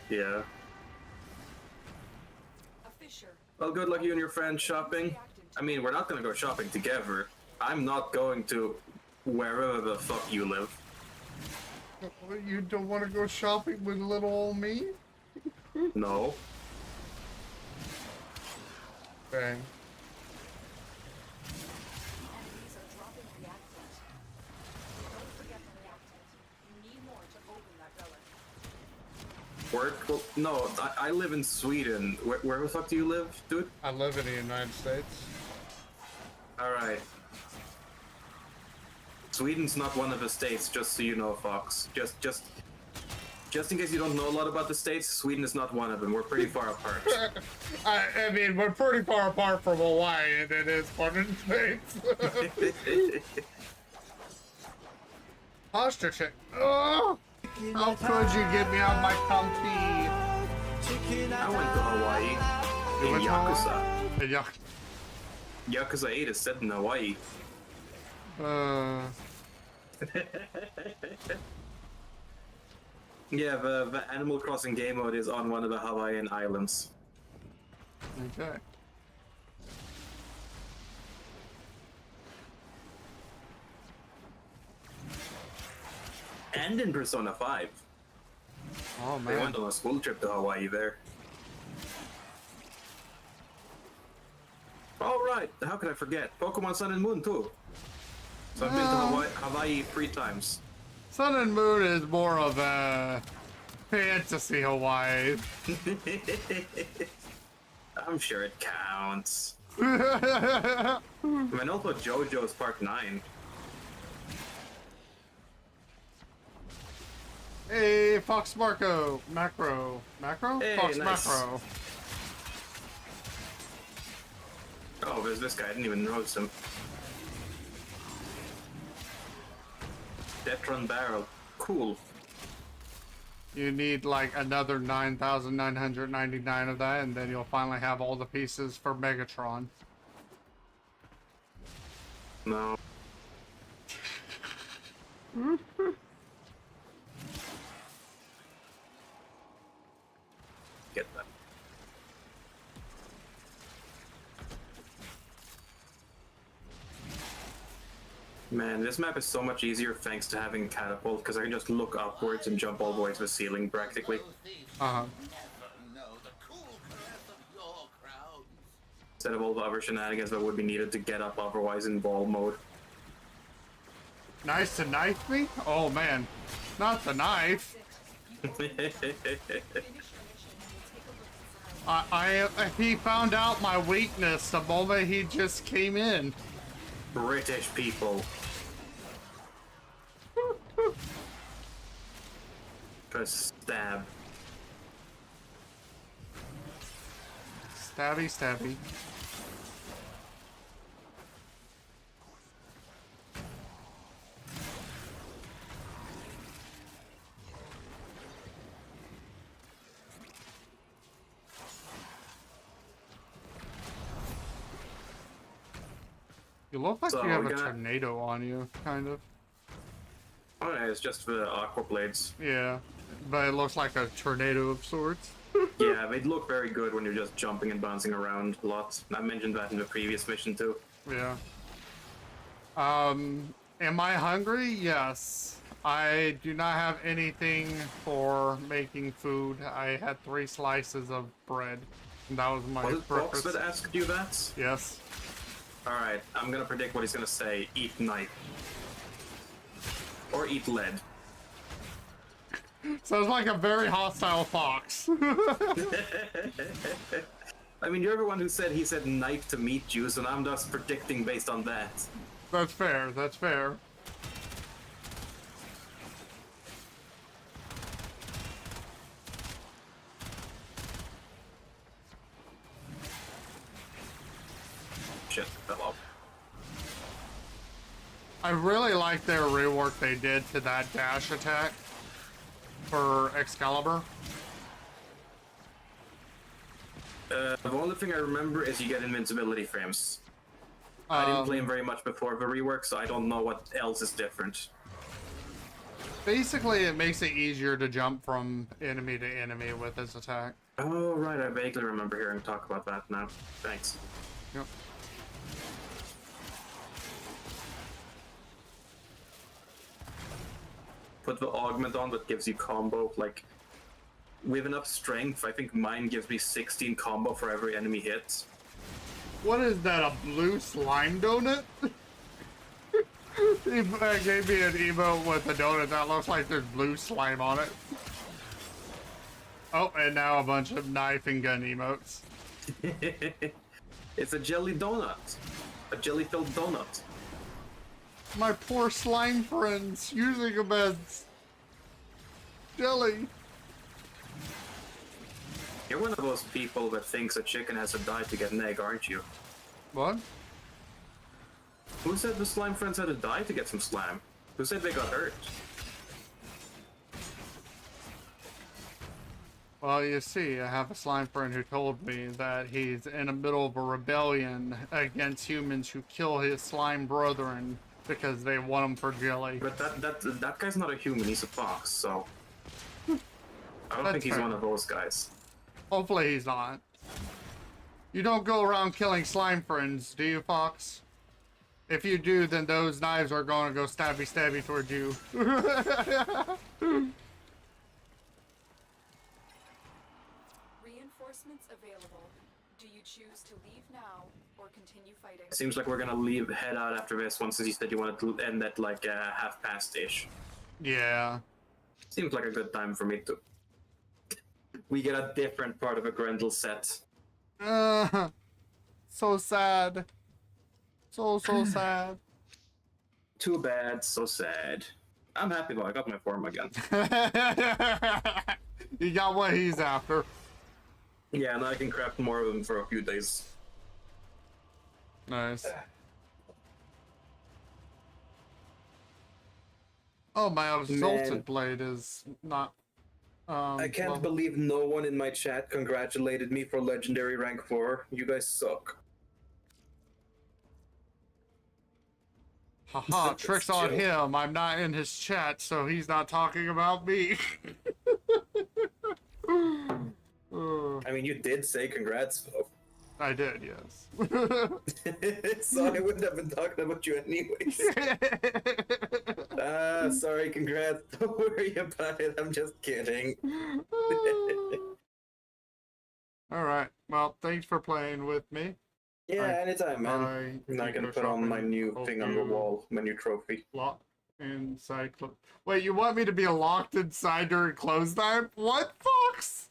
Yeah. A fissure. Well, good luck you and your friends shopping. I mean, we're not gonna go shopping together. I'm not going to wherever the fuck you live. You don't want to go shopping with little old me? No. Okay. Enemies are dropping reactant. Don't forget the reactant. You need more to open that relic. Work? Well, no, I live in Sweden. Where the fuck do you live, dude? I live in the United States. Alright. Sweden's not one of the states, just so you know, Fox. Just in case you don't know a lot about the states, Sweden is not one of them. We're pretty far apart. I mean, we're pretty far apart from Hawaii, and it is one of the states. Posture check. Oh, how could you get me out my comfy? I went to Hawaii. In went to Yakuza. Yeah. Yakuza 8 is set in Hawaii. Yeah, the Animal Crossing game mode is on one of the Hawaiian islands. Okay. And in Persona 5. Oh They man. went on a school trip to Hawaii there. Alright, how could I forget? Pokemon Sun and Moon too. So I've been to Hawaii 3 times. Sun and Moon is more of a fantasy Hawaii. I'm sure it counts. I mean, also JoJo's Part 9. Hey, Fox Macro. Hey, Fox nice. Macro. Oh, there's this guy. I didn't even notice him. Detron Barrel. Cool. You need like another 9,999 of that, and then you'll finally have all the pieces for Megatron. No. Get that. Man, this map is so much easier thanks to having catapult, because I can just look upwards and jump all the way to the ceiling practically. Uh-huh. Instead of all the other shenanigans that would be needed to get up otherwise in ball mode. Nice to knife me? Oh man. Not the knife. He found out my weakness the moment he just came in. British people. Press stab. Stabby, stabby. You look like So you have we're a gonna- tornado on you, kind of. Oh yeah, it's just the aqua blades. Yeah, but it looks like a tornado of sorts. Yeah, they look very good when you're just jumping and bouncing around a lot. I mentioned that in the previous mission too. Yeah. Am I hungry? Yes. I do not have anything for making food. I had 3 slices of bread. And that was my Was it Fox breakfast. that asked you that? Yes. Alright, I'm gonna predict what he's gonna say. Eat knife. Or eat lead. Sounds like a very hostile fox. I mean, you're the one who said he said knife to meat juice, and I'm just predicting based on that. That's fair, that's fair. shit fell off. I really like their rework they did to that dash attack for Excalibur. The only thing I remember is you get invincibility frames. I didn't play him very much before the rework, so I don't know what else is different. Basically, it makes it easier to jump from enemy to enemy with his attack. Oh, right, I vaguely remember hearing talk about that now. Thanks. Yep. Put the augment on that gives you combo, like, with enough strength, I think mine gives me 16 combo for every enemy hit. What is that, a blue slime donut? He gave me an emote with a donut that looks like there's blue slime on it. Oh, and now a bunch of knife and gun emotes. It's a jelly donut. A jelly-filled donut. My poor slime friends using them as jelly. You're one of those people that thinks a chicken has to die to get an egg, aren't you? What? Who said the slime friends had to die to get some slime? Who said they got hurt? Well, you see, I have a slime friend who told me that he's in the middle of a rebellion against humans who kill his slime brethren because they want him for jelly. But that guy's not a human, he's a fox, so... I don't That's think he's fair. one of those guys. Hopefully he's not. You don't go around killing slime friends, do you, Fox? If you do, then those knives are going to go stabby stabby towards you. Reinforcements available. Do you choose to leave now or continue fighting? Seems like we're gonna head out after this one, since you said you wanted to end at like 1:30-ish. Yeah. Seems like a good time for me to... We get a different part of a Grendel set. So sad. So sad. Too bad, so sad. I'm happy though, I got my form again. You got what he's after. Yeah, now I can craft more of them for a few days. Nice. Oh, my Exalted Blade is not... I can't well, believe no one in my chat congratulated me for Legendary Rank 4. You guys suck. haha, trick's on him. I'm not in his chat, so he's not talking about me. I mean, you did say congrats, though. I did, yes. So I wouldn't have been talking about you anyways. Sorry, congrats. Don't worry about it. I'm just kidding. Alright, well, thanks for playing with me. Yeah, anytime, man. I Now I can put on my new thing on the wall, my new trophy. Locked inside. Wait, you want me to be locked inside during close time? What, Fox?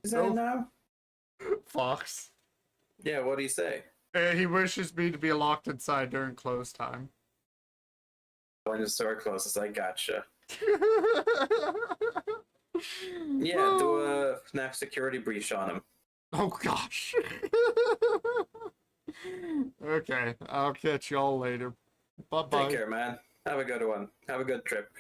Is that now? Fox. Yeah, what do you say? He wishes me to be locked inside during close time. Join the store closest, I gotcha. Yeah, do a FNAF security breach on him. Oh gosh. Okay, I'll catch y'all later. Bye-bye. Take care, man. Have a good one. Have a good trip.